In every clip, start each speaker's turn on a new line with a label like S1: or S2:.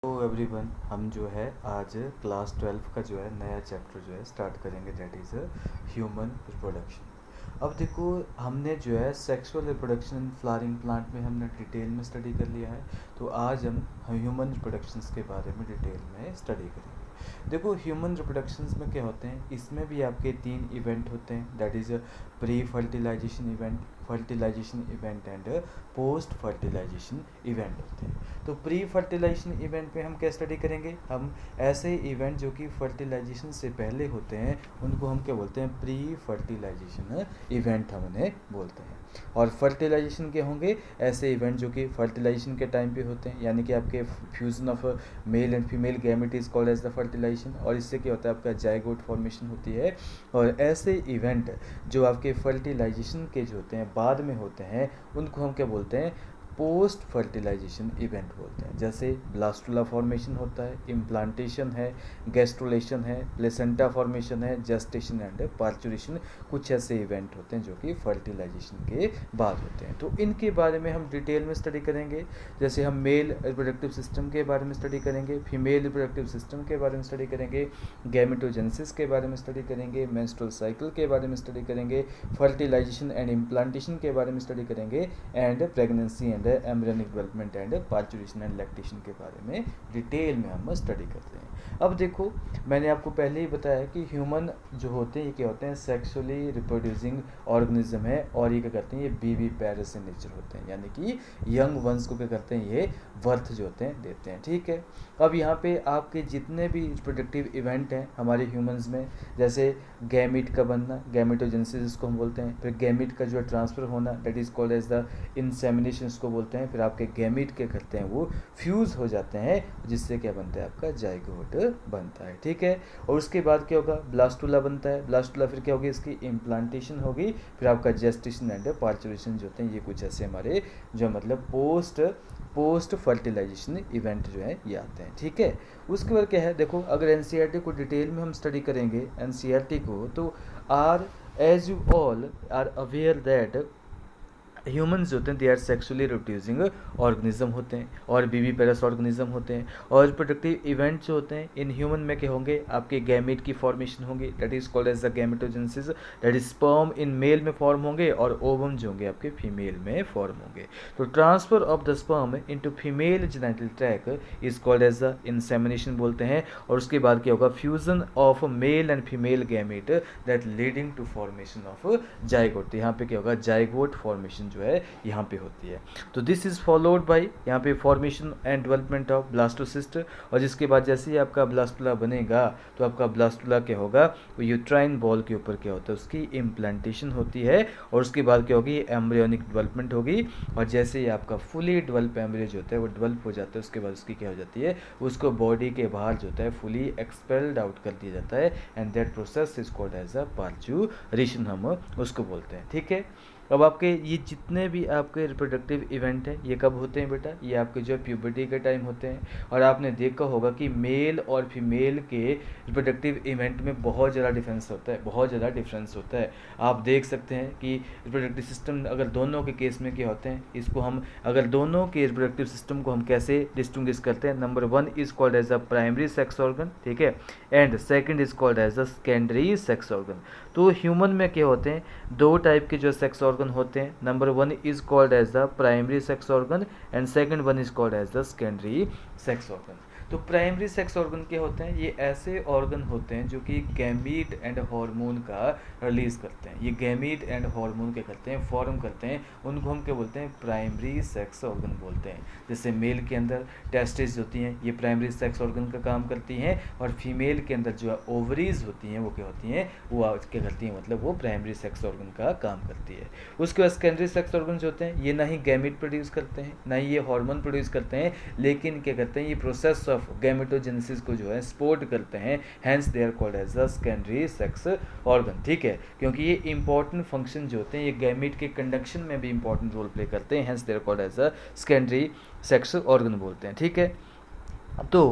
S1: तो एवरीवन, हम जो है आज क्लास 12 का जो है नया चैप्टर जो है स्टार्ट करेंगे, दैट इज़ ह्यूमन रिप्रोडक्शन। अब देखो, हमने जो है sexual reproduction in flowering plant में हमने डिटेल में स्टडी कर लिया है। तो आज हम ह्यूमन रिप्रोडक्शंस के बारे में डिटेल में स्टडी करेंगे। देखो, ह्यूमन रिप्रोडक्शंस में क्या होते हैं, इसमें भी आपके 3 इवेंट होते हैं, that is pre fertilization event, fertilization event and post fertilization event होते हैं। तो प्री फर्टिलाइजेशन इवेंट में हम क्या स्टडी करेंगे, हम ऐसे इवेंट जो कि फर्टिलाइजेशन से पहले होते हैं उनको हम क्या बोलते हैं, प्री फर्टिलाइजेशन इवेंट हम उन्हें बोलते हैं। और फर्टिलाइजेशन के होंगे ऐसे इवेंट जो कि फर्टिलाइजेशन के टाइम पे होते हैं, यानी कि आपके fusion of male and female gamete is called as the fertilization, और इससे क्या होता है, आपका जाइगोट फॉर्मेशन होती है। और ऐसे इवेंट जो आपके फर्टिलाइजेशन के जो होते हैं बाद में होते हैं उनको हम क्या बोलते हैं, पोस्ट फर्टिलाइजेशन इवेंट बोलते हैं। जैसे ब्लास्टुला फॉर्मेशन होता है, इम्प्लांटेशन है, गैस्ट्रुलेशन है, प्लेसेंटा फॉर्मेशन है, जेस्टेशन एंड पार्चुरेशन, कुछ ऐसे इवेंट होते हैं जो कि फर्टिलाइजेशन के बाद होते हैं। तो इनके बारे में हम डिटेल में स्टडी करेंगे। जैसे हम मेल रिप्रोडक्टिव सिस्टम के बारे में स्टडी करेंगे, फीमेल रिप्रोडक्टिव सिस्टम के बारे में स्टडी करेंगे, गैमेटोजेनेसिस के बारे में स्टडी करेंगे, मेंस्ट्रुअल साइकिल के बारे में स्टडी करेंगे, फर्टिलाइजेशन एंड इम्प्लांटेशन के बारे में स्टडी करेंगे, and pregnancy and embryonic development and parturition and lactation के बारे में डिटेल में हम स्टडी करते हैं। अब देखो, मैंने आपको पहले ही बताया कि ह्यूमन जो होते हैं ये क्या होते हैं, सेक्सुअली रिप्रोड्यूसिंग ऑर्गेनिज्म है, और ये क्या करते हैं, ये बीवी पैरस इन नेचर होते हैं, यानी कि यंग वंस को क्या करते हैं, ये बर्थ जो होते हैं देते हैं। ठीक है, अब यहाँ पे आपके जितने भी रिप्रोडक्टिव इवेंट हैं हमारे ह्यूमंस में, जैसे गैमिट का बनना, गैमेटोजेनेसिस इसको हम बोलते हैं, फिर गैमिट का जो है ट्रांसफर होना, that is called as the insemination इसको बोलते हैं, फिर आपके गैमिट क्या करते हैं, वो फ्यूज़ हो जाते हैं, जिससे क्या बनता है, आपका जाइगोट बनता है। ठीक है, और उसके बाद क्या होगा, ब्लास्टुला बनता है, ब्लास्टुला फिर क्या होगी, इसकी इम्प्लांटेशन होगी, फिर आपका जेस्टेशन एंड पार्चुरेशन जो होते हैं, ये कुछ ऐसे हमारे जो मतलब पोस्ट फर्टिलाइजेशन इवेंट जो है ये आते हैं। ठीक है, उसके बाद क्या है, देखो अगर एनसीईआरटी को डिटेल में हम स्टडी करेंगे एनसीईआरटी को, तो as you all are aware that humans जो होते हैं they are sexually reproducing organism होते हैं, और बीवी पैरस ऑर्गेनिज्म होते हैं। और प्रोडक्टिव इवेंट जो होते हैं इन ह्यूमन में क्या होंगे, आपके गैमेट की फॉर्मेशन होंगी, that is called as the gametogenesis, that is sperm in male में फॉर्म होंगे और ओवम जो होंगे आपके फीमेल में फॉर्म होंगे। तो transfer of the sperm into female genital tract is called as the insemination बोलते हैं। और उसके बाद क्या होगा, fusion of male and female gamete that leading to formation of zygote. यहाँ पे क्या होगा, जाइगोट फॉर्मेशन जो है यहाँ पे होती है। तो दिस इज फॉलोड बाय यहाँ पे formation and development of blastocyst, और जिसके बाद जैसे ही आपका ब्लास्टुला बनेगा तो आपका ब्लास्टुला क्या होगा, वो यूट्राइन बॉल के ऊपर क्या होता है, उसकी इम्प्लांटेशन होती है, और उसके बाद क्या होगी, एम्ब्रियोनिक डेवलपमेंट होगी। और जैसे ही आपका फुली डेवलप एम्ब्रियो जो होता है वो डेवलप हो जाता है, उसके बाद उसकी क्या हो जाती है, उसको बॉडी के बाहर जो होता है फुली एक्सपेल्ड आउट कर दिया जाता है, and that process is called as a parturition हम उसको बोलते हैं। ठीक है, अब आपके ये जितने भी आपके रिप्रोडक्टिव इवेंट हैं ये कब होते हैं बेटा, ये आपके जो प्यूबर्टी के टाइम होते हैं। और आपने देखा होगा कि मेल और फीमेल के रिप्रोडक्टिव इवेंट में बहुत ज़्यादा डिफरेंस होता है, बहुत ज़्यादा डिफरेंस होता है। आप देख सकते हैं कि रिप्रोडक्टिव सिस्टम अगर दोनों के केस में क्या होते हैं, इसको हम अगर दोनों के रिप्रोडक्टिव सिस्टम को हम कैसे डिस्टिंग्विश करते हैं, number 1 is called as a primary sex organ, ठीक है, and second is called as a secondary sex organ. तो ह्यूमन में क्या होते हैं, दो टाइप के जो सेक्स ऑर्गन होते हैं, number 1 is called as the primary sex organ and second one is called as the secondary sex organ. तो प्राइमरी सेक्स ऑर्गन क्या होते हैं, ये ऐसे ऑर्गन होते हैं जो कि गैमीट एंड हार्मोन का रिलीज करते हैं। ये गैमीट एंड हार्मोन क्या करते हैं, फॉर्म करते हैं, उनको हम क्या बोलते हैं, प्राइमरी सेक्स ऑर्गन बोलते हैं। जैसे मेल के अंदर टेस्टिस होती हैं, ये प्राइमरी सेक्स ऑर्गन का काम करती हैं, और फीमेल के अंदर जो ओवरीज होती हैं वो क्या होती हैं, वो क्या करती हैं, मतलब वो प्राइमरी सेक्स ऑर्गन का काम करती है। उसके बाद सेकेंडरी सेक्स ऑर्गन जो होते हैं ये ना ही गैमीट प्रोड्यूस करते हैं ना ही ये हार्मोन प्रोड्यूस करते हैं, लेकिन क्या करते हैं, ये प्रोसेस ऑफ गैमेटोजेनेसिस को जो है सपोर्ट करते हैं, hence they are called as the secondary sex organ. ठीक है, क्योंकि ये इंपॉर्टेंट फंक्शन जो होते हैं ये गैमीट के कंडक्शन में भी इंपॉर्टेंट रोल प्ले करते हैं, hence they are called as the secondary sex organ बोलते हैं। ठीक है, तो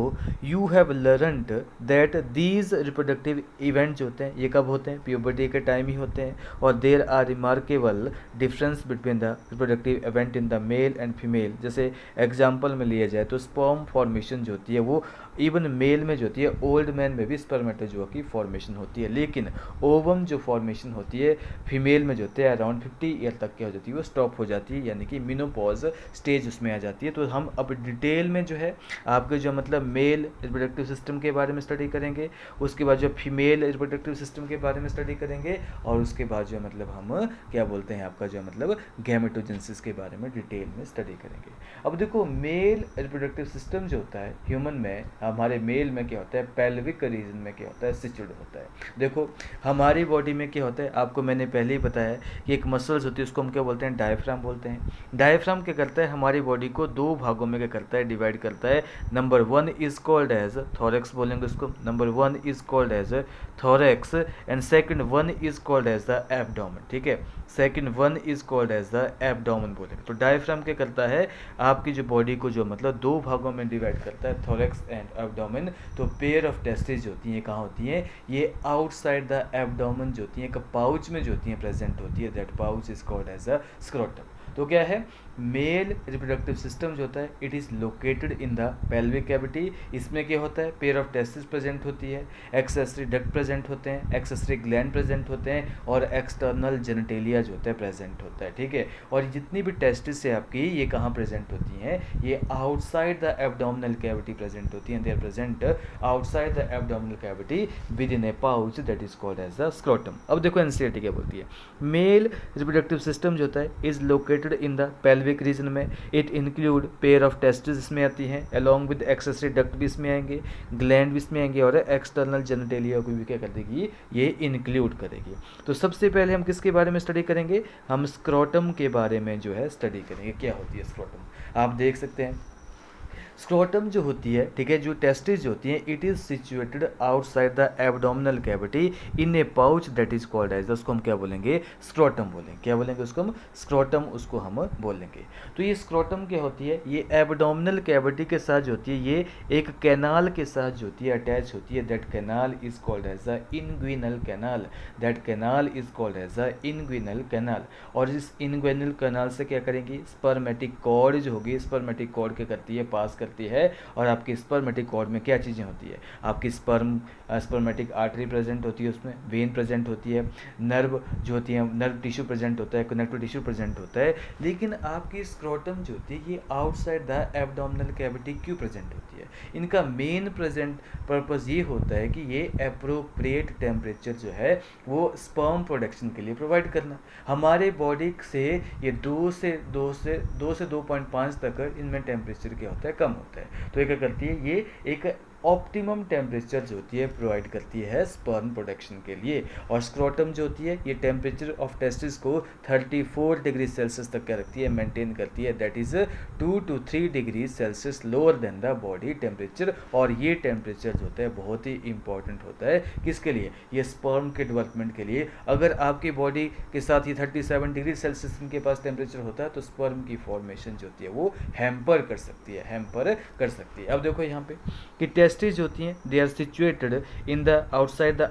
S1: you have learned that these reproductive event जो होते हैं ये कब होते हैं, प्यूबर्टी के टाइम ही होते हैं, और there are remarkable difference between the reproductive event in the male and female. जैसे एग्जांपल में लिया जाए तो स्पर्म फॉर्मेशन जो होती है वो इवन मेल में जो होती है, ओल्ड मैन में भी स्पर्मेटोजोआ की फॉर्मेशन होती है, लेकिन ओवम जो फॉर्मेशन होती है फीमेल में जो होती है अराउंड 50 ईयर तक क्या हो जाती है, वो स्टॉप हो जाती है, यानी कि मिनोपॉज स्टेज उसमें आ जाती है। तो हम अब डिटेल में जो है आपके जो मतलब मेल रिप्रोडक्टिव सिस्टम के बारे में स्टडी करेंगे, उसके बाद जो फीमेल रिप्रोडक्टिव सिस्टम के बारे में स्टडी करेंगे, और उसके बाद जो मतलब हम क्या बोलते हैं आपका जो मतलब गैमेटोजेनेसिस के बारे में डिटेल में स्टडी करेंगे। अब देखो मेल रिप्रोडक्टिव सिस्टम जो होता है ह्यूमन में, हमारे मेल में क्या होता है, पेल्विक रीजन में क्या होता है, सिचुएट होता है। देखो हमारी बॉडी में क्या होता है, आपको मैंने पहले ही बताया कि एक मसल्स होती है उसको हम क्या बोलते हैं, डायफ्राम बोलते हैं। डायफ्राम क्या करता है, हमारी बॉडी को दो भागों में क्या करता है, डिवाइड करता है। Number 1 is called as thorax बोलेंगे उसको, number 1 is called as thorax and second 1 is called as the abdomen. ठीक है, second 1 is called as the abdomen बोलेंगे। तो डायफ्राम क्या करता है, आपकी जो बॉडी को जो मतलब दो भागों में डिवाइड करता है, थोरेक्स एंड एब्डोमेन। तो पेयर ऑफ टेस्टिस जो होती हैं कहाँ होती हैं, ये आउटसाइड द एब्डोमेन जो होती हैं, एक पाउच में जो होती हैं प्रेजेंट होती है, that pouch is called as a scrotum. तो क्या है, मेल रिप्रोडक्टिव सिस्टम जो होता है it is located in the pelvic cavity. इसमें क्या होता है, पेयर ऑफ टेस्टिस प्रेजेंट होती है, एक्सेसरी डक्ट प्रेजेंट होते हैं, एक्सेसरी ग्लैंड प्रेजेंट होते हैं, और एक्सटर्नल जेनिटेलिया जो होता है प्रेजेंट होता है। ठीक है, और जितनी भी टेस्टिस है आपकी ये कहाँ प्रेजेंट होती हैं, ये outside the abdominal cavity present होती हैं। They are present outside the abdominal cavity within a pouch that is called as the scrotum. अब देखो एनसीईआरटी क्या बोलती है, मेल रिप्रोडक्टिव सिस्टम जो होता है is located in the pelvic region में। It include pair of testis इसमें आती हैं, अलॉन्ग विद एक्सेसरी डक्ट भी इसमें आएंगे, ग्लैंड भी इसमें आएंगे, और एक्सटर्नल जेनिटेलिया को भी क्या कर देगी, ये इंक्लूड करेगी। तो सबसे पहले हम किसके बारे में स्टडी करेंगे, हम स्क्रोटम के बारे में जो है स्टडी करेंगे। क्या होती है स्क्रोटम, आप देख सकते हैं स्क्रोटम जो होती है, ठीक है, जो टेस्टिस जो होती है it is situated outside the abdominal cavity in a pouch that is called as, उसको हम क्या बोलेंगे, स्क्रोटम बोलेंगे। क्या बोलेंगे उसको हम, स्क्रोटम उसको हम बोलेंगे। तो ये स्क्रोटम क्या होती है, ये एब्डोमिनल कैविटी के साथ जो होती है, ये एक कैनाल के साथ जो होती है अटैच होती है, that canal is called as the inguinal canal, that canal is called as the inguinal canal. और इस इनग्विनल कैनाल से क्या करेंगी, स्पर्मेटिक कॉर्ड जो होगी, स्पर्मेटिक कॉर्ड क्या करती है, पास करती है, और आपकी स्पर्मेटिक कॉर्ड में क्या चीज़ें होती है, आपकी स्पर्मेटिक आर्टरी प्रेजेंट होती है, उसमें वेन प्रेजेंट होती है, नर्व जो होती है, नर्व टिश्यू प्रेजेंट होता है, कनेक्टिव टिश्यू प्रेजेंट होता है। लेकिन आपकी स्क्रोटम जो होती है ये आउटसाइड द एब्डोमिनल कैविटी क्यों प्रेजेंट होती है, इनका मेन प्रेजेंट पर्पस ये होता है कि ये अप्रोप्रिएट टेम्परेचर जो है वो स्पर्म प्रोडक्शन के लिए प्रोवाइड करना। हमारे बॉडी से ये 2 से 2.5 तक इनमें टेम्परेचर क्या होता है, कम होता है। तो ये क्या करती है, ये एक ऑप्टिमम टेम्परेचर जो होती है प्रोवाइड करती है स्पर्म प्रोडक्शन के लिए। और स्क्रोटम जो होती है ये टेम्परेचर ऑफ टेस्टिस को 34 डिग्री सेल्सियस तक क्या रखती है, मेंटेन करती है, that is 2 to 3 degree Celsius lower than the body temperature. और ये टेम्परेचर जो होता है बहुत ही इंपॉर्टेंट होता है, किसके लिए, ये स्पर्म के डेवलपमेंट के लिए। अगर आपकी बॉडी के साथ ये 37 डिग्री सेल्सियस इनके पास टेम्परेचर होता है तो स्पर्म की फॉर्मेशन जो होती है वो हैम्पर कर सकती है, हैम्पर कर सकती है। अब देखो यहाँ पे कि टेस्टिस जो होती हैं they are situated in the outside the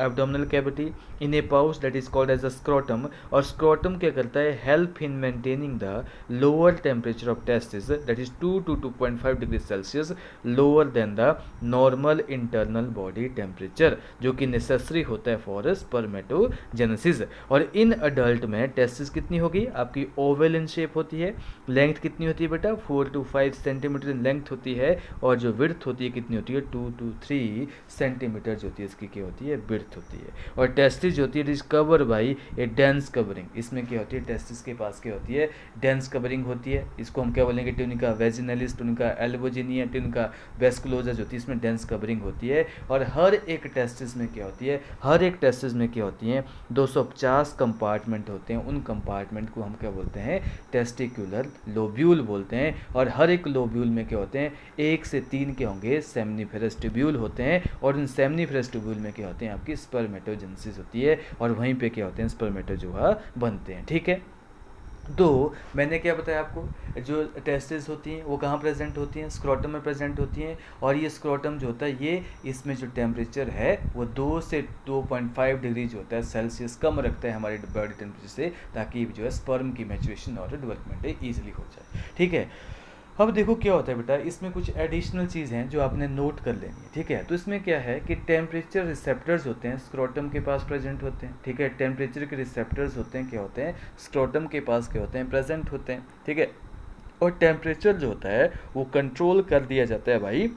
S1: abdominal cavity in a pouch that is called as a scrotum. और स्क्रोटम क्या करता है, help in maintaining the lower temperature of testis that is 2 to 2.5 degree Celsius lower than the normal internal body temperature, जो कि necessary होता है for spermatogenesis. और in adult में टेस्टिस कितनी होगी, आपकी ओवल इन शेप होती है, लेंथ कितनी होती है बेटा, 4 to 5 सेंटीमीटर इन लेंथ होती है, और जो विड्थ होती है कितनी होती है, 2 to 3 सेंटीमीटर जो होती है इसकी क्या होती है, विड्थ होती है। और टेस्टिस जो होती है it is cover by A dense covering, इसमें क्या होती है, टेस्टिस के पास क्या होती है, डेंस कवरिंग होती है। इसको हम क्या बोलेंगे, ट्यूनिका वेजिनलिस, ट्यूनिका एल्बोजिनिया, ट्यूनिका वेस्कुलोजा जो होती है इसमें डेंस कवरिंग होती है। और हर एक टेस्टिस में क्या होती है, हर एक टेस्टिस में क्या होती है, 250 कंपार्टमेंट होते हैं। उन कंपार्टमेंट को हम क्या बोलते हैं, टेस्टिकुलर लोब्यूल बोलते हैं। और हर एक लोब्यूल में क्या होते हैं, 1 से 3 क्या होंगे, सेमनीफेरस ट्यूब्यूल होते हैं। और इन सेमनीफेरस ट्यूब्यूल में क्या होते हैं, आपकी स्पर्मेटोजेनेसिस होती है, और वहीं पे क्या होते हैं, स्पर्मेटोजोआ बनते हैं। ठीक है, तो मैंने क्या बताया आपको, जो टेस्टिस होती हैं वो कहाँ प्रेजेंट होती हैं, स्क्रोटम में प्रेजेंट होती हैं। और ये स्क्रोटम जो होता है, ये इसमें जो टेम्परेचर है वो 2 से 2.5 डिग्री जो होता है सेल्सियस कम रखता है हमारे बॉडी टेम्परेचर से, ताकि जो है स्पर्म की मैचुरेशन और डेवलपमेंट ईजिली हो जाए। ठीक है, अब देखो क्या होता है बेटा, इसमें कुछ एडिशनल चीज़ हैं जो आपने नोट कर लेनी है। ठीक है, तो इसमें क्या है कि टेम्परेचर रिसेप्टर्स होते हैं स्क्रोटम के पास प्रेजेंट होते हैं। ठीक है, टेम्परेचर के रिसेप्टर्स होते हैं, क्या होते हैं, स्क्रोटम के पास क्या होते हैं, प्रेजेंट होते हैं। ठीक है, और टेम्परेचर जो होता है वो कंट्रोल कर दिया जाता है भाई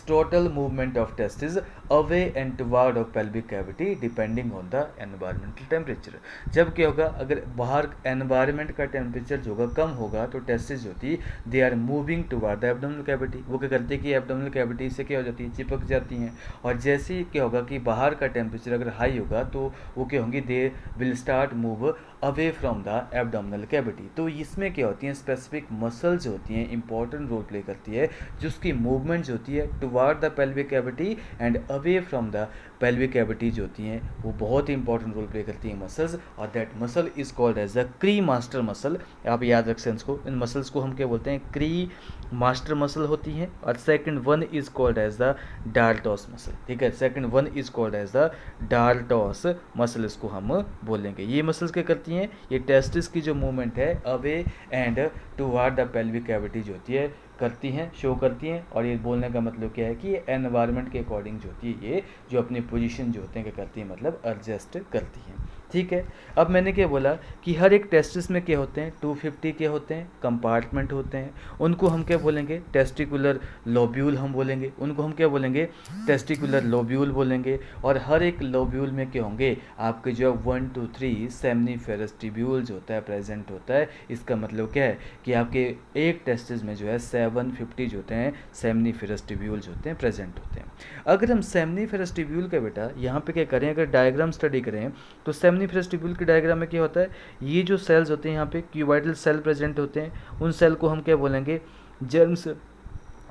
S1: total movement of testis away and toward of pelvic cavity depending on the environmental temperature. जब क्या होगा, अगर बाहर एनवायरमेंट का टेम्परेचर जो होगा कम होगा तो टेस्टिस जो होती है they are moving toward the abdominal cavity. वो क्या करती है कि एब्डोमिनल कैविटी से क्या हो जाती है, चिपक जाती हैं। और जैसे ही क्या होगा कि बाहर का टेम्परेचर अगर हाई होगा तो वो क्या होंगी, they will start move away from the abdominal cavity. तो इसमें क्या होती हैं, स्पेसिफिक मसल्स होती हैं, इंपॉर्टेंट रोल प्ले करती है, जिसकी मूवमेंट जो होती है toward the pelvic cavity and away from the pelvic cavity जो होती हैं वो बहुत ही इंपॉर्टेंट रोल प्ले करती हैं मसल्स। और that muscle is called as the cremaster muscle. आप याद रखें इसको, इन मसल्स को हम क्या बोलते हैं, क्री मास्टर मसल होती हैं। और second one is called as the dartos muscle. ठीक है, second one is called as the dartos muscle, इसको हम बोलेंगे। ये मसल्स क्या करती हैं, ये टेस्टिस की जो मूवमेंट है away and toward the pelvic cavity जो होती है करती हैं, शो करती हैं। और ये बोलने का मतलब क्या है कि ये एनवायरनमेंट के अकॉर्डिंग जो होती है, ये जो अपनी पोजीशन जो होते हैं क्या करती हैं, मतलब एडजस्ट करती हैं। ठीक है, अब मैंने क्या बोला कि हर एक टेस्टिस में क्या होते हैं, 250 के होते हैं, कंपार्टमेंट होते हैं। उनको हम क्या बोलेंगे, टेस्टिकुलर लोब्यूल हम बोलेंगे। उनको हम क्या बोलेंगे, टेस्टिकुलर लोब्यूल बोलेंगे। और हर एक लोब्यूल में क्या होंगे, आपके जो है 1 to 3 सेमनीफेरस ट्यूब्यूल जो होता है प्रेजेंट होता है। इसका मतलब क्या है कि आपके एक टेस्टिस में जो है 750 जो होते हैं सेमनीफेरस ट्यूब्यूल जो होते हैं प्रेजेंट होते हैं। अगर हम सेमनीफेरस ट्यूब्यूल का बेटा यहाँ पे क्या करें, अगर डायग्राम स्टडी करें तो सेमनीफेरस ट्यूब्यूल के डायग्राम में क्या होता है, ये जो सेल्स होते हैं यहाँ पे क्यूबाइडल सेल प्रेजेंट होते हैं। उन सेल को हम क्या बोलेंगे, जर्म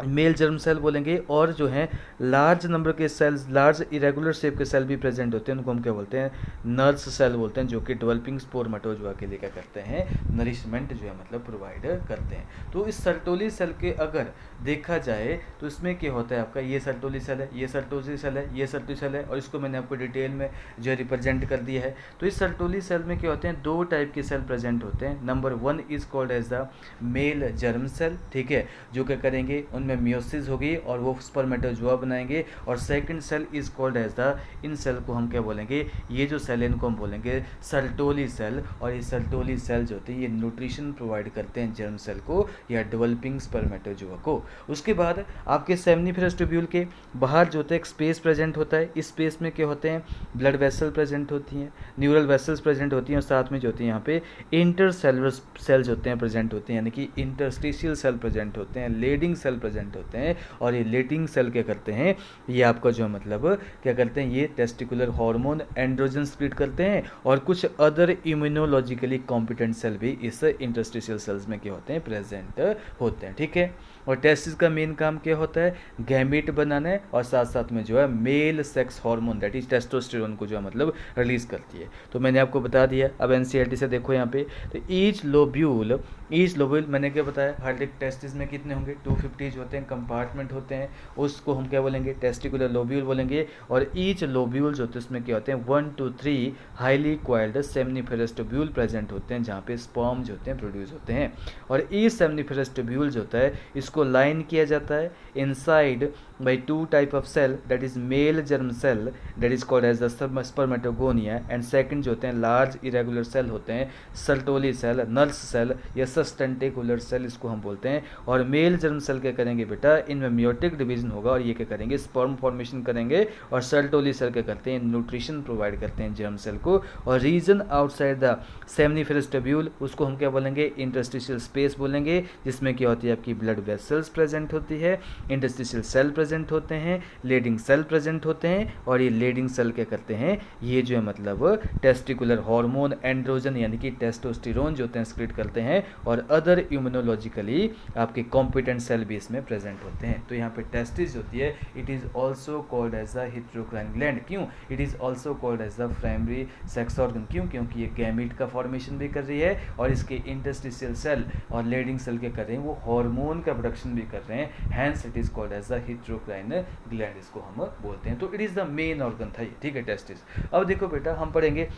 S1: मेल जर्म सेल बोलेंगे। और जो है लार्ज नंबर के सेल्स, लार्ज इरेगुलर शेप के सेल भी प्रेजेंट होते हैं, उनको हम क्या बोलते हैं, नर्स सेल बोलते हैं, जो कि डेवलपिंग स्पोरमेटोजोआ के लिए क्या करते हैं, नरिशमेंट जो है मतलब प्रोवाइड करते हैं। तो इस सर्टोली सेल के अगर देखा जाए तो इसमें क्या होता है, आपका ये सर्टोली सेल है, ये सर्टोली सेल है, ये सर्टोली सेल है, और इसको मैंने आपको डिटेल में जो है रिप्रेजेंट कर दिया है। तो इस सर्टोली सेल में क्या होते हैं, दो टाइप के सेल प्रेजेंट होते हैं। Number 1 is called as the male germ cell. ठीक है, जो क्या करेंगे, उनमें मियोसिस होगी और वो स्पर्मेटोजोआ बनाएंगे। और second cell is called as the, इन सेल को हम क्या बोलेंगे, ये जो सेल है इनको हम बोलेंगे सर्टोली सेल। और ये सर्टोली सेल जो होते हैं ये न्यूट्रिशन प्रोवाइड करते हैं जर्म सेल को या डेवलपिंग स्पर्मेटोजोआ को। उसके बाद आपके सेमनीफेरस ट्यूब्यूल के बाहर जो होता है एक स्पेस प्रेजेंट होता है। इस स्पेस में क्या होते हैं, ब्लड वेसल प्रेजेंट होती हैं, न्यूरल वेसल्स प्रेजेंट होती हैं, और साथ में जो होती है यहाँ पे इंटरसेलुलर सेल्स होते हैं प्रेजेंट होते हैं, यानी कि इंटरस्टिशियल सेल प्रेजेंट होते हैं, लेडिंग सेल प्रेजेंट होते हैं। और ये लेटिंग सेल क्या करते हैं, ये आपका जो मतलब क्या करते हैं, ये टेस्टिकुलर हार्मोन एंड्रोजन स्प्लिट करते हैं। और कुछ अदर इम्यूनोलॉजिकली कॉम्पिटेंट सेल भी इस इंटरस्टिशियल सेल्स में क्या होते हैं, प्रेजेंट होते हैं। ठीक है, और टेस्टिस का मेन काम क्या होता है, गैमीट बनाना है, और साथ साथ में जो है male sex hormone that is testosterone को जो है मतलब रिलीज करती है। तो मैंने आपको बता दिया। अब एनसीईआरटी से देखो यहाँ पे, तो ईच लोब्यूल मैंने क्या बताया, हर एक टेस्टिस में कितने होंगे, 250 जो होते हैं, कंपार्टमेंट होते हैं, उसको हम क्या बोलेंगे, टेस्टिकुलर लोब्यूल बोलेंगे। और ईच लोब्यूल जो होते हैं उसमें क्या होते हैं, 1 to 3 highly coiled seminiferous tubule present होते हैं, जहाँ पे स्पर्म जो होते हैं प्रोड्यूस होते हैं। और ईच सेमनीफेरस ट्यूब्यूल जो होता है इसको लाइन किया जाता है inside by 2 type of cell, that is male germ cell that is called as the spermatogonia, and second जो होते हैं लार्ज इरेगुलर सेल होते हैं, सर्टोली सेल, नर्स सेल या सस्टेंटिकुलर सेल इसको हम बोलते हैं। और मेल जर्म सेल क्या करेंगे बेटा, इनमें मियोटिक डिवीजन होगा और ये क्या करेंगे, स्पर्म फॉर्मेशन करेंगे। और सर्टोली सेल क्या करते हैं, न्यूट्रिशन प्रोवाइड करते हैं जर्म सेल को। और region outside the seminiferous tubule उसको हम क्या बोलेंगे, इंटरस्टिशियल स्पेस बोलेंगे, जिसमें क्या होती है आपकी ब्लड वेसल सेल्स प्रेजेंट होती है, इंटरस्टिशियल सेल प्रेजेंट होते हैं, लीडिंग सेल प्रेजेंट होते हैं, और ये लीडिंग सेल क्या करते हैं, ये जो है मतलब टेस्टिकुलर हार्मोन एंड्रोजन यानी कि टेस्टोस्टेरोन जो होते हैं एक्सक्रीट करते हैं, और अदर इम्यूनोलॉजिकली आपके कॉम्पिटेंट सेल भी इसमें प्रेजेंट होते हैं। तो यहाँ पे टेस्टिस होती है, it is also called as the heterocrine gland. क्यों? It is also called as the primary sex organ. क्यों? क्योंकि ये गैमीट का फॉर्मेशन भी कर रही है, और इसके इंटरस्टिशियल सेल और लीडिंग सेल क्या कर रहे हैं, वो हार्मोन का प्रोडक्शन भी कर रहे हैं, hence it is called as the heterocrine gland इसको हम बोलते हैं। तो it is the main organ था ये, ठीक है, टेस्टिस। अब देखो बेटा हम पढ़ेंगे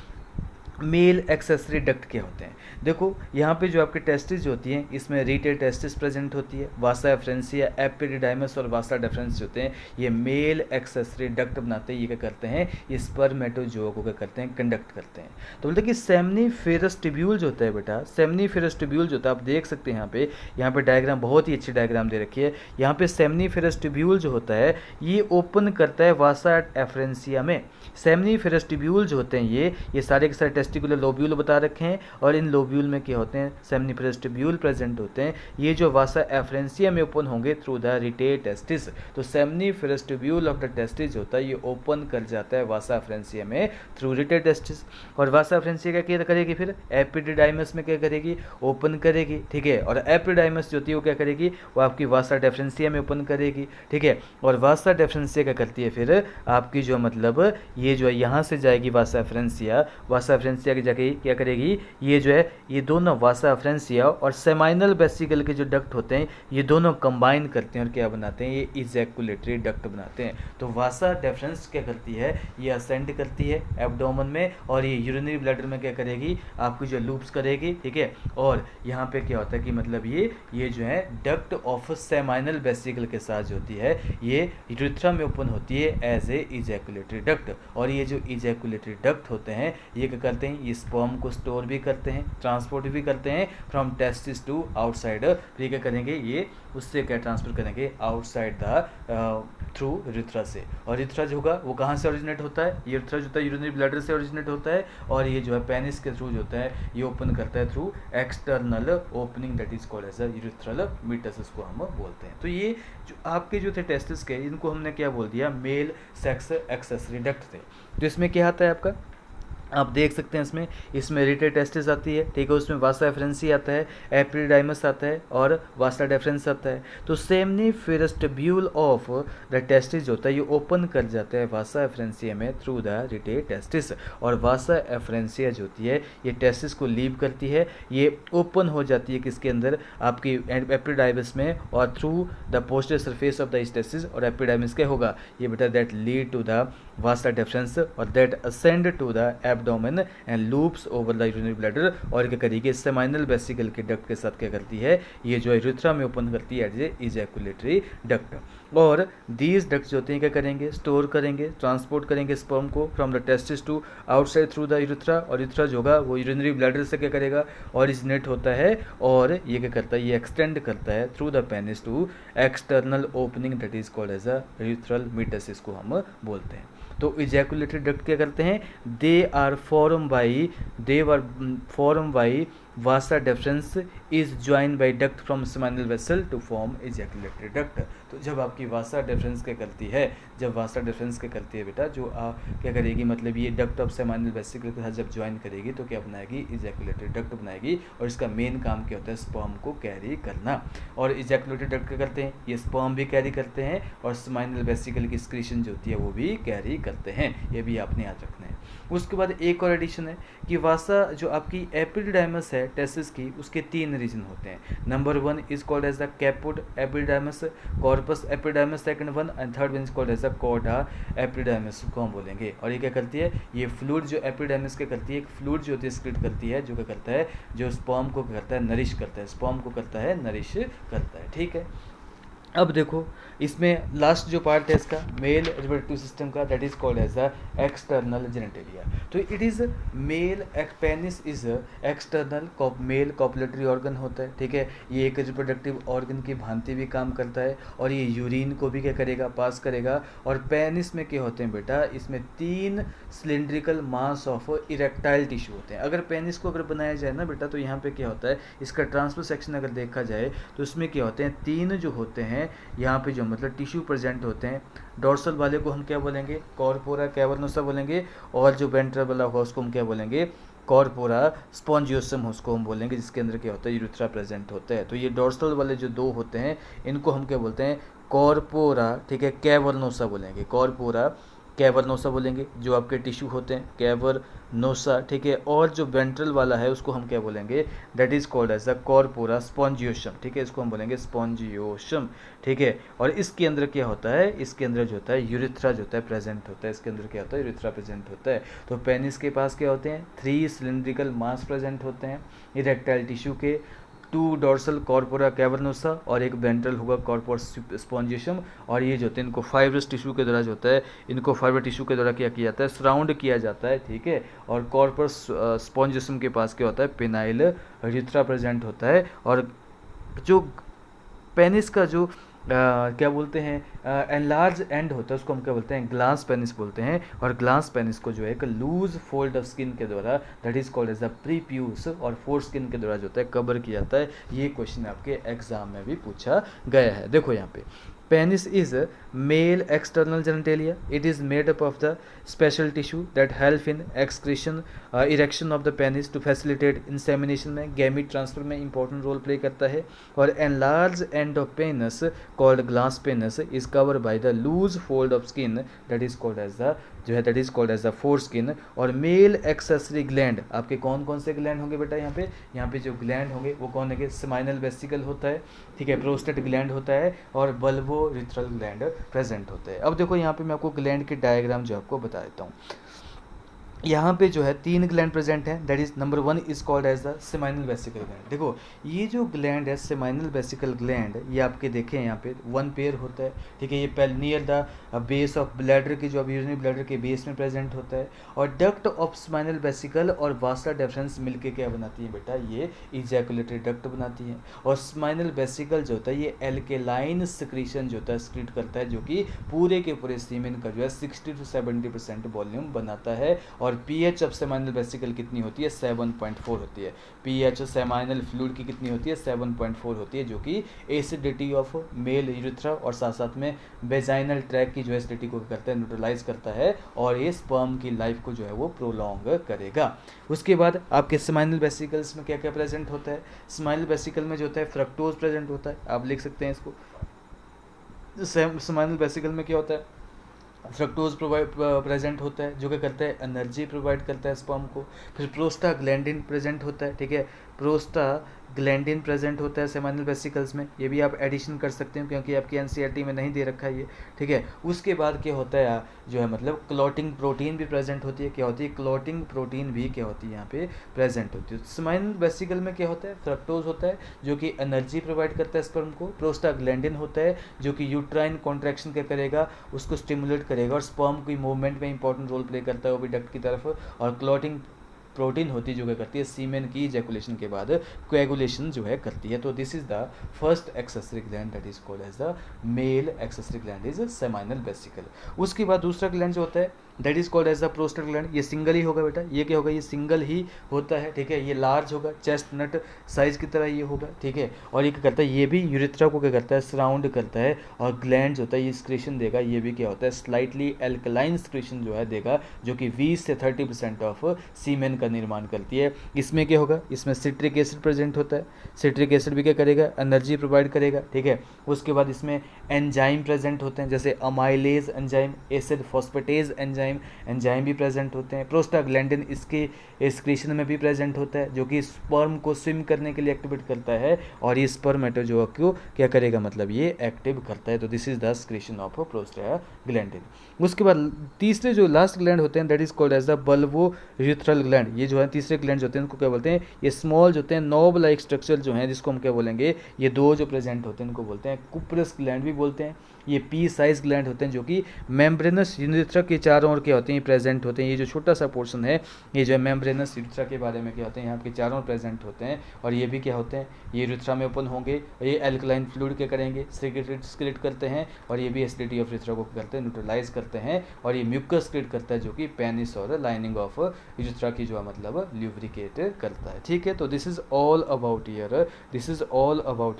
S1: मेल एक्सेसरी डक्ट क्या होते हैं। देखो यहाँ पे जो आपके टेस्टिस जो होती हैं, इसमें रीटेल टेस्टिस प्रेजेंट होती है, वासा एफ्रेंसिया, एपिडिडाइमस और वासा डेफरेंस होते हैं, ये मेल एक्सेसरी डक्ट बनाते हैं। ये क्या करते हैं, ये स्पर्मेटोजोआ को क्या करते हैं, कंडक्ट करते हैं। तो बोलते हैं कि सेमनीफेरस ट्यूब्यूल जो होता है बेटा, सेमनीफेरस ट्यूब्यूल जो होता है, आप देख सकते हैं यहाँ पे डायग्राम, बहुत ही अच्छी डायग्राम दे रखी है। यहाँ पे सेमनीफेरस ट्यूब्यूल जो होता है ये ओपन करता है वासा एफ्रेंसिया में। सेमनीफेरस ट्यूब्यूल जो होते हैं ये सारे के सारे टेस्टिकुलर लोब्यूल बता रखे हैं, और इन लोब्यूल में क्या होते हैं, सेमनीफेरस ट्यूब्यूल प्रेजेंट होते हैं। ये जो वासा एफ्रेंसिया में ओपन होंगे थ्रू द रिटेट टेस्टिस। तो seminiferous tubule of the testis होता है, ये ओपन कर जाता है वासा एफ्रेंसिया में थ्रू रिटेट टेस्टिस। और वासा एफ्रेंसिया क्या करेगी, फिर एपिडिडाइमस में क्या करेगी, ओपन करेगी, ठीक है। और एपिडिडाइमस जो होती है वो क्या करेगी, वो आपकी वासा डेफरेंसिया में ओपन करेगी, ठीक है। और वासा डेफरेंसिया क्या करती है, फिर आपकी जो मतलब ये जो है यहाँ से जाएगी वासा एफ्रेंसिया, वासा एफ्रेंसिया की जाके क्या करेगी, ये जो है ये दोनों वासा एफ्रेंसिया और सेमाइनल वेसिकल के जो डक्ट होते हैं ये दोनों कंबाइन करते हैं और क्या बनाते हैं, ये इजैकुलेटरी डक्ट बनाते हैं। तो वासा डेफरेंस क्या करती है, ये असेंड करती है एब्डोमेन में, और ये यूरिनरी ब्लैडर में क्या करेगी, आपकी जो लूप्स करेगी, ठीक है। और यहाँ पे क्या होता है कि मतलब ये जो है डक्ट ऑफ सेमाइनल वेसिकल के साथ जो होती है ये यूरेथ्रा में ओपन होती है एज ए इजैकुलेटरी डक्ट। और ये जो इजैकुलेटरी डक्ट होते हैं ये क्या करते हैं, ये स्पर्म को स्टोर भी करते हैं, ट्रांसपोर्ट भी करते हैं फ्रॉम टेस्टिस टू आउटसाइड। फिर क्या करेंगे, ये उससे क्या ट्रांसफर करेंगे, आउटसाइड द थ्रू यूरेथ्रा से। और यूरेथ्रा जो होगा वो कहाँ से ओरिजिनेट होता है, यूरेथ्रा जो होता है यूरिनरी ब्लैडर से ओरिजिनेट होता है, और ये जो है पेनिस के थ्रू जो होता है ये ओपन करता है through external opening, that is called as a urethral meatus, इसको हम बोलते हैं। तो ये जो आपके जो थे टेस्टिस के, इनको हमने क्या बोल दिया, मेल सेक्स एक्सेसरी डक्ट थे। तो इसमें क्या आता है आपका, आप देख सकते हैं इसमें रिटेट टेस्टिस आती है, ठीक है, उसमें वासा एफ्रेंसी आता है, एपिडिडाइमस आता है और वासा डेफरेंस आता है। तो seminiferous tubule of the testis जो होता है ये ओपन कर जाता है वासा एफ्रेंसिया में थ्रू द रिटेट टेस्टिस। और वासा एफ्रेंसिया जो होती है ये टेस्टिस को लीव करती है, ये ओपन हो जाती है किसके अंदर, आपकी एपिडाइमस में, और through the posterior surface of the testis. और एपिडाइमस क्या होगा, ये बेटा that lead to the vasa deferens और that ascend to the abdomen and loops over the urinary bladder. और क्या करेगी, सेमाइनल वेसिकल के डक्ट के साथ क्या करती है, ये जो यूरेथ्रा में ओपन करती है एज ए इजैकुलेटरी डक्ट। और दीज डक्ट्स जो होते हैं क्या करेंगे, स्टोर करेंगे, ट्रांसपोर्ट करेंगे स्पर्म को from the testis to outside through the urethra. और यूरेथ्रा जो होगा वो यूरिनरी ब्लैडर से क्या करेगा, ओरिजिनेट होता है, और ये क्या करता है, ये एक्सटेंड करता है through the penis to external opening, that is called as a urethral meatus, इसको हम बोलते हैं। तो इजैकुलेटरी डक्ट क्या करते हैं, they are form by vasa deferens is join by duct from seminal vesicle to form ejaculatory duct. तो जब आपकी वासा डेफरेंस क्या करती है, जब वासा डेफरेंस क्या करती है बेटा, जो क्या करेगी, मतलब ये डक्ट ऑफ सेमाइनल वेसिकल के साथ जब ज्वाइन करेगी तो क्या बनाएगी, इजैकुलेटरी डक्ट बनाएगी। और इसका मेन काम क्या होता है, स्पर्म को कैरी करना। और इजैकुलेटरी डक्ट क्या करते हैं, ये स्पर्म भी कैरी करते हैं, और सेमाइनल वेसिकल की एक्सक्रीशन जो होती है वो भी कैरी करते हैं, ये भी आपने याद रखना है। उसके बाद एक और एडिशन है कि वासा जो आपकी एपिडिडाइमस है टेस्टिस की, उसके 3 रीजन होते हैं। Number 1 is called as the caput epididymis, corpus epididymis second one, and third one is called as the cauda epididymis को हम बोलेंगे। और ये क्या करती है, ये फ्लूइड जो एपिडाइमस क्या करती है, एक फ्लूइड जो होती है एक्सक्रीट करती है, जो क्या करता है, जो स्पर्म को क्या करता है, नरिश करता है, स्पर्म को करता है नरिश करता है, ठीक है। अब देखो इसमें लास्ट जो पार्ट है इसका मेल रिप्रोडक्टिव सिस्टम का, that is called as the external genitalia. तो it is male penis is external male copulatory organ होता है, ठीक है। ये एक रिप्रोडक्टिव ऑर्गन की भांति भी काम करता है और ये यूरिन को भी क्या करेगा, पास करेगा। और पेनिस में क्या होते हैं बेटा, इसमें 3 cylindrical mass of erectile tissue होते हैं। अगर पेनिस को अगर बनाया जाए ना बेटा, तो यहाँ पे क्या होता है, इसका ट्रांसफर सेक्शन अगर देखा जाए तो इसमें क्या होते हैं, 3 जो होते हैं यहाँ पे जो मतलब टिश्यू प्रेजेंट होते हैं। डोर्सल वाले को हम क्या बोलेंगे, कॉर्पोरा कैवर्नोसा बोलेंगे, और जो वेंट्रल वाला होगा उसको हम क्या बोलेंगे, कॉर्पोरा स्पॉन्जियोसम उसको हम बोलेंगे, जिसके अंदर क्या होता है, यूरिथ्रा प्रेजेंट होता है। तो ये डोर्सल वाले जो 2 होते हैं इनको हम क्या बोलते हैं, कॉर्पोरा, ठीक है, कैवर्नोसा बोलेंगे, कॉर्पोरा कैवर्नोसा बोलेंगे, जो आपके टिश्यू होते हैं कैवर्नोसा, ठीक है। और जो वेंट्रल वाला है उसको हम क्या बोलेंगे, that is called as the corpora spongiosum, ठीक है, इसको हम बोलेंगे स्पॉन्जियोसम, ठीक है। और इसके अंदर क्या होता है, इसके अंदर जो होता है यूरिथ्रा जो होता है प्रेजेंट होता है, इसके अंदर क्या होता है, यूरिथ्रा प्रेजेंट होता है। तो पेनिस के पास क्या होते हैं, 3 सिलिंड्रिकल मास प्रेजेंट होते हैं इरेक्टाइल टिश्यू के, 2 डोर्सल कॉर्पोरा कैवर्नोसा और एक वेंट्रल होगा कॉर्पोरा स्पॉन्जियोसम। और ये जो होते हैं इनको फाइब्रस टिश्यू के द्वारा जो होता है, इनको फाइबर टिश्यू के द्वारा क्या किया जाता है, सराउंड किया जाता है, ठीक है। और कॉर्पोरा स्पॉन्जियोसम के पास क्या होता है, पेनाइल यूरिथ्रा प्रेजेंट होता है। और जो पेनिस का जो क्या बोलते हैं एनलार्ज एंड होता है उसको हम क्या बोलते हैं, ग्लास पेनिस बोलते हैं। और ग्लास पेनिस को जो है एक लूज फोल्ड ऑफ स्किन के द्वारा, that is called as the prepuce और फोर स्किन के द्वारा जो होता है कवर किया जाता है। ये क्वेश्चन आपके एग्जाम में भी पूछा गया है। देखो यहाँ पे penis is a male external genitalia. It is made up of the special tissue that help in excretion erection of the penis to facilitate insemination में gamete transfer में important role play करता है। और enlarged end of penis called glans penis is covered by the loose fold of skin that is called as the जो है that is called as the foreskin. और male accessory gland आपके कौन कौन से ग्लैंड होंगे बेटा, यहाँ पे जो ग्लैंड होंगे वो कौन है, सेमाइनल वेसिकल होता है, ठीक है, प्रोस्टेट ग्लैंड होता है और बल्बोरिथ्रल ग्लैंड प्रेजेंट होता है। अब देखो यहाँ पे मैं आपको ग्लैंड के डायग्राम जो आपको बता देता हूँ। यहाँ पे जो है 3 ग्लैंड प्रेजेंट हैं, that is number 1 is called as the seminal vesicle gland. देखो ये जो ग्लैंड है सेमाइनल वेसिकल ग्लैंड, ये आपके देखें यहाँ पे 1 पेयर होता है, ठीक है। ये near the base of bladder के जो यूरिनरी ब्लैडर के बेस में प्रेजेंट होता है। और डक्ट ऑफ सेमाइनल वेसिकल और वास्टा डेफरेंस मिलके क्या बनाती है बेटा, ये इजैकुलेटरी डक्ट बनाती है। और स्माइनल वेसिकल जो होता है ये एल्केलाइन सिक्रीशन जो होता है स्क्रीट करता है, जो कि पूरे के पूरे सीमेन का जो है 60 to 70% वॉल्यूम बनाता है। और पीएच ऑफ सेमाइनल वेसिकल कितनी होती है, 7.4 होती है। पीएच सेमाइनल फ्लूइड की कितनी होती है, 7.4 होती है, जो कि एसिडिटी ऑफ मेल यूरिथ्रा और साथ साथ में वेजाइनल ट्रैक की जो एसिडिटी को करता है, न्यूट्रलाइज करता है और ये स्पर्म की लाइफ को जो है वो प्रोलॉन्ग करेगा। उसके बाद आपके सेमाइनल वेसिकल्स में क्या क्या प्रेजेंट होता है, सेमाइनल वेसिकल में जो होता है फ्रक्टोज प्रेजेंट होता है, आप लिख सकते हैं इसको। सेमाइनल वेसिकल में क्या होता है, फ्रक्टोज प्रेजेंट होता है, जो क्या करता है, एनर्जी प्रोवाइड करता है स्पर्म को। फिर प्रोस्टाग्लैंडिन प्रेजेंट होता है, ठीक है, प्रोस्टाग्लैंडिन प्रेजेंट होता है सेमाइनल वेसिकल्स में। ये भी आप एडिशन कर सकते हो क्योंकि आपकी एनसीईआरटी में नहीं दे रखा है ये, ठीक है। उसके बाद क्या होता है जो है मतलब क्लॉटिंग प्रोटीन भी प्रेजेंट होती है, क्या होती है, क्लॉटिंग प्रोटीन भी क्या होती है यहाँ पे प्रेजेंट होती है। सेमाइनल वेसिकल में क्या होता है, फ्रक्टोज होता है जो कि एनर्जी प्रोवाइड करता है स्पर्म को। प्रोस्टाग्लैंडिन होता है जो कि यूट्राइन कॉन्ट्रैक्शन क्या करेगा, उसको स्टिमुलेट करेगा और स्पर्म की मूवमेंट में इंपॉर्टेंट रोल प्ले करता है वो भी डक्ट की तरफ। और क्लॉटिंग प्रोटीन होती है जो क्या करती है, सीमेन की इजैकुलेशन के बाद कोएगुलेशन जो है करती है। तो this is the first accessory gland that is called as the male accessory gland is seminal vesicle. उसके बाद दूसरा ग्लैंड जो होता है that is called as the prostate gland. ये सिंगल ही होगा बेटा, ये क्या होगा, ये सिंगल ही होता है, ठीक है। ये लार्ज होगा, चेस्ट नट साइज की तरह ये होगा, ठीक है। और ये क्या करता है, ये भी यूरिथ्रा को क्या करता है, सराउंड करता है। और ग्लैंड जो होता है ये स्क्रीशन देगा, ये भी क्या होता है, स्लाइटली एल्कलाइन स्क्रीशन जो है देगा, जो कि 20 से 30% ऑफ सीमेन का निर्माण करती है। इसमें क्या होगा, इसमें सिट्रिक एसिड प्रेजेंट होता है। सिट्रिक एसिड भी क्या करेगा, एनर्जी प्रोवाइड करेगा, ठीक है। उसके बाद इसमें एंजाइम प्रेजेंट होते हैं, जैसे amylase enzyme, acid phosphatase enzyme, enzyme भी प्रेजेंट होते हैं। प्रोस्टाग्लैंडिन इसके एक्सक्रीशन में भी प्रेजेंट होता है, जो कि स्पर्म को स्विम करने के लिए एक्टिवेट करता है, और ये स्पर्मेटोजोआ को क्या करेगा, मतलब ये एक्टिव करता है। तो this is the excretion of prostaglandin. उसके बाद तीसरे जो लास्ट ग्लैंड होते हैं that is called as the bulbourethral gland. ये जो है तीसरे ग्लैंड होते हैं उनको क्या बोलते हैं, ये स्मॉल जो होते हैं नॉब लाइक स्ट्रक्चर जो हैं, जिसको हम क्या बोलेंगे, ये दो जो प्रेजेंट होते हैं इनको बोलते हैं कुप्रस ग्लैंड भी बोलते हैं। ये पी साइज ग्लैंड होते हैं जो कि मेम्ब्रेनस यूरेथ्रा के चारों ओर क्या होते हैं, प्रेजेंट होते हैं। ये जो छोटा सा पोर्शन है ये जो है मेम्ब्रेनस यूरेथ्रा के बारे में क्या होते हैं, यहाँ के चारों प्रेजेंट होते हैं, और ये भी क्या होते हैं, ये यूरेथ्रा में ओपन होंगे, और ये एल्कलाइन फ्लूइड क्या करेंगे, सिक्रेट करते हैं, और ये भी एसिडिटी ऑफ यूरेथ्रा को करते हैं, न्यूट्रलाइज करते हैं, और ये म्यूकस क्रिएट करता है जो कि पेनिस और लाइनिंग ऑफ यूरेथ्रा की जो है मतलब ल्यूब्रिकेट करता है। ठीक है, तो this is all about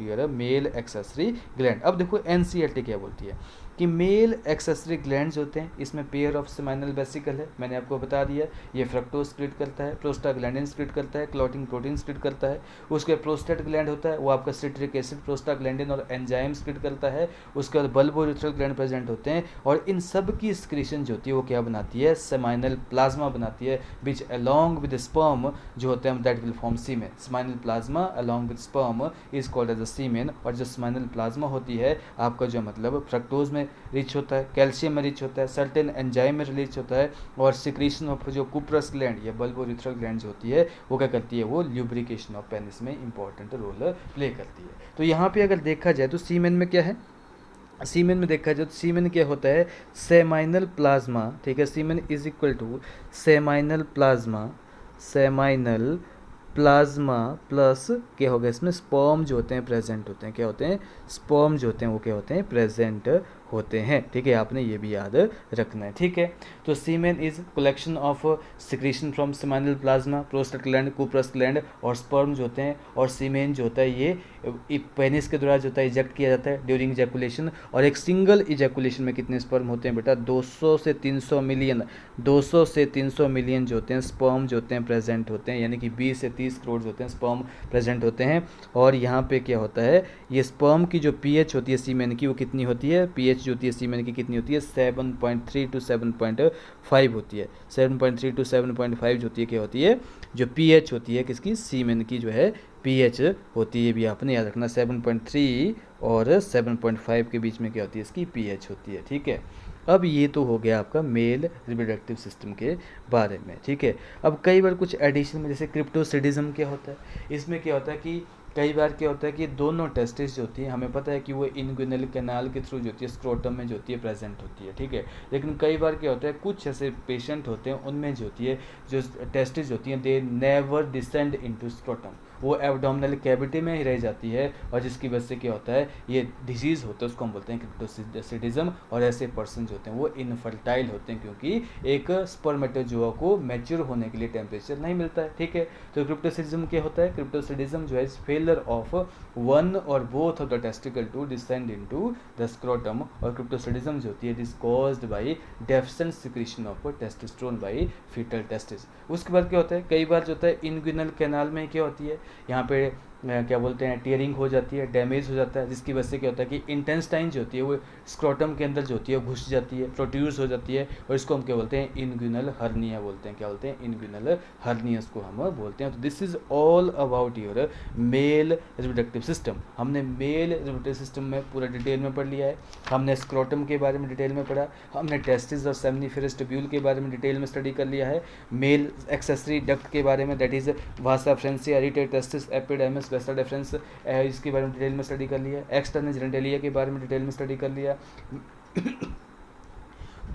S1: your male accessory gland. अब देखो एनसीईआरटी क्या बोलती है कि मेल एक्सेसरी ग्लैंड्स होते हैं, इसमें पेयर ऑफ सेमाइनल वेसिकल है, मैंने आपको बता दिया, ये फ्रक्टोज क्रिएट करता है, प्रोस्टाग्लैंडिन क्रिएट करता है, क्लॉटिंग प्रोटीन क्रिएट करता है। उसके प्रोस्टेट ग्लैंड होता है, वो आपका सिट्रिक एसिड, प्रोस्टाग्लैंडिन और एंजाइम्स क्रिएट करता है। उसके बाद बल्बोयूरेथ्रल ग्लैंड प्रेजेंट होते हैं, और इन सब की एक्सक्रीशन जो होती है वो क्या बनाती है, सेमाइनल प्लाज्मा बनाती है, विच अलोंग विद स्पर्म जो होते हैं that will form semen. Seminal plasma along with sperm is called as a semen. और जो सेमाइनल प्लाज्मा होती है आपका जो मतलब फ्रक्टोज में रिच होता है, कैल्शियम में रिच होता है, सर्टेन एंजाइम में रिलीज होता है, और सिक्रीशन ऑफ जो कुप्रस ग्लैंड या बल्बोयूरेथ्रल ग्लैंड जो होती है वो क्या करती है, वो ल्यूब्रिकेशन ऑफ पेनिस में इंपॉर्टेंट रोल प्ले करती है। तो यहाँ पे अगर देखा जाए तो सीमेन में क्या है, सीमेन में देखा जाए तो सीमेन क्या होता है, सेमाइनल प्लाज्मा। ठीक है, semen is equal to seminal plasma plus क्या होगा, इसमें स्पर्म जो होते हैं प्रेजेंट होते हैं, क्या होते हैं, स्पर्म जो होते हैं वो क्या होते हैं, प्रेजेंट होते हैं। ठीक है, आपने ये भी याद रखना है। ठीक है, तो semen is collection of secretion from seminal plasma, prostate gland, Cowper's gland और स्पर्म जो होते हैं, और सीमेन जो होता है ये पेनिस के द्वारा जो होता है इजेक्ट किया जाता है ड्यूरिंग इजैकुलेशन। और एक सिंगल इजैकुलेशन में कितने स्पर्म होते हैं बेटा, 200 से 300 मिलियन जो होते हैं स्पर्म जो होते हैं प्रेजेंट होते हैं, यानी कि 20 से 30 करोड़ जो होते हैं स्पर्म प्रेजेंट होते हैं। और यहाँ पे क्या होता है, ये स्पर्म की जो पीएच होती है सीमेन की वो कितनी होती है, पीएच जो होती है सीमेन की कितनी होती है, 7.3 to 7.5 होती है। 7.3 to 7.5 जो होती है क्या होती है, जो पीएच होती है किसकी, सीमेन की जो है पीएच होती है, भी आपने याद रखना। 7.3 और 7.5 के बीच में क्या होती है, इसकी पीएच होती है। ठीक है, अब ये तो हो गया आपका मेल रिप्रोडक्टिव सिस्टम के बारे में। ठीक है, अब कई बार कुछ एडिशन में जैसे क्रिप्टोसिडिज्म क्या होता है, इसमें क्या होता है कि कई बार क्या होता है कि दोनों टेस्टिस जो होती है हमें पता है कि वो इनग्विनल कैनाल के थ्रू जो होती है स्क्रोटम में जो होती है प्रेजेंट होती है। ठीक है, लेकिन कई बार क्या होता है कुछ ऐसे पेशेंट होते हैं उनमें जो होती है जो टेस्टिस होती हैं they never descend into scrotum, वो एब्डोमिनल कैविटी में ही रह जाती है, और जिसकी वजह से क्या होता है ये डिजीज़ होता है, उसको हम बोलते हैं क्रिप्टोसिडिज्म। और ऐसे पर्सन जो होते हैं वो इनफर्टाइल होते हैं क्योंकि एक स्पर्मेटोजोआ को मैच्योर होने के लिए टेम्परेचर नहीं मिलता है। ठीक है, तो क्रिप्टोसिडिज्म क्या होता है, क्रिप्टोसिडिज्म जो है failure of one or both of the testicle to descend into the scrotum. और क्रिप्टोसिडिज्म जो होती है it is caused by deficient secretion of testosterone by foetal testis. उसके बाद क्या होता है, कई बार जो होता है इनग्विनल कैनाल में क्या होती है, यहाँ पे क्या बोलते हैं टीयरिंग हो जाती है, डैमेज हो जाता है, जिसकी वजह से क्या होता है कि इंटेंस्टाइन जो होती है वो स्क्रोटम के अंदर जो होती है घुस जाती है, प्रोट्यूस हो जाती है, और इसको हम क्या बोलते हैं, इनग्विनल हर्निया बोलते हैं। क्या बोलते हैं, इनग्विनल हर्निया इसको हम बोलते हैं। तो this is all about your mail reproductive system. हमने मेल रिप्रोडक्टिव सिस्टम में पूरा डिटेल में पढ़ लिया है, हमने स्क्रोटम के बारे में डिटेल में पढ़ा, हमने टेस्टिस और सेमिनिफेरस ट्यूब्यूल के बारे में डिटेल में स्टडी कर लिया है, मेल एक्सेसरी डक्ट के बारे में that is vasa efferentia, rete testis, epididymis, vasa deferens, इसके बारे में डिटेल में स्टडी कर लिया, एक्सटर्नल जेनिटलिया के बारे में डिटेल में स्टडी कर लिया,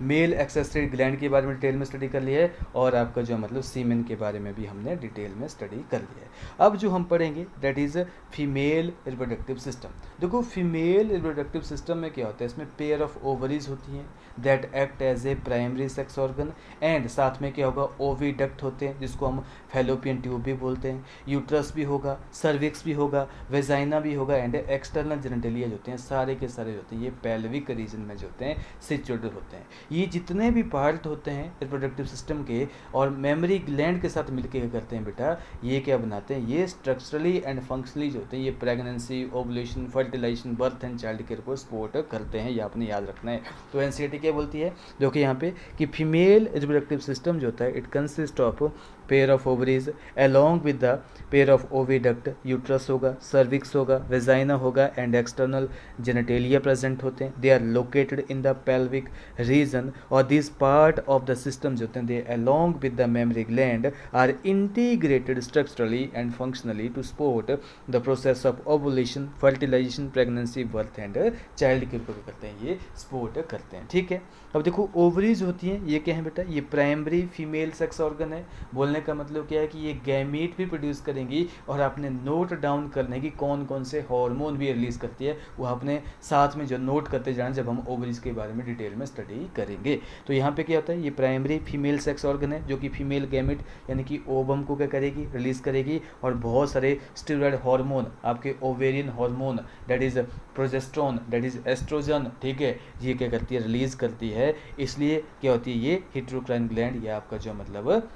S1: मेल एक्सेसरी ग्लैंड के बारे में डिटेल में स्टडी कर लिया है, और आपका जो मतलब सीमेन के बारे में भी हमने डिटेल में स्टडी कर लिया है। अब जो हम पढ़ेंगे that is female reproductive system. देखो फीमेल रिप्रोडक्टिव सिस्टम में क्या होता है, इसमें पेयर ऑफ ओवरीज होती हैं that act as a primary sex organ, and साथ में क्या होगा, ओविडक्ट होते हैं जिसको हम फैलोपियन ट्यूब भी बोलते हैं, यूट्रस भी होगा, सर्विक्स भी होगा, वेजाइना भी होगा, एंड एक्सटर्नल जेनिटलिया जो होते हैं सारे के सारे होते हैं ये पेल्विक रीजन में जो होते हैं सिचुएटेड होते हैं। ये जितने भी पार्ट होते हैं रिप्रोडक्टिव सिस्टम के और मेमोरी ग्लैंड के साथ मिलकर क्या करते हैं बेटा, ये क्या बनाते हैं, ये स्ट्रक्चरली एंड फंक्शनली जो होते हैं ये pregnancy, ovulation, fertilisation, birth and child care को सपोर्ट करते हैं, ये आपने याद रखना है। तो एनसीईआरटी क्या बोलती है, देखो यहाँ पे कि फीमेल रिप्रोडक्टिव सिस्टम जो होता है it consist of pair of ovaries along with the pair of oviduct, uterus होगा, सर्विक्स होगा, वेजाइना होगा एंड एक्सटर्नल जेनेटेलिया प्रेजेंट होते हैं। They are located in the pelvic region और this part of the system जो होते हैं they along with the mammary gland are integrated structurally and functionally to support the process of ovulation, fertilisation, pregnancy, birth and child care को करते हैं, ये support करते हैं। ठीक है, अब देखो ओवरीज होती हैं, ये क्या है बेटा, ये प्राइमरी फीमेल सेक्स ऑर्गन है। बोलने का मतलब क्या है कि ये गैमीट भी प्रोड्यूस करेंगी और आपने नोट डाउन करने की कौन कौन से हार्मोन भी रिलीज करती है वो आपने साथ में जो नोट करते जाना जब हम ओवरीज के बारे में डिटेल में स्टडी करेंगे। तो यहाँ पे क्या होता है, ये प्राइमरी फीमेल सेक्स ऑर्गन है जो कि फीमेल गैमीट यानी कि ओवम को क्या करेगी, रिलीज करेगी और बहुत सारे स्टेरॉइड हार्मोन, आपके ovarian hormone that is progesterone, that is estrogen, ठीक है, ये क्या करती है, रिलीज करती है। इसलिए क्या होती है, ये हिट्रोक्राइन ग्लैंड, ये आपका जो मतलब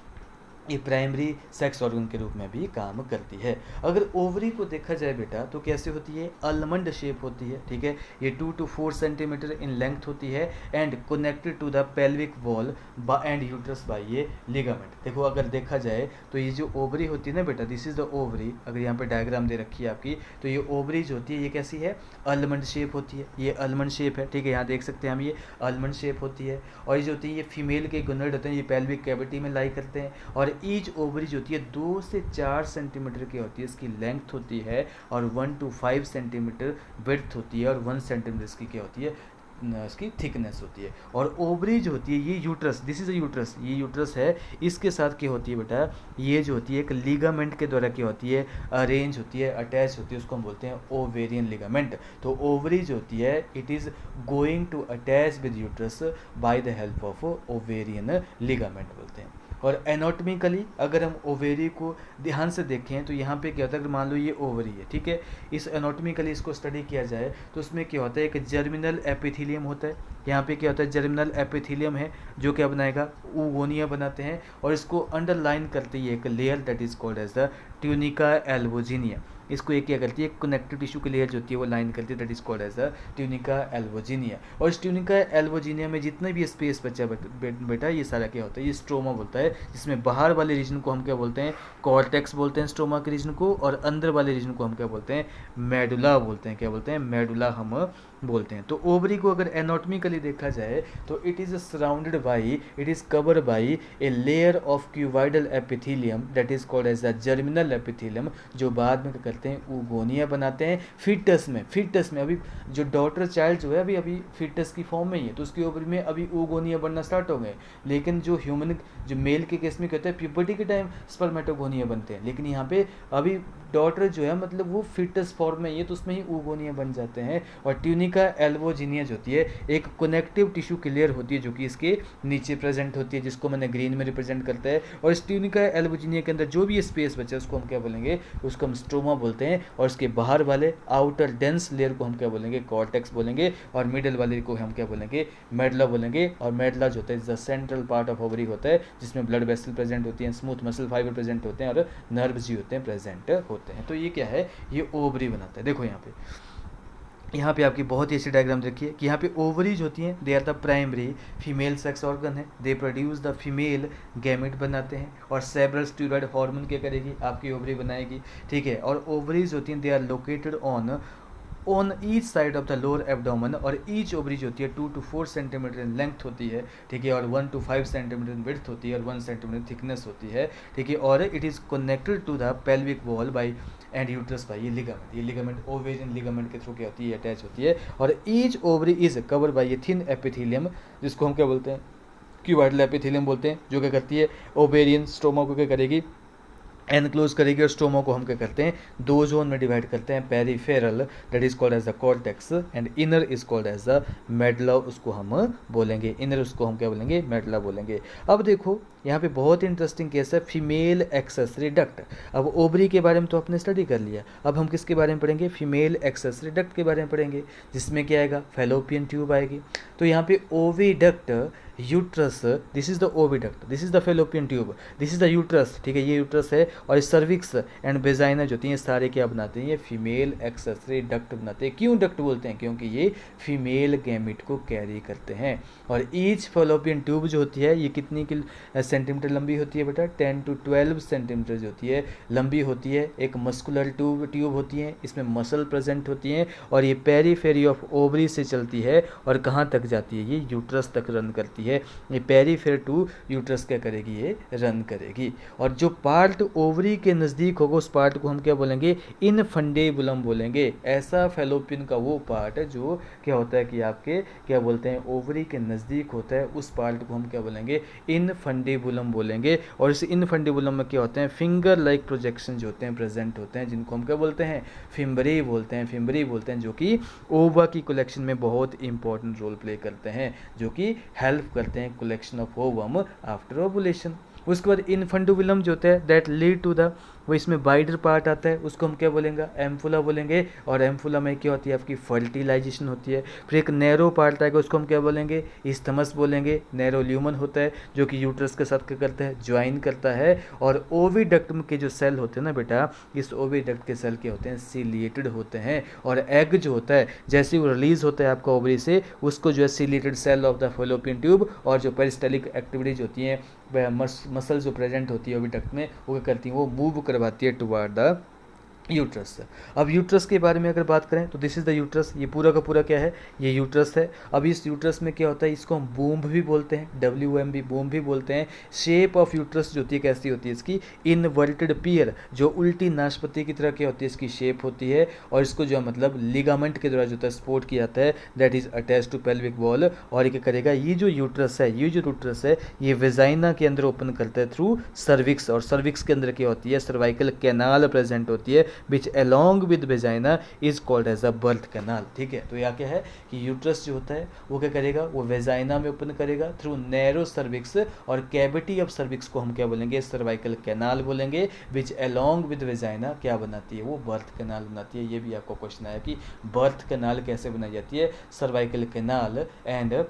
S1: ये प्राइमरी सेक्स ऑर्गन के रूप में भी काम करती है। अगर ओवरी को देखा जाए बेटा तो कैसे होती है, अलमंड शेप होती है। ठीक है, ये 2 to 4 सेंटीमीटर इन लेंथ होती है and connected to the pelvic wall and uterus by ये लिगामेंट। देखो अगर देखा जाए तो ये जो ओवरी होती है ना बेटा, दिस इज द ओवरी, अगर यहाँ पे डायग्राम दे रखी है आपकी, तो ये ओवरी जो होती है ये कैसी है, अलमंड शेप होती है, ये अलमंड शेप है। ठीक है, यहाँ देख सकते हैं हम, ये अलमंड शेप होती है और ये जो होती है ये फीमेल के गुनड होते हैं, ये पेल्विक कैविटी में लाई करते हैं और ईच ओवरी जो होती है 2 से 4 सेंटीमीटर की होती है, इसकी लेंथ होती है और 1 to 5 सेंटीमीटर विड्थ होती है और 1 सेंटीमीटर इसकी क्या होती है, इसकी थिकनेस होती है। और ओवरी जो होती है ये uterus, this is a uterus, ये यूट्रस है, इसके साथ क्या होती है बेटा, ये जो होती है एक लिगामेंट के द्वारा क्या होती है, अरेंज होती है, अटैच होती है, उसको हम बोलते हैं ओवेरियन लिगामेंट। तो ओवरी जो होती है it is going to attach with uterus by the help of ovarian ligament बोलते हैं। और एनाटॉमिकली अगर हम ओवेरी को ध्यान से देखें तो यहाँ पे क्या होता है, अगर मान लो ये ओवरी है, ठीक है, इस एनाटॉमिकली इसको स्टडी किया जाए तो उसमें क्या होता है, एक जर्मिनल एपिथेलियम होता है। यहाँ पे क्या होता है, जर्मिनल एपिथेलियम है जो क्या बनाएगा, ऊगोनिया बनाते हैं और इसको अंडरलाइन करती है एक layer that is called as the tunica albuginea. इसको एक क्या करती है, कनेक्टिव टिश्यू की लेयर जो होती है वो लाइन करती है, that is called as the tunica albuginea. और इस ट्यूनिका एल्वोजिनिया में जितने भी स्पेस बचा बेटा ये सारा क्या होता है, ये स्ट्रोमा बोलता है, जिसमें बाहर वाले रीजन को हम क्या बोलते हैं, कॉर्टेक्स बोलते हैं स्ट्रोमा के रीजन को, और अंदर वाले रीजन को हम क्या बोलते हैं, मेडुला बोलते हैं, क्या बोलते हैं, मेडुला हम बोलते हैं। तो ओवरी को अगर एनाटॉमिकली देखा जाए तो it is surrounded by, it is covered by a layer of cuboidal epithelium that is called as the germinal epithelium, जो बाद में क्या करते हैं, ऊगोनिया बनाते हैं फिटस में। फिटस में अभी जो डॉटर चाइल्ड जो है अभी फिटस की फॉर्म में ही है, तो उसकी ओवरी में अभी ऊगोनिया बनना स्टार्ट हो गए। लेकिन जो ह्यूमन जो मेल के केस में कहते हैं प्यूबर्टी के टाइम स्पर्मेटोगोनिया बनते हैं, लेकिन यहाँ पे अभी डॉटर जो है मतलब वो फिटस फॉर्म में ही है, तो उसमें ही ऊगोनिया बन जाते हैं। और ट्यूनिका एल्वोजिनिया जो होती है एक कनेक्टिव टिश्यू की लेयर होती है जो कि इसके नीचे प्रेजेंट होती है, जिसको मैंने ग्रीन में रिप्रेजेंट करता है। और इस ट्यूनिका एल्वोजिनिया के अंदर जो भी स्पेस बचा है उसको हम क्या बोलेंगे, उसको हम स्ट्रोमा बोलते हैं। और इसके बाहर वाले आउटर डेंस लेयर को हम क्या बोलेंगे, कॉर्टेक्स बोलेंगे। और मिडल वाले को हम क्या बोलेंगे, मेडुला बोलेंगे। और मेडुला जो होता है the central part of ovary होता है, जिसमें ब्लड वेसल प्रेजेंट होती हैं, स्मूथ मसल फाइबर प्रेजेंट होते हैं और नर्व्स भी होते हैं प्रेजेंट होते हैं। तो ये क्या है, ये ओवरी बनाता है। देखो यहाँ पे आपकी बहुत ही अच्छी डायग्राम देखिए कि यहाँ पे ओवरीज होती हैं, they are the primary female sex organ है, they produce the female gamete बनाते हैं और सेवरल स्टेरॉइड हार्मोन क्या करेगी, आपकी ओवरी बनाएगी। ठीक है, और ओवरीज होती हैं they are located on each side of the lower abdomen, और ईच ओवरी जो होती है 2 to 4 सेंटीमीटर इन लेंथ होती है। ठीक है, और 1 to 5 सेंटीमीटर इन विड्थ होती है और 1 सेंटीमीटर थिकनेस होती है। ठीक है, और it is connected to the pelvic wall by and uterus by ये लिगामेंट। ये लिगामेंट ओवेरियन लिगामेंट के थ्रू क्या होती है, अटैच होती है। और each ovary is covered by a thin epithelium, जिसको हम क्या बोलते हैं, क्यूबाइडल एपिथेलियम बोलते हैं, जो क्या करती है ओवेरियन स्ट्रोमा को क्या करेगी, एनक्लोज करेगी और स्टोमा को हम क्या करते हैं 2 जोन में डिवाइड करते हैं, peripheral that is called as the cortex and inner is called as the medulla, उसको हम बोलेंगे इनर, उसको हम क्या बोलेंगे मेडला बोलेंगे। अब देखो यहाँ पे बहुत इंटरेस्टिंग केस है फीमेल एक्सेसरी डक्ट। अब ओवरी के बारे में तो आपने स्टडी कर लिया, अब हम किसके बारे में पढ़ेंगे फीमेल एक्सेसरी डक्ट के बारे में पढ़ेंगे, जिसमें क्या आएगा फैलोपियन ट्यूब आएगी। तो यहाँ पे oviduct uterus, this is the oviduct, this is the fallopian tube, this is the uterus, ठीक है ये यूट्रस है, और सर्विक्स एंड वेजाइना जो होती हैं सारे क्या बनाते हैं ये फीमेल एक्सेसरी डक्ट बनाते हैं। क्यों डक्ट बोलते हैं, क्योंकि ये फीमेल गैमिट को कैरी करते हैं। और ईच फेलोपियन ट्यूब जो होती है ये कितनी सेंटीमीटर लंबी होती है बेटा, 10 to 12 सेंटीमीटर जो होती है लंबी होती है। एक मस्कुलर ट्यूब होती है, इसमें मसल प्रेजेंट होती हैं, और ये पेरीफेरी ऑफ ओवरी से चलती है और कहाँ तक जाती है ये यूट्रस तक रन करती है। ये पेरीफेर टू यूट्रस क्या करेगी ये रन करेगी। और जो पार्ट ओवरी के नज़दीक होगा उस पार्ट को हम क्या बोलेंगे इनफंडेबुलम बोलेंगे। ऐसा फेलोपियन का वो पार्ट है जो क्या होता है कि आपके क्या बोलते हैं ओवरी के नज़दीक होता है, उस पार्ट को हम क्या बोलेंगे इनफंडेबुलम बोलेंगे। और इस इनफंडेबुलम में क्या होते हैं फिंगर लाइक प्रोजेक्शन जो होते हैं प्रेजेंट होते हैं, जिनको हम क्या बोलते हैं फिम्बरी बोलते हैं, फिम्बरी बोलते हैं, जो कि ओवा की कलेक्शन में बहुत इंपॉर्टेंट रोल प्ले करते हैं, जो कि हेल्प करते हैं collection of ovum after ovulation. उसके बाद इनफंडुबुलम जो होता है दैट लीड टू द, वो इसमें बाइडर पार्ट आता है, उसको हम क्या बोलेंगे एम्फुला बोलेंगे। और एम्फुला में क्या होती है आपकी फर्टिलाइजेशन होती है। फिर एक नैरो पार्ट आएगा, उसको हम क्या बोलेंगे इस्थमस बोलेंगे। नैरो ल्यूमन होता है जो कि यूट्रस के साथ क्या करता है ज्वाइन करता है। और ओविडक्ट के जो सेल होते हैं ना बेटा, इस ओविडक्ट के सेल क्या होते हैं सिलिएटेड होते हैं। और एग जो होता है जैसे वो रिलीज होता है आपका ओवरी से, उसको जो है ciliated cell of the fallopian tube और जो पेरिस्टलिक एक्टिविटीज होती हैं मसल जो प्रेजेंट होती है ओविडक्ट में वो क्या करती हैं वो मूव करवाती है टुवर्ड द यूट्रस। अब यूट्रस के बारे में अगर बात करें तो दिस इज़ द यूट्रस, ये पूरा का पूरा क्या है ये यूट्रस है। अब इस यूट्रस में क्या होता है इसको हम बूम भी बोलते हैं, WMB बूम भी बोलते हैं। शेप ऑफ यूट्रस जो होती है कैसी होती है इसकी इनवर्टेड पियर, जो उल्टी नाशपाती की तरह क्या होती है इसकी शेप होती है। और इसको जो है मतलब लिगामेंट के द्वारा जो होता है सपोर्ट किया जाता है, that is attach to pelvic wall. और ये क्या करेगा ये जो यूट्रस है ये जो यूट्रस है ये वेजाइना के अंदर ओपन करता है थ्रू सर्विक्स। और सर्विक्स के अंदर क्या होती है सर्वाइकल कैनाल प्रेजेंट होती है विच along with vagina is called as a birth canal। ठीक है, तो यहाँ क्या है कि यूट्रस जो होता है वो क्या करेगा वो वेजाइना में ओपन करेगा थ्रू नैरो सर्विक्स, और कैविटी ऑफ सर्विक्स को हम क्या बोलेंगे सर्वाइकल कैनाल बोलेंगे, विच along with वेजाइना क्या बनाती है वो बर्थ कैनाल बनाती है। ये भी आपको क्वेश्चन आया कि बर्थ कैनाल कैसे बनाई जाती है, cervical canal and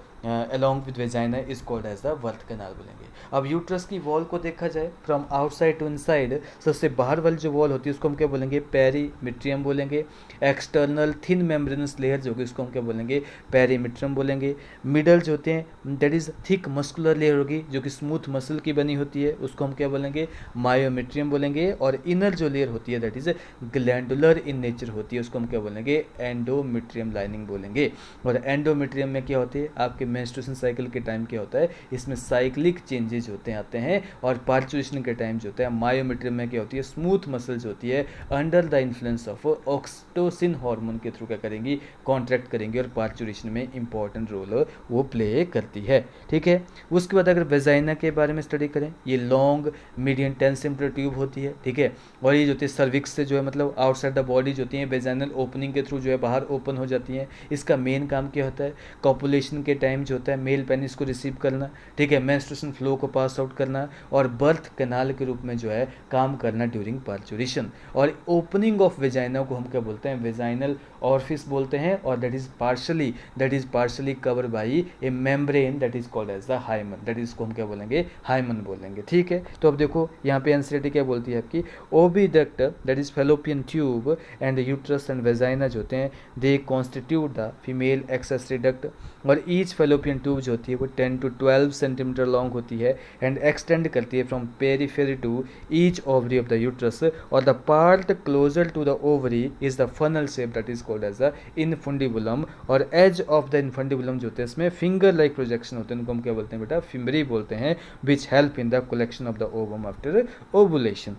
S1: along with vagina is called as the birth canal बोलेंगे। अब यूट्रस की वॉल को देखा जाए फ्रॉम आउटसाइड टू इनसाइड, सबसे बाहर वाली जो वॉल होती है उसको हम क्या बोलेंगे पेरीमिट्रियम बोलेंगे। एक्सटर्नल थिन मेम्ब्रेनस लेयर जो होगी उसको हम क्या बोलेंगे पेरीमिट्रियम बोलेंगे। मिडल जो होते हैं that is thick muscular layer होगी जो कि स्मूथ मसल की बनी होती है, उसको हम क्या बोलेंगे मायोमेट्रियम बोलेंगे। और इनर जो लेयर होती है that is glandular in nature होती है, उसको हम क्या बोलेंगे एंडोमेट्रियम लाइनिंग बोलेंगे। और एंडोमेट्रियम में क्या होती है आपके मेंस्ट्रुएशन साइकिल के टाइम क्या होता है इसमें साइक्लिक चेंजेस होते हैं आते हैं। और पार्चुरेशन के टाइम जो होता है मायोमेट्रियम में क्या होती है स्मूथ मसल जो होती है under the influence of oxytocin hormone के थ्रू क्या करेंगी कॉन्ट्रैक्ट करेंगे और पार्चुरेशन में इंपॉर्टेंट रोल वो प्ले करती है। ठीक है, उसके बाद अगर वेजाइना के बारे में स्टडी करें, ये लॉन्ग मीडियम 10 सेंटीमीटर ट्यूब होती है। ठीक है, और ये जो होती है सर्विक्स से जो है मतलब आउटसाइड द बॉडी जो होती है वेजाइनल ओपनिंग के थ्रू जो है बाहर ओपन हो जाती है। इसका मेन काम क्या होता है कॉपुलेशन के टाइम जो होता है मेल पेनिस को रिसीव करना, ठीक है, मेंस्ट्रुएशन फ्लो को पास आउट करना, और बर्थ कैनाल के रूप में जो है काम करना ड्यूरिंग पार्चुरेशन। और ओपनिंग ऑफ वेजाइना को हम क्या बोलते हैं वेजाइनल ऑरिफिस बोलते हैं। और that is partially cover by a membrane that is called as the hymen, that is को हम क्या बोलेंगे हाइमन बोलेंगे। ठीक है, तो अब देखो यहाँ पे एनसीईआरटी क्या बोलती है आपकी oviduct that is fallopian tube and uterus and vagina जो होते हैं they constitute the female accessory duct. और ईच फेलोपियन ट्यूब जो होती है वो 10 to 12 सेंटीमीटर लॉन्ग होती है एंड एक्सटेंड करती है from periphery to each ovary of the uterus. और the part closer to the ovary is the funnel shape that is called as the infundibulum. और एज ऑफ द इनफंडिबुलम जो होते हैं इसमें फिंगर लाइक प्रोजेक्शन होते हैं, उनको हम क्या बोलते हैं बेटा फिम्बरी बोलते हैं, which help in the collection of the ovum after ovulation.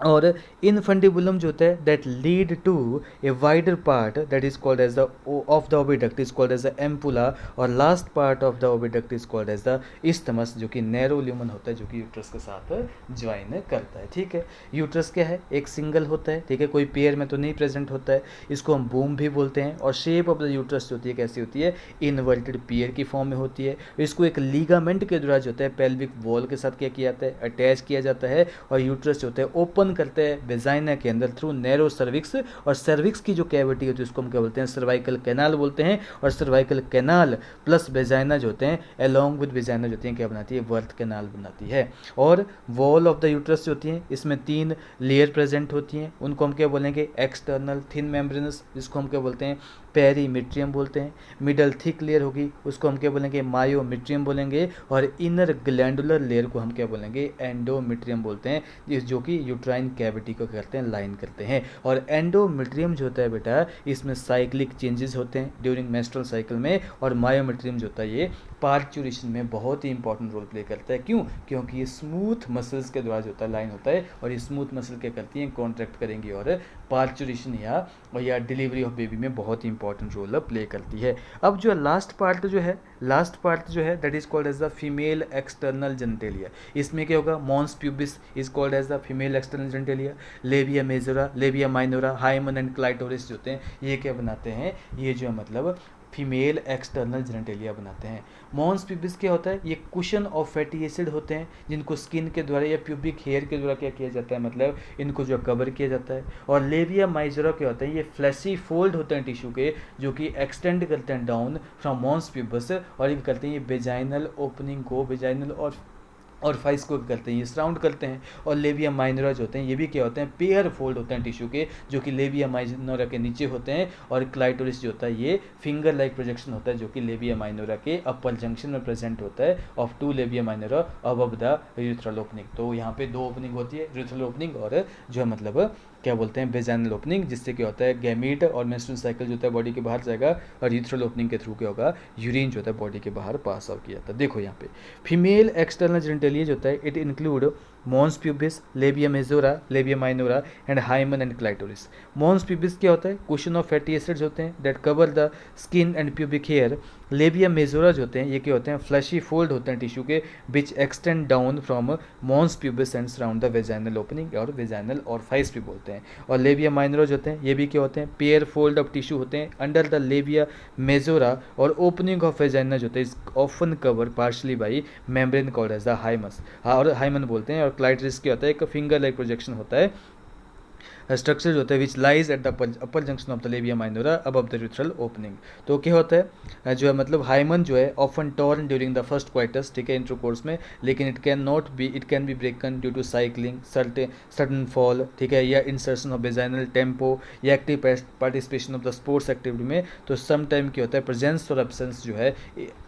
S1: और इनफंडिबुलम जो होता है that lead to a wider part that is called as the of the oviduct is called as the ampulla, और last part of the oviduct is called as the isthmus, जो कि narrow lumen होता है, जो कि uterus के साथ join करता है। ठीक है, यूट्रस क्या है, एक सिंगल होता है, ठीक है, कोई पेयर में तो नहीं प्रेजेंट होता है, इसको हम बूम भी बोलते हैं। और शेप ऑफ द यूट्रस जो होती है कैसी होती है, इनवर्टेड पेयर की फॉर्म में होती है। इसको एक लीगामेंट के द्वारा जो होता है पेल्विक वॉल के साथ क्या किया जाता है, अटैच किया जाता है, और यूट्रस जो होता है ओपन करते हैं वेजाइना के अंदर थ्रू नैरो सर्विक्स, और सर्विक्स की जो कैविटी होती है उसको हम क्या बोलते हैं, सर्वाइकल कैनाल बोलते हैं। और सर्वाइकल कैनाल प्लस वेजाइना जो होते हैं अलोंग विद वेजाइना जो होती है क्या बनाती है, वर्थ कैनाल बनाती है। और वॉल ऑफ द यूट्रस जो होती है इसमें 3 लेयर प्रेजेंट होती हैं, उनको हम क्या बोलेंगे, एक्सटर्नल थिन मेम्ब्रेनस जिसको हम क्या बोलते हैं, पेरीमिट्रियम बोलते हैं। मिडल थिक लेयर होगी उसको हम क्या बोलेंगे, मायोमिट्रियम बोलेंगे। और इनर ग्लैंडुलर लेयर को हम क्या बोलेंगे, एंडोमिट्रियम बोलते हैं, जो कि यूट्राइन कैविटी को करते हैं, लाइन करते हैं। और एंडोमिट्रियम जो होता है बेटा, इसमें साइक्लिक चेंजेस होते हैं ड्यूरिंग मेंस्ट्रुअल साइकिल में। और मायोमिट्रियम जो होता है ये पार्चुरेशन में बहुत ही इंपॉर्टेंट रोल प्ले करता है। क्यों? क्योंकि ये स्मूथ मसल्स के द्वारा जो होता है लाइन होता है, और ये स्मूथ मसल क्या करती हैं, कॉन्ट्रैक्ट करेंगी और पार्चुरेशन या डिलीवरी ऑफ बेबी में बहुत ही इंपॉर्टेंट रोल प्ले करती है। अब जो लास्ट पार्ट जो है that is called as the female external genitalia. इसमें क्या होगा, mons pubis is called as the female external genitalia, labia majora, labia minora, hymen and clitoris जो होते हैं ये क्या बनाते हैं, ये जो है मतलब फीमेल एक्सटर्नल जेनिटेलिया बनाते हैं। मॉन्स प्यूबिस क्या होता है, ये कुशन ऑफ फैटी एसिड होते हैं जिनको स्किन के द्वारा या प्यूबिक हेयर के द्वारा क्या किया जाता है, मतलब इनको जो कवर किया जाता है। और लेबिया माइजोरा क्या होता है, ये फ्लैशी फोल्ड होते हैं टिश्यू के, जो कि एक्सटेंड करते हैं डाउन फ्रॉम मॉन्स प्यूबिस, और ये करते हैं ये वेजाइनल ओपनिंग को, वेजाइनल और फाइस को करते हैं, ये सराउंड करते हैं। और लेबिया माइनोरा जो होते हैं ये भी क्या होते हैं, पेयर फोल्ड होते हैं टिश्यू के, जो कि लेबिया माइनोरा के नीचे होते हैं। और क्लाइटोरिस जो होता है ये फिंगर लाइक प्रोजेक्शन होता है, जो कि लेबिया माइनोरा के अपर जंक्शन में प्रेजेंट होता है of 2 labia minora above the urethral opening. तो यहाँ पे 2 ओपनिंग होती है, यूरेथ्रल ओपनिंग और जो है मतलब क्या बोलते हैं, वेजाइनल ओपनिंग, जिससे क्या होता है गैमीट और मेंस्ट्रुअल साइकिल जो होता है बॉडी के बाहर जाएगा, और यूरेथ्रल ओपनिंग के थ्रू क्या होगा, यूरिन जो होता है बॉडी के बाहर पास आउट किया जाता है। देखो यहाँ पे फीमेल एक्सटर्नल जेनिटेलिया जो होता है it include mons pubis, labia majora, labia minora and hymen and clitoris. Mons pubis क्या होता है, कुशन ऑफ फैटी एसिड्स होते हैं that cover the skin and pubic hair. Labia majora जो होते हैं ये क्या होते हैं, फ्लैशी फोल्ड होते हैं टिश्यू के, which extend down from mons pubis and surround the vaginal opening, और वेजाइनल और फाइस भी बोलते हैं। और लेबिया माइनोरा जो होते हैं ये भी क्या होते हैं, पेयर फोल्ड ऑफ टिश्यू होते हैं अंडर द लेबिया मेजोरा, और ओपनिंग ऑफ वेजाइना जो होता है is often cover partially by membrane called as the hymen, और हाइमन बोलते हैं। और क्लाइटरिस क्या होता है, एक फिंगर लाइक प्रोजेक्शन होता है, स्ट्रक्चर जो होता है which lies at the upper junction of the labia minora above the urethral opening. तो क्या होता है जो है मतलब हाइमन जो है often torn during the first coitus, ठीक है, इंटरकोर्स में, लेकिन it can be broken due to cycling, sudden fall, ठीक है, या इंसर्शन ऑफ वेजाइनल टेम्पो, या active participation of the sports activity में। तो सम टाइम क्या होता है, प्रेजेंस और एब्सेंस जो है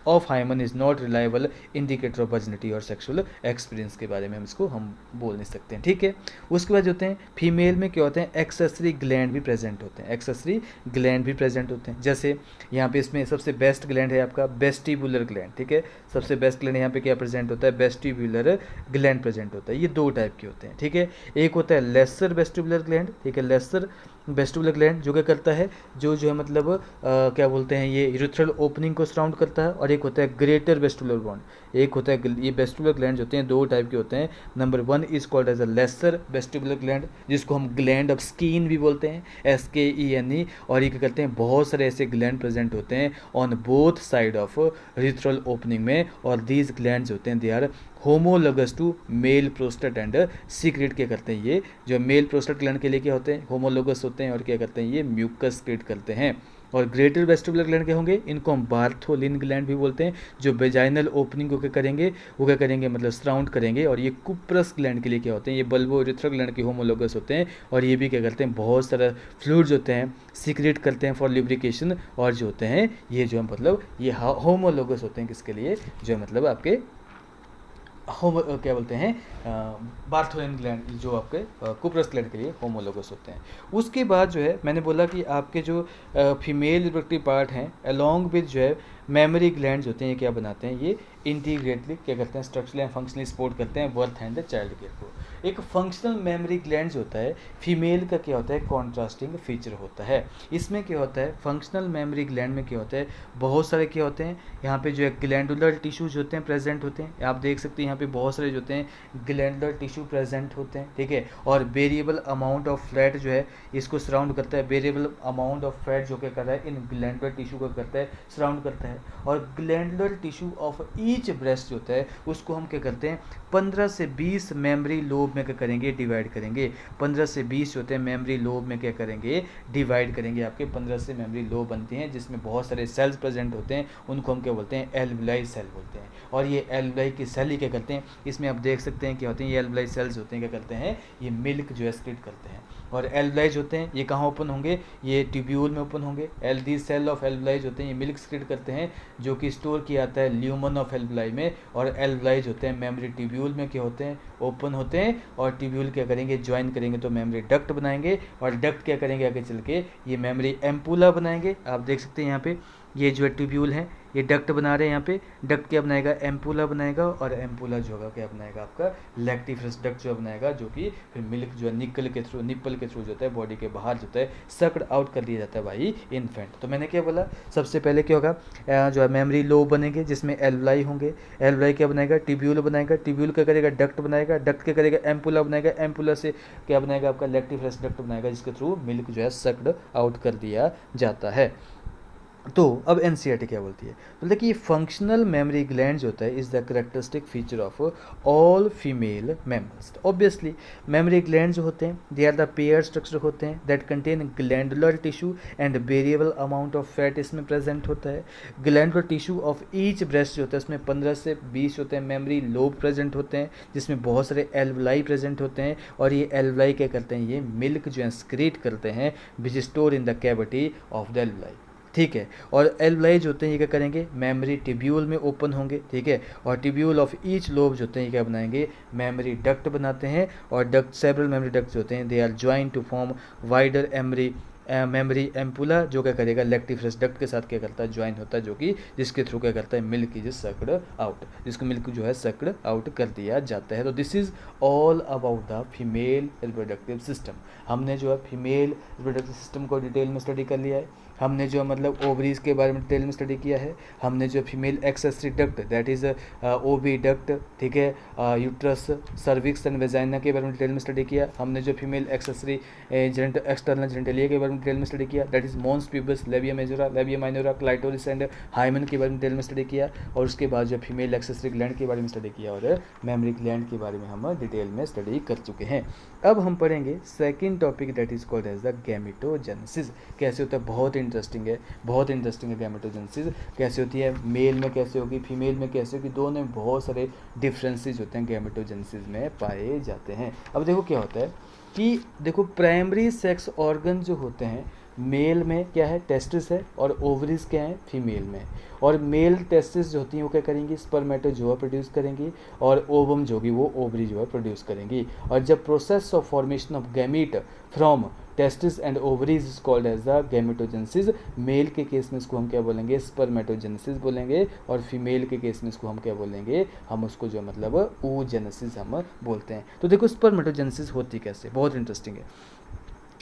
S1: of hymen is not reliable indicator of virginity और सेक्सुअल एक्सपीरियंस के बारे में हम बोल नहीं सकते हैं। ठीक है, उसके बाद जो होते हैं फीमेल में क्या होते हैं, एक्सेसरी ग्लैंड भी प्रेजेंट होते हैं, एक्सेसरी ग्लैंड भी प्रेजेंट होते हैं। जैसे यहाँ पे इसमें सबसे बेस्ट ग्लैंड है आपका वेस्टिबुलर ग्लैंड, ठीक है, सबसे बेस्ट ग्लैंड यहाँ पे क्या प्रेजेंट होता है, वेस्टिबुलर ग्लैंड प्रेजेंट होता है। ये 2 टाइप के होते हैं, ठीक है, एक होता है लेसर वेस्टिबुलर ग्लैंड, ठीक है, लेसर वेस्टिबुलर ग्लैंड जो क्या करता है, जो है मतलब क्या बोलते हैं, ये यूरेथ्रल ओपनिंग को सराउंड करता है। और एक होता है ग्रेटर वेस्टिबुलर ग्लैंड, एक होता है ये वेस्टिबुलर ग्लैंड होते हैं 2 टाइप के होते हैं। Number 1 is called as a lesser vestibular gland, जिसको हम ग्लैंड ऑफ स्किन भी बोलते हैं, SKENE। और ये क्या करते हैं, बहुत सारे ऐसे ग्लैंड प्रेजेंट होते हैं on both side of urethral opening में। और दीज ग्लैंड्स होते हैं they are homologous to male prostate and secrete क्या करते हैं, ये जो मेल प्रोस्टेट ग्लैंड के लिए क्या होते हैं, होमोलोगस होते हैं, और क्या करते हैं, ये म्यूकस क्रिएट करते हैं। और ग्रेटर वेस्टिबुलर ग्लैंड क्या होंगे, इनको हम बार्थोलिन ग्लैंड भी बोलते हैं, जो वेजाइनल ओपनिंग को क्या करेंगे, वो क्या करेंगे मतलब सराउंड करेंगे। और ये कुप्रस ग्लैंड के लिए क्या होते हैं, ये बल्बो यूरेथ्रल ग्लैंड के होमोलोगस होते हैं, और ये भी क्या करते हैं, बहुत सारा फ्लूइड्स होते हैं सीक्रेट करते हैं फॉर लुब्रिकेशन। और जो होते हैं ये जो मतलब ये होमोलोगस होते हैं किसके लिए, जो मतलब आपके क्या बोलते हैं, बार्थोलिन ग्लैंड, जो आपके कुप्रस ग्लैंड के लिए होमोलोगस होते हैं। उसके बाद जो है मैंने बोला कि आपके जो फीमेल रिप्रोडक्टिव पार्ट हैं अलॉन्ग विद जो है मेमोरी ग्लैंड्स होते हैं, ये क्या बनाते हैं, ये इंटीग्रेटली क्या करते हैं, स्ट्रक्चरली एंड फंक्शनली सपोर्ट करते हैं बर्थ एंड चाइल्ड केयर को। एक फंक्शनल मेमोरी ग्लैंड होता है फीमेल का क्या होता है, कॉन्ट्रास्टिंग फीचर होता है। इसमें क्या होता है, फंक्शनल मेमोरी ग्लैंड में क्या होता है, बहुत सारे क्या होते हैं यहाँ पे जो है ग्लैंडुलर टिश्यूज होते हैं प्रेजेंट होते हैं। आप देख सकते हैं यहाँ पे बहुत सारे जो होते हैं ग्लैंडुलर टिश्यू प्रेजेंट होते हैं, ठीक है। और वेरिएबल अमाउंट ऑफ फैट जो है इसको सराउंड करता है, वेरिएबल अमाउंट ऑफ फैट जो क्या कर रहा है इन ग्लैंडुलर टिश्यू को करता है, सराउंड करता है। और glandular tissue of each breast जो होता है उसको हम क्या करते हैं 15 से 20 मेमोरी लोब में क्या करेंगे, डिवाइड करेंगे। 15 से 20 होते हैं मेमोरी लोब में क्या करेंगे, डिवाइड करेंगे। आपके 15 से मेमोरी लोब बनती हैं जिसमें बहुत सारे सेल्स प्रेजेंट होते हैं, उनको हम क्या बोलते हैं, एल्वुलाई सेल बोलते हैं। और ये एल्वुलाई की सेल ही क्या करते हैं, इसमें आप देख सकते हैं क्या होते हैं, ये एल्वुलाई सेल्स होते हैं क्या करते हैं, ये मिल्क जो है एक्सक्रीट करते हैं। और एल्वुलाइज होते हैं ये कहाँ ओपन होंगे, ये ट्यूब्यूल में ओपन होंगे। दी सेल ऑफ एल्वुलाइज होते हैं ये मिल्क एक्सक्रीट करते हैं जो कि स्टोर किया जाता है ल्यूमन ऑफ एल्वुलाई में। और एल्वुलाइज होते हैं मेमोरी ट्यूब्यूल में क्या होते हैं, ओपन होते हैं। और ट्यूब्यूल क्या करेंगे, ज्वाइन करेंगे तो मेमोरी डक्ट बनाएंगे। और डक्ट क्या करेंगे आगे चल के, ये मेमोरी एम्पूला बनाएंगे। आप देख सकते हैं यहाँ पे ये जो है ट्यूब्यूल है ये डक्ट बना रहे हैं। यहाँ पे डक्ट क्या बनाएगा, एम्पूला बनाएगा। और एम्पूला जो होगा क्या बनाएगा, आपका लैक्टिफरस डक्ट जो बनाएगा, जो कि फिर मिल्क जो है निप्पल के थ्रू जो होता है बॉडी के बाहर जो होता है सक्ड आउट कर दिया जाता है भाई इन्फेंट। तो मैंने क्या बोला, सबसे पहले क्या होगा जो है मेमोरी लोब बनेंगे जिसमें एल्वुलाई होंगे। एल्वुलाई क्या बनाएगा, ट्यूब्यूल बनाएगा। ट्यूब्यूल क्या करेगा, डक्ट बनाएगा। डक्ट क्या करेगा, एम्पूला बनाएगा। एम्पूला से क्या बनाएगा, आपका लैक्टिफरस डक्ट बनाएगा जिसके थ्रू मिल्क जो है सक्ड आउट कर दिया जाता है। तो अब एनसीईआरटी क्या बोलती है, बोलते कि फंक्शनल मेमोरी ग्लैंड जो होता है is the characteristic feature of all female mammals. Obviously mammary gland जो होते हैं they are the pair structure होते हैं that contain glandular tissue and variable amount of fat इसमें प्रेजेंट होता है। Glandular tissue of each breast जो होता है उसमें 15 से 20 होते हैं मेमोरी लोब प्रेजेंट होते हैं जिसमें बहुत सारे एल्वुलाई प्रेजेंट होते हैं। और ये एल्वुलाई क्या करते हैं, ये मिल्क जो है एक्सक्रीट करते हैं विच store in the cavity of the alveoli, ठीक है। और एल्वुलाई जो होते हैं ये क्या करेंगे, मेमोरी ट्यूब्यूल में ओपन होंगे, ठीक है। और ट्यूब्यूल ऑफ ईच लोब जो होते हैं ये क्या बनाएंगे, मेमोरी डक्ट बनाते हैं। और डक्ट सेवरल मेमोरी डक्ट जो होते हैं they are join to form wider memory ampulla जो क्या करेगा लैक्टिफरस डक्ट के साथ क्या करता है, ज्वाइन होता है, जो कि जिसके थ्रू क्या करता है मिल्क इज सक्ड आउट, जिसको मिल्क जो है सक्ड आउट कर दिया जाता है। तो this is all about the female reproductive system. हमने जो है फीमेल रिप्रोडक्टिव सिस्टम को डिटेल में स्टडी कर लिया है। हमने जो मतलब ओवरीज के बारे में डिटेल में स्टडी किया है। हमने जो female accessory duct that is ओवी डक्ट, ठीक है, यूट्रस, सर्विक्स एंड वेजाइना के बारे में डिटेल में स्टडी किया। हमने जो फीमेल एक्सेसरी एक्सटर्नल जेनिटलिया के बारे में डिटेल में स्टडी किया that is mons pubis, labia majora, labia minora, clitoris and hymen के बारे में डिटेल में स्टडी किया। और उसके बाद जो फीमेल एक्सेसरी ग्लैंड के बारे में स्टडी किया और मेमोरी ग्लैंड के बारे में हम डिटेल में स्टडी कर चुके हैं। अब हम पढ़ेंगे second topic that is called as the gametogenesis. कैसे होता है, बहुत इंटरेस्टिंग है, बहुत इंटरेस्टिंग है। गैमेटोजेनेसिस कैसे होती है, मेल में कैसे होगी, फीमेल में कैसे होगी, दोनों में बहुत सारे डिफरेंसेस होते हैं गैमेटोजेनेसिस में पाए जाते हैं। अब देखो क्या होता है कि देखो प्राइमरी सेक्स ऑर्गन जो होते हैं मेल में क्या है, टेस्टिस है, और ओवरीज क्या है, फीमेल में। और मेल टेस्टिस जो होती हैं वो क्या करेंगी, स्पर्मेटोजोआ प्रोड्यूस करेंगी, और ओवम जो होगी वो ओवरी जो है प्रोड्यूस करेंगी। और जब process of formation of gamete from testis and ovaries is called as the gametogenesis. Male के केस में इसको हम क्या बोलेंगे, स्पर्मेटोजेनेसिस बोलेंगे। और फीमेल के केस में इसको हम क्या बोलेंगे, हम उसको जो मतलब oogenesis हम बोलते हैं। तो देखो स्पर्मेटोजेनेसिस होती कैसे, बहुत इंटरेस्टिंग है।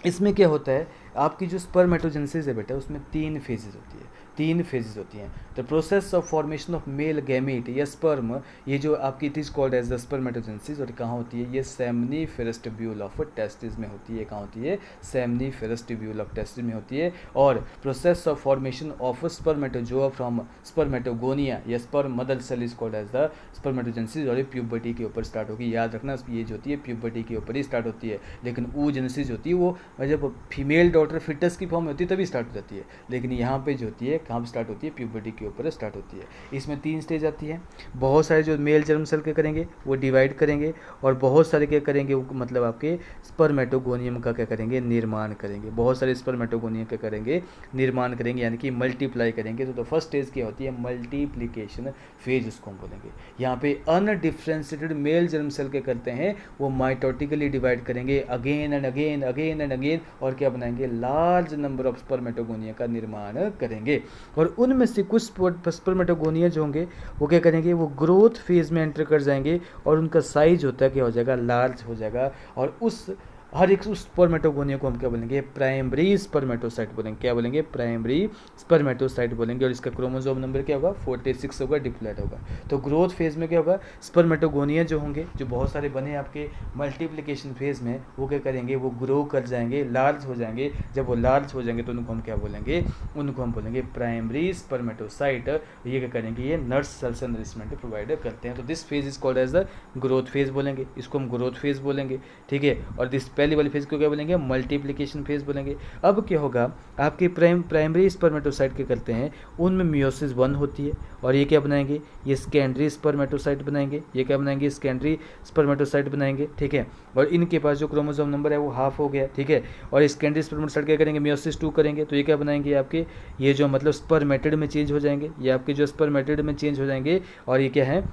S1: इसमें क्या होता है, आपकी जो स्पर्मेटोजेनेसिस है बेटा उसमें 3 फेजेस होती है, 3 फेजेस होती हैं। The process of formation of male gamete या स्पर्म, ये जो आपकी it is called as the spermatogenesis. और कहाँ होती है, ये सेमनीफेरस ट्यूब्यूल ऑफ टेस्टिस में होती है। कहाँ होती है, सेमनीफेरस ट्यूब्यूल ऑफ टेस्टिस में होती है। और process of formation of spermatozoa from spermatogonia या sperm mother cell is called as the spermatogenesis. और ये प्यूबर्टी के ऊपर स्टार्ट होगी, याद रखना ये जो होती है प्यूबर्टी के ऊपर ही स्टार्ट होती है। लेकिन oogenesis होती है वो जब फीमेल डॉटर फिटस की फॉर्म होती है तभी स्टार्ट हो जाती है। लेकिन यहाँ पे जो होती है कहाँ स्टार्ट होती है, प्यूबर्टी के ऊपर स्टार्ट होती है। इसमें 3 स्टेज आती है। बहुत सारे जो मेल जर्म सेल के करेंगे वो डिवाइड करेंगे, और बहुत सारे क्या करेंगे वो मतलब आपके स्पर्मेटोगोनियम का क्या करेंगे, निर्माण करेंगे। बहुत सारे स्पर्मेटोगोनियम का करेंगे निर्माण करेंगे, यानी कि मल्टीप्लाई करेंगे। तो फर्स्ट स्टेज क्या होती है, मल्टीप्लीकेशन फेज उसको हम बोलेंगे। यहाँ पे अनडिफ्रेंशिएटेड मेल जर्म सेल के करते हैं वो माइटोटिकली डिवाइड करेंगे again and again, again and again, और क्या बनाएंगे, लार्ज नंबर ऑफ स्पर्मेटोगोनिया का निर्माण करेंगे। और उनमें से कुछ स्पर्मेटोगोनिया जो होंगे वो क्या करेंगे, वो ग्रोथ फेज में एंटर कर जाएंगे और उनका साइज होता है क्या हो जाएगा, लार्ज हो जाएगा। और उस हर एक उस स्पर्मेटोगोनिया को हम क्या बोलेंगे, प्राइमरी स्पर्मेटोसाइट बोलेंगे। क्या बोलेंगे, प्राइमरी स्पर्मेटोसाइट बोलेंगे। और इसका क्रोमोसोम नंबर क्या होगा, 46 होगा, डिप्लॉयड होगा। तो ग्रोथ फेज में क्या होगा, स्पर्मेटोगोनिया जो होंगे, जो बहुत सारे बने आपके मल्टीप्लिकेशन फेज में, वो क्या करेंगे, वो ग्रो कर जाएंगे, लार्ज हो जाएंगे। जब वो लार्ज हो जाएंगे तो उनको हम क्या बोलेंगे, उनको हम बोलेंगे प्राइमरी स्पर्मेटोसाइट। ये क्या करेंगे, ये नर्स सेल से नरिशमेंट प्रोवाइड करते हैं। तो this phase is called as the growth phase बोलेंगे, इसको हम ग्रोथ फेज बोलेंगे, ठीक है। और दिस पहली वाली फेज को क्या बोलेंगे, मल्टीप्लिकेशन फेज बोलेंगे। अब क्या होगा, आपके प्राइमरी स्पर्मेटोसाइट क्या करते हैं, उनमें मियोसिस 1 होती है और ये क्या बनाएंगे, ये सेकेंडरी स्पर्मेटोसाइट बनाएंगे। ये क्या बनाएंगे, सेकेंडरी स्पर्मेटोसाइट बनाएंगे, ठीक है। और इनके पास जो क्रोमोसोम नंबर है वो हाफ हो गया, ठीक है। और सेकेंडरी स्पर्मेटोसाइट क्या करेंगे, मियोसिस 2 करेंगे। तो ये क्या बनाएंगे, आपके ये जो मतलब स्पर्मेटिड में चेंज हो जाएंगे, ये आपके जो स्पर्मेटिड में चेंज हो जाएंगे। और ये क्या है,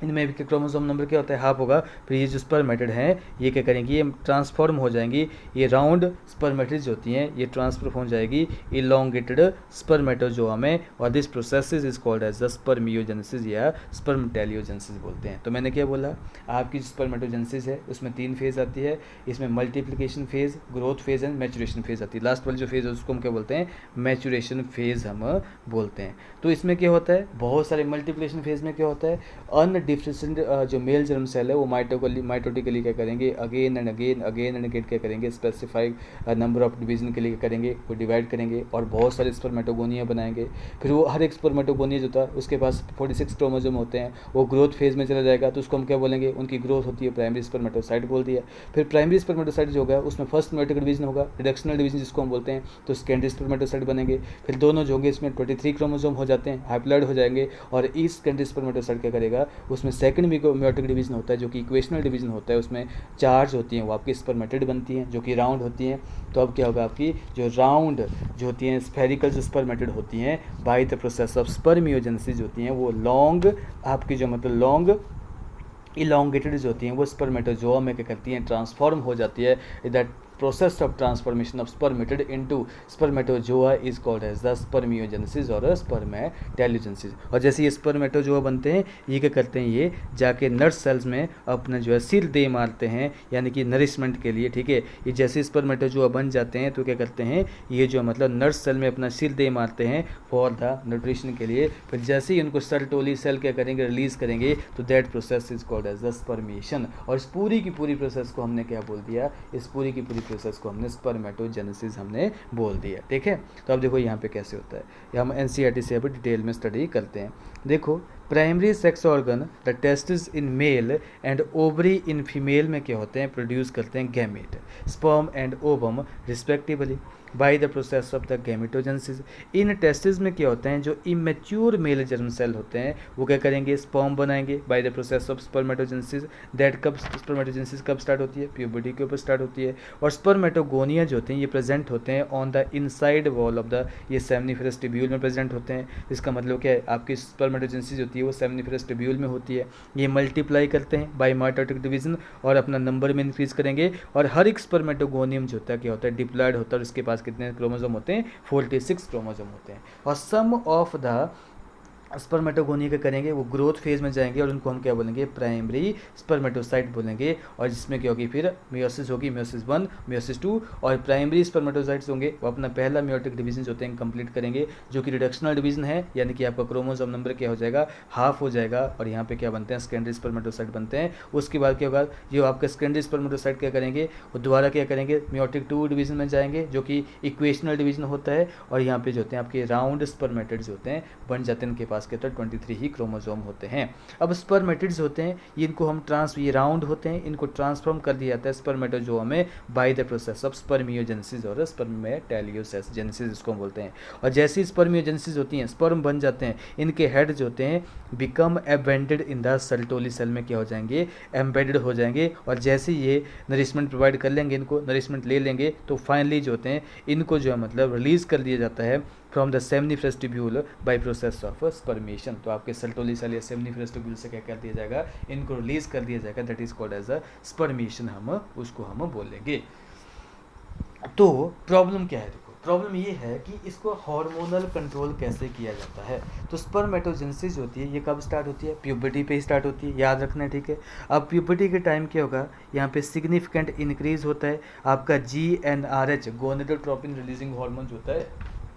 S1: इनमें भी क्रोमोसोम नंबर क्या होता है, हाफ होगा। फिर ये जो स्पर्मेटिड हैं ये क्या करेंगी, ये ट्रांसफॉर्म हो जाएंगी। ये राउंड स्पर्मेटिड्स होती हैं, ये ट्रांसफॉर्म हो जाएगी इलोंगेटेड स्पर्मेटोजोआ में। और this process is called as the spermiogenesis या स्पर्मटेलियोजेनेसिस बोलते हैं। तो मैंने क्या बोला, आपकी स्पर्मेटोजेनेसिस है उसमें 3 फेज आती है। इसमें multiplication phase, growth phase and maturation phase आती है। लास्ट वाली जो फेज है उसको हम क्या बोलते हैं, मैचुरेशन फेज हम बोलते हैं। तो इसमें क्या होता है, बहुत सारे मल्टीप्लिकेशन फेज में क्या होता है, अनडिफरेंशिएटेड जो मेल जर्म सेल है वो माइटोटिकली क्या करेंगे, अगेन एंड अगेन क्या करेंगे, स्पेसिफाइड नंबर ऑफ डिवीजन के लिए क्या करेंगे, वो डिवाइड करेंगे और बहुत सारे स्पर्मेटोगोनिया बनाएंगे। फिर वो हर एक स्पर्मेटोगोनिया जो था उसके पास 46 क्रोमोसोम होते हैं, वो ग्रोथ फेज में चला जाएगा। तो उसको हम क्या बोलेंगे, उनकी ग्रोथ होती है प्राइमरी स्पर्मेटोसाइट बोल दिया। फिर प्राइमरी स्पर्मेटोसाइट जो होगा उसमें फर्स्ट मेयोटिक डिवीजन होगा, रिडक्शनल डिवीजन जिसको हम बोलते हैं। तो सेकेंडरी स्पर्मेटोसाइट बनेंगे। फिर दोनों जो होंगे इसमें 23 क्रोमोसोम हो जाते हैं, हाइप्लॉइड हो जाएंगे। और इस सेकेंडरी स्पर्मेटोसाइट क्या करेगा, उसमें सेकंड मेयोटिक डिवीजन होता है जो कि इक्वेशनल डिवीजन होता है, उसमें चार्ज होती हैं, वो आपकी स्पर्मेटिड बनती हैं जो कि राउंड होती हैं। तो अब क्या होगा, आपकी जो राउंड जो होती हैं स्फेरिकल जो स्पर्मेटिड होती हैं by the process of spermiogenesis होती हैं, वो लॉन्ग आपकी जो मतलब लॉन्ग इलोंगेटेड जो होती हैं वो स्पर्मेटोजोआ में क्या करती हैं, ट्रांसफॉर्म हो जाती है। That process of transformation of spermatid into spermatozoa is called as the spermiogenesis or spermatogenesis। और जैसे ये स्पर्मेटोजोआ बनते हैं, ये क्या करते हैं, ये जाके नर्स सेल्स में अपना जो है सिर दे मारते हैं, यानी कि नरिशमेंट के लिए, ठीक है। ये जैसे स्पर्मेटोजोआ बन जाते हैं तो क्या करते हैं, ये जो मतलब नर्स सेल में अपना सिर दे मारते हैं फॉर द न्यूट्रिशन के लिए। फिर जैसे ही उनको सर्टोली सेल क्या करेंगे, रिलीज करेंगे, तो that process is called as the spermiation. और इस पूरी की पूरी प्रोसेस को हमने क्या बोल दिया, इस पूरी की पूरी प्रोसेस को हमने स्पर्मेटोजेनेसिस हमने बोल दिया, ठीक है। तो अब देखो यहाँ पे कैसे होता है, ये हम एनसीईआरटी से अभी डिटेल में स्टडी करते हैं। देखो, primary sex organ the testis in male and ovary in female में क्या होते हैं, प्रोड्यूस करते हैं gamete, sperm and ovum respectively by the process of the gametogenesis. In testis में क्या होते हैं, जो इमेच्योर मेल जर्म सेल होते हैं वो क्या करेंगे, स्पर्म बनाएंगे by the process of spermatogenesis. That कब स्पर्मेटोजेनेसिस कब स्टार्ट होती है, प्यूबर्टी के ऊपर स्टार्ट होती है। और स्पर्मेटोगोनिया जो होते हैं ये प्रेजेंट होते हैं on the inside wall of the, ये सेमनीफेरस ट्यूब्यूल में प्रेजेंट होते हैं। इसका मतलब क्या है, आपकी स्पर्मेटोजेनेसिस होती है वो सेमनीफेरस ट्यूब्यूल में होती है। ये मल्टीप्लाई करते हैं बाय माइटोटिक डिवीजन और अपना नंबर में इंक्रीज करेंगे। और हर एक स्पर्मेटोगोनियम जो होता है क्या होता है, डिप्लॉयड होता है। और इसके पास कितने क्रोमोसोम होते हैं, 46 क्रोमोसोम होते हैं। और सम ऑफ द स्पर्मेटोगोनिया क्या करेंगे, वो ग्रोथ फेज में जाएंगे और उनको हम क्या बोलेंगे, प्राइमरी स्पर्मेटोसाइट बोलेंगे। और जिसमें क्या होगी, फिर मियोसिस होगी, मियोसिस 1, मियोसिस 2। और प्राइमरी स्पर्मेटोसाइट्स होंगे वो अपना पहला मियोटिक डिवीजन जो होते हैं कंप्लीट करेंगे, जो कि रिडक्शनल डिवीजन है, यानी कि आपका क्रोमोसोम नंबर क्या हो जाएगा, हाफ हो जाएगा। और यहाँ पे क्या बनते हैं, सेकेंडरी स्पर्मेटोसाइट बनते हैं। उसके बाद क्या होगा, जो आपके सेकेंडरी स्पर्मेटोसाइट क्या करेंगे, वो दोबारा क्या करेंगे, मियोटिक 2 डिवीजन में जाएंगे जो कि इक्वेशनल डिवीजन होता है। और यहाँ पे जो होते हैं आपके राउंड स्पर्मेटिड्स होते हैं बन जाते हैं, इनके पास के 23 ही क्रोमोसोम होते हैं। अब स्पर्मेटिड्स होते हैं, इनको हम ये राउंड होते हैं, इनको ट्रांसफॉर्म कर दिया जाता है स्पर्मेटोजोआ में by the process of spermiogenesis और स्पर्मेटेलियोजेनेसिस इसको बोलते हैं। और जैसी स्पर्मियोजेनेसिस होती हैं, स्पर्म बन जाते हैं, इनके हेड जो होते हैं become embedded in the Sertoli cell में क्या हो जाएंगे, एम्बेडेड हो जाएंगे। और जैसे ये नरिशमेंट प्रोवाइड कर लेंगे, इनको नरिशमेंट ले लेंगे, तो फाइनली जो होते हैं इनको जो है मतलब रिलीज कर दिया जाता है from the seminiferous tubule by process of spermiation. तो आपके सर्टोली सेल या सेमनीफेरस ट्यूब्यूल से क्या कर दिया जाएगा, इनको रिलीज कर दिया जाएगा, that is called as a spermiation, हम उसको हम बोलेंगे। तो प्रॉब्लम क्या है, देखो प्रॉब्लम ये है कि इसको हार्मोनल कंट्रोल कैसे किया जाता है। तो स्पर्मेटोजेनेसिस होती है, ये कब स्टार्ट होती है, प्यूबर्टी पे स्टार्ट होती है, याद रखना है, ठीक है। अब प्यूबर्टी के टाइम क्या होगा, यहाँ पे सिग्निफिकेंट इंक्रीज होता है आपका GnRH, गोनेडोट्रोपिन रिलीजिंग हार्मोन जो होता है,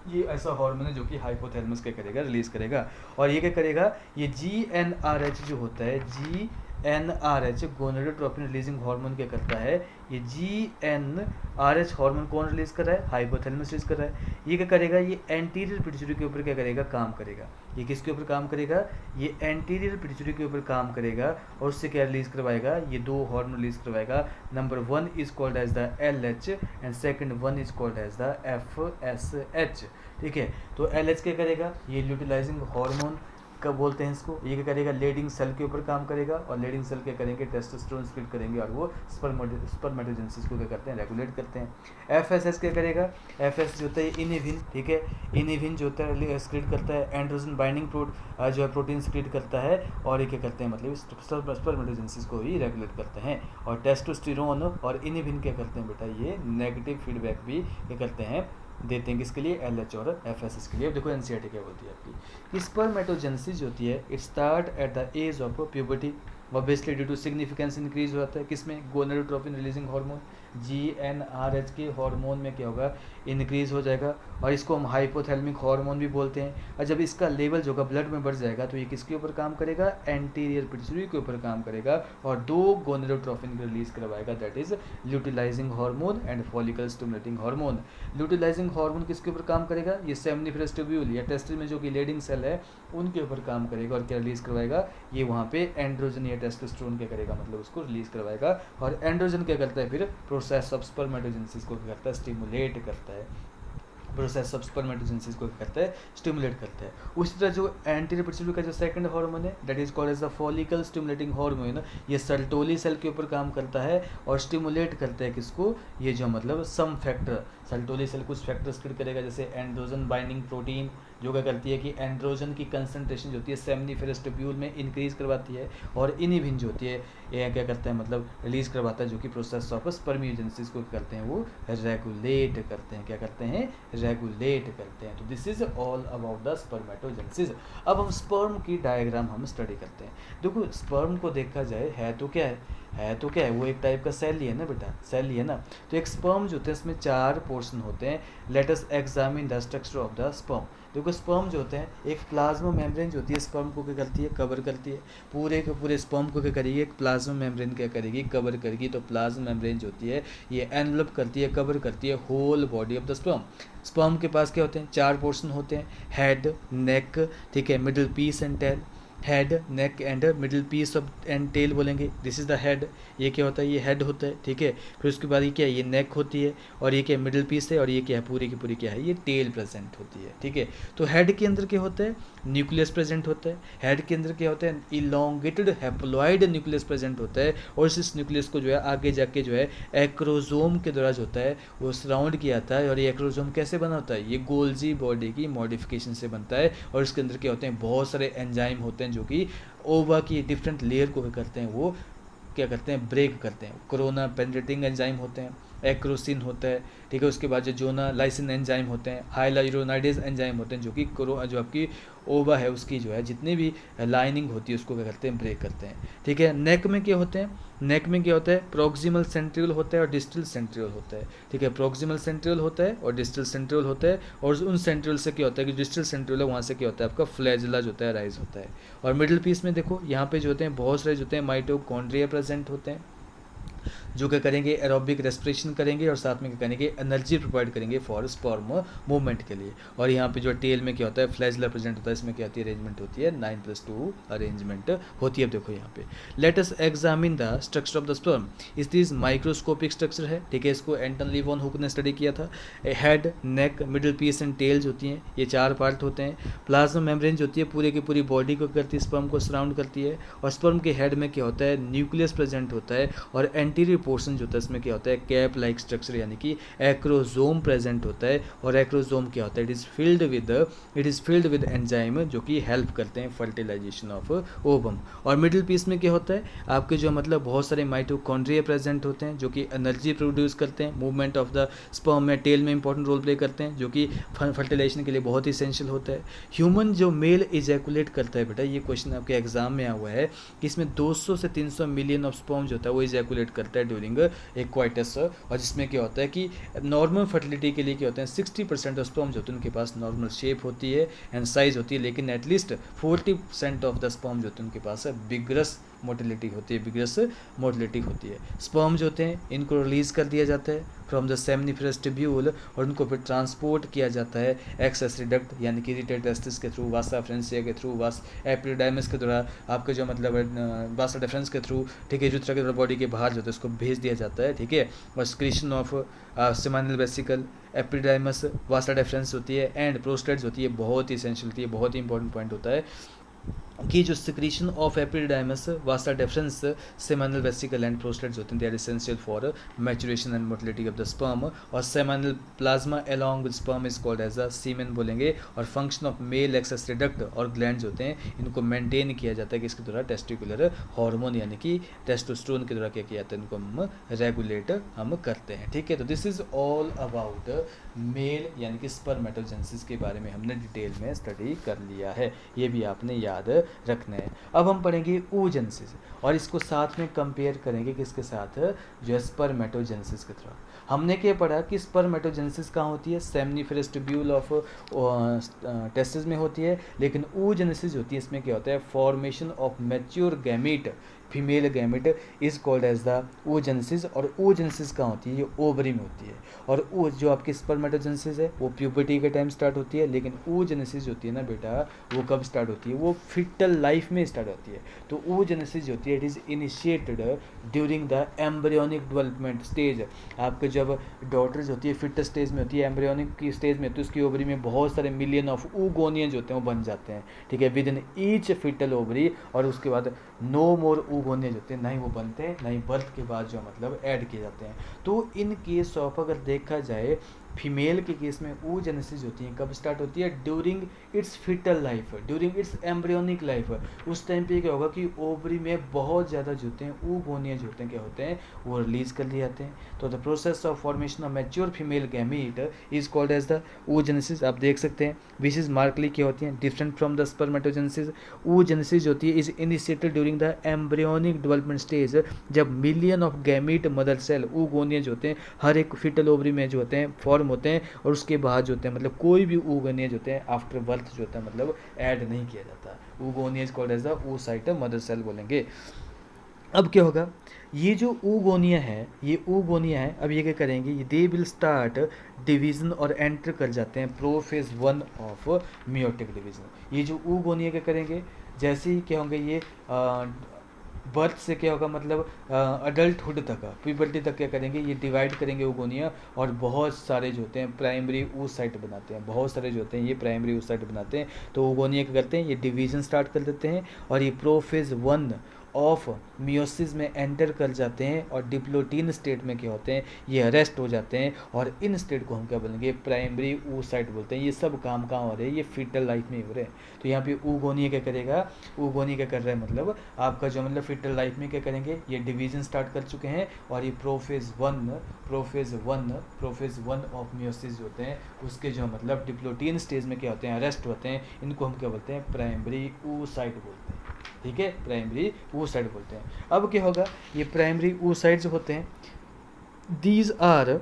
S1: ये ऐसा हार्मोन है जो कि हाइपोथैलेमस क्या करेगा, रिलीज करेगा। और ये क्या करेगा, ये GnRH जो होता है, GnRH गोनेडोट्रोपिन रिलीजिंग हार्मोन क्या करता है, ये GnRH हार्मोन कौन रिलीज कर रहा है, हाइपोथैलेमस रिलीज कर रहा है। ये क्या करेगा, ये एंटीरियर पिट्यूटरी के ऊपर क्या करेगा, काम करेगा। ये किसके ऊपर काम करेगा, ये एंटीरियर पिट्यूटरी के ऊपर काम करेगा और उससे क्या रिलीज करवाएगा, ये दो हार्मोन रिलीज करवाएगा। Number 1 is called as the LH and second 1 is called as the FSH, ठीक है। तो LH क्या करेगा, ये ल्यूटिलाइजिंग हार्मोन कब बोलते हैं इसको, ये क्या करेगा, लेडिंग सेल के ऊपर काम करेगा और लेडिंग सेल क्या करेंगे, टेस्टोस्टेरोन स्क्रीट करेंगे और वो स्पर्मेटोजेनेसिस को क्या करते हैं, रेगुलेट करते हैं। FSH क्या करेगा, FS जो होता है इनिविन, ठीक है, इनिविन जो होता है स्क्रीट करता है, एंड्रोजन बाइंडिंग जो है प्रोटीन स्क्रीट करता है और ये क्या करते हैं, मतलब स्पर्मेटोजेनेसिस को ही रेगुलेट करते हैं। और टेस्टोस्टेरोन और इनिविन क्या करते हैं बेटा, ये नेगेटिव फीडबैक भी क्या करते हैं, देते हैं, किसके लिए, LH और FSH के लिए। अब देखो NCERT क्या बोलती है आपकी, कि स्पर्मेटोजेनेसिस जो होती है it start at the age of puberty, obviously due to significance increase हो जाता है किसमें, गोनेडोट्रोपिन रिलीजिंग हार्मोन GnRH के हार्मोन में क्या होगा, इंक्रीज हो जाएगा और इसको हम हाइपोथैलेमिक हार्मोन भी बोलते हैं। और जब इसका लेवल जो होगा ब्लड में बढ़ जाएगा तो ये किसके ऊपर काम करेगा, एंटीरियर पिट्यूटरी के ऊपर काम करेगा और दो गोनेडोट्रोपिन को रिलीज करवाएगा, that is luteinising hormone and follicle stimulating hormone. Luteinising hormone किसके ऊपर काम करेगा, ये सेमनिफेरस ट्यूब्यूल या टेस्टिस में जो कि लेडिंग सेल है उनके ऊपर काम करेगा और क्या रिलीज करवाएगा, ये वहाँ पे एंड्रोजन या टेस्टोस्टेरोन क्या करेगा, मतलब उसको रिलीज करवाएगा। और एंड्रोजन क्या करता है, फिर प्रोसेस ऑफ स्पर्मेटोजेनेसिस को क्या करता है, स्टिमुलेट करता है, प्रोसेस ऑफ स्पर्मेटोजेनेसिस को करता है, स्टिमुलेट करता है। उसी तरह जो एंटीरियर पिट्यूटरी का जो सेकंड हार्मोन है that is called as the follicle stimulating hormone, ये सर्टोली सेल के ऊपर काम करता है और स्टिमुलेट करता है किसको, ये जो मतलब सम फैक्टर, सर्टोली सेल कुछ फैक्टर स्क्रीट करेगा जैसे एंड्रोजन बाइंडिंग प्रोटीन जो क्या करती है कि एंड्रोजन की कंसंट्रेशन जो होती है सेमनिफेरस ट्यूब्यूल में इंक्रीज करवाती है और इनिविन जो होती है ये क्या करता है, मतलब रिलीज करवाता है, जो कि प्रोसेस ऑफ स्पर्मियोजेनेसिस को करते हैं वो रेगुलेट करते हैं, क्या करते हैं, रेगुलेट करते हैं। तो this is all about the spermatogenesis. अब हम स्पर्म की डायग्राम हम स्टडी करते हैं। देखो स्पर्म को देखा जाए है तो क्या है, वो एक टाइप का सेल ही है ना बेटा, सेल ही है ना। तो एक स्पर्म जो होता है इसमें 4 पोर्शन होते हैं। Late us examine the structure of the sperm. देखो स्पर्म जो होते हैं, एक प्लाज्मा मेम्ब्रेन जो होती है स्पर्म को क्या करती है, कवर करती है, पूरे के पूरे स्पर्म को क्या करेगी, एक प्लाज्मा मेम्ब्रेन क्या करेगी, कवर करेगी। तो प्लाज्मा मेम्ब्रेन जो होती है ये एनवलप करती है, कवर करती है whole body of the sperm. Sperm के पास क्या होते हैं, 4 पोर्शन होते हैं, हेड, नेक, ठीक है, middle piece and tail. Head, neck and middle piece of and tail बोलेंगे, दिस इज़ द हेड। ये क्या होता है, ये हेड होता है, ठीक है। फिर उसके बाद ये क्या है, ये नेक होती है और ये क्या मिडिल पीस है और ये क्या है, पूरी की पूरी क्या है, ये टेल प्रेजेंट होती है, ठीक है। तो हेड के अंदर क्या होता है, न्यूक्लियस प्रेजेंट होता है। हेड के अंदर क्या होता है, इलोंगेटेड हैप्लॉइड न्यूक्लियस प्रेजेंट होता है और इस न्यूक्लियस को जो है आगे जाके जो है एक्रोजोम के द्वारा जो होता है वो सराउंड किया जाता है। और ये एक्रोजोम कैसे बना होता है, ये गोल्जी बॉडी की मॉडिफिकेशन से बनता है और इसके अंदर क्या होते हैं, बहुत सारे एंजाइम होते हैं जो कि ओवा की डिफरेंट लेयर को क्या करते हैं, वो क्या करते हैं, ब्रेक करते हैं। कोरोना पेनिट्रेटिंग एंजाइम होते हैं, एक्रोसिन होता है, ठीक है। उसके बाद जो जोना लाइसिन एंजाइम होते हैं, हाइलाइरोनाइडेज एंजाइम होते हैं जो कि जो आपकी ओवा है उसकी जो है जितनी भी लाइनिंग होती है उसको क्या करते हैं, ब्रेक करते हैं, ठीक है। नेक में क्या होते हैं, नेक में क्या होता है, प्रोक्सिमल सेंट्रियोल होता है और डिस्टल सेंट्रियोल होता है, ठीक है। प्रोक्सिमल सेंट्रियोल होता है और डिस्टल सेंट्रियोल होता है और उन सेंट्रियोल से क्या होता है कि डिस्टल सेंट्रियोल है वहाँ से क्या होता है, आपका फ्लैजिला जो होता है राइज होता है। और मिडिल पीस में देखो यहाँ पे जो होते हैं बहुत सारे जो होते हैं माइटोकॉन्ड्रिया प्रेजेंट होते हैं जो क्या करेंगे, एरोबिक रेस्पिरेशन करेंगे और साथ में क्या करेंगे, एनर्जी प्रोवाइड करेंगे फॉर स्पर्म मूवमेंट के लिए। और यहाँ पे जो टेल में क्या होता है, फ्लैजिला प्रेजेंट होता है, इसमें क्या होती है, अरेंजमेंट होती है 9+2 अरेंजमेंट होती है। अब देखो यहाँ पे let us examine the structure of the sperm. इस दिस माइक्रोस्कोपिक स्ट्रक्चर है, ठीक है। इसको एंटन ली वॉन हुक ने स्टडी किया था। Head, neck, middle piece and tails होती हैं, ये 4 पार्ट होते हैं। प्लाज्मा मेम्ब्रेन जो होती है पूरे की पूरी बॉडी को करती है, स्पर्म को सराउंड करती है। और स्पर्म के हेड में क्या होता है, न्यूक्लियस प्रेजेंट होता है और एंटीरियर पोर्शन जो होता है इसमें क्या होता है, कैप लाइक स्ट्रक्चर यानी कि एक्रोजोम प्रेजेंट होता है। और एक्रोजोम क्या होता है, it is filled with enzyme जो कि हेल्प करते हैं फर्टिलाइजेशन ऑफ ओवम। और मिडिल पीस में क्या होता है, आपके जो मतलब बहुत सारे माइटोकॉन्ड्रिया प्रेजेंट होते हैं जो कि एनर्जी प्रोड्यूस करते हैं, मूवमेंट ऑफ द स्पर्म में टेल में इंपॉर्टेंट रोल प्ले करते हैं, जो कि फर्टिलाइजेशन के लिए बहुत ही इसेंशियल होता है। ह्यूमन जो मेल इजैकुलेट करता है बेटा, ये क्वेश्चन आपके एग्जाम में आया हुआ है कि इसमें 200 से 300 मिलियन ऑफ स्पर्म जो होता है वो इजैकुलेट करता है ड्यूरिंग एक क्वाइटस। और जिसमें क्या होता है कि नॉर्मल फर्टिलिटी के लिए क्या होता है 60% ऑफ स्पर्म जो होते हैं उनके पास नॉर्मल शेप होती है एंड साइज होती है, लेकिन एटलीस्ट 40% ऑफ द स्पर्म जो होते हैं उनके पास बिगरस मोटिलिटी होती है। स्पर्म जो होते हैं इनको रिलीज़ कर दिया जाता है फ्रॉम द सेमनिफरस ट्यूब्यूल और उनको फिर ट्रांसपोर्ट किया जाता है एक्सेसरी डक्ट यानी कि इरिटेड टेस्टिस के थ्रू, वासा फ्रेंसिया के थ्रू, एपिडाइमस के द्वारा, आपके जो मतलब वासा डिफरेंस के थ्रू, ठीक है, यूरेथ्रा के द्वारा बॉडी के बाहर जो होता है उसको भेज दिया जाता है, ठीक है। और secretion of seminal vesicle, epididymis, vasa deferens होती है एंड प्रोस्टेट्स होती है, बहुत ही एसेंशियल होती है, बहुत ही इंपॉर्टेंट पॉइंट होता है कि जो secretion of epididymis, vasa deferens, seminal vesicle and prostates होते हैं they are essential for maturation and motility of the sperm. और seminal plasma along with sperm is called as a semen बोलेंगे। और function of male accessory duct और glands होते हैं, इनको maintain किया जाता है कि इसके द्वारा टेस्टिकुलर हार्मोन यानी कि टेस्टोस्टेरोन के द्वारा क्या किया जाता है, इनको हम रेगुलेट करते हैं, ठीक है। तो this is all about male यानी कि स्पर्मेटोजेनेसिस के बारे में हमने डिटेल में स्टडी कर लिया है, ये भी आपने याद रखना है। अब हम पढ़ेंगे oogenesis और इसको साथ में कंपेयर करेंगे किसके साथ, जो है स्पर्मेटोजेनेसिस के तरफ। हमने क्या पढ़ा कि स्पर्मेटोजेनेसिस कहाँ होती है, सेमनिफरस ट्यूब्यूल ऑफ टेस्टिस में होती है, लेकिन oogenesis होती है इसमें क्या होता है, formation of mature gamete, female gamete is called as the oogenesis। और oogenesis कहाँ होती है, ये ओवरी में होती है। और जो आपकी स्पर्मेटोजेनेसिस है वो प्यूबर्टी के टाइम स्टार्ट होती है, लेकिन oogenesis होती है ना बेटा, वो कब स्टार्ट होती है, वो फिटल लाइफ में स्टार्ट होती है। तो oogenesis होती है, it is initiated during the embryonic development stage. आपके जब डॉटर्स होती है फिट स्टेज में होती है, एम्ब्रियोनिक की स्टेज में, तो उसकी ओवरी में बहुत सारे मिलियन ऑफ oogonia होते हैं वो बन जाते हैं, ठीक है, within each fetal ovary. और उसके बाद नो मोर oogonia होते हैं, ना ही वो बनते हैं, ना ही बर्थ के बाद जो मतलब ऐड किए जाते हैं। तो इन केस ऑफ अगर देखा जाए फीमेल के केस में oogenesis होती है कब स्टार्ट होती है, during its fetal life, during its embryonic life. उस टाइम पे क्या होगा कि ओवरी में बहुत ज़्यादा जो होते हैं oogonia जो होते हैं क्या होते हैं, वो रिलीज कर लिए जाते हैं। तो the process of formation of mature female gamete is called as the oogenesis। आप देख सकते हैं विच इज मार्कली क्या होती है, different from the spermatogenesis. oogenesis होती है is initiated during the embryonic development stage, जब million of gamete mother cell oogonia जो होते हैं हर एक फिटल ओवरी में जो होते हैं फॉर्म होते हैं, और उसके बाद जो होते हैं मतलब कोई भी oogonia जो होते हैं आफ्टर बर्थ जो होता है मतलब ऐड नहीं किया जाता। oogonia is called as the oocyte mother cell बोलेंगे। अब क्या होगा, ये जो oogonia है, अब ये क्या करेंगे, ये दे विल स्टार्ट डिवीजन और एंटर कर जाते हैं प्रोफेज 1 ऑफ मियोटिक डिवीजन। ये जो oogonia क्या करेंगे, जैसे ही क्या होंगे ये बर्थ से क्या होगा मतलब अडल्टहुड तक, प्यूबर्टी तक क्या करेंगे, ये डिवाइड करेंगे oogonia, और बहुत सारे जो होते हैं प्राइमरी oocyte बनाते हैं, बहुत सारे जो होते हैं ये प्राइमरी oocyte बनाते हैं। तो oogonia क्या करते हैं, ये डिवीजन स्टार्ट कर देते हैं और ये प्रोफेज 1 ऑफ मियोसिस में एंटर कर जाते हैं, और डिप्लोटीन स्टेट में क्या होते हैं, ये अरेस्ट हो जाते हैं, और इन स्टेट को हम क्या बोलेंगे, प्राइमरी oocyte बोलते हैं। ये सब काम कहाँ हो रहे हैं, ये फिटल लाइफ में ही हो रहे हैं। तो यहाँ पे oogonia क्या करेगा, oogonia क्या कर रहा है मतलब आपका जो मतलब फिटल लाइफ में क्या करेंगे, ये डिवीजन स्टार्ट कर चुके हैं, और ये प्रोफेज वन ऑफ मियोसिस जो होते हैं उसके जो मतलब डिप्लोटीन स्टेज में क्या होते हैं, अरेस्ट होते हैं। इनको हम क्या बोलते हैं, प्राइमरी oocyte बोलते हैं, ठीक है, प्राइमरी oocyte बोलते हैं। अब क्या होगा, ये प्राइमरी oocyte जो होते हैं दीज आर,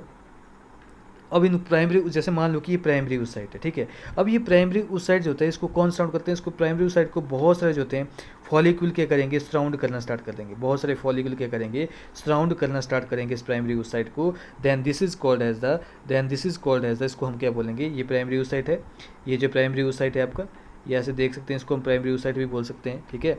S1: अब इन प्राइमरी, जैसे मान लो कि ये प्राइमरी oocyte है, ठीक है। अब ये प्राइमरी oocyte जो होता है इसको कौन सराउंड करते हैं, इसको प्राइमरी oocyte को बहुत सारे जो होते हैं फॉलिक्यूल क्या करेंगे, सराउंड करना स्टार्ट कर देंगे, बहुत सारे फॉलिक्यूल क्या करेंगे, सराउंड करना स्टार्ट करेंगे इस प्राइमरी oocyte को। Then this is called as the इसको हम क्या बोलेंगे, ये प्राइमरी oocyte है, ये जो प्राइमरी oocyte है आपका, ये ऐसे देख सकते हैं, इसको हम प्राइमरी oocyte भी बोल सकते हैं, ठीक है।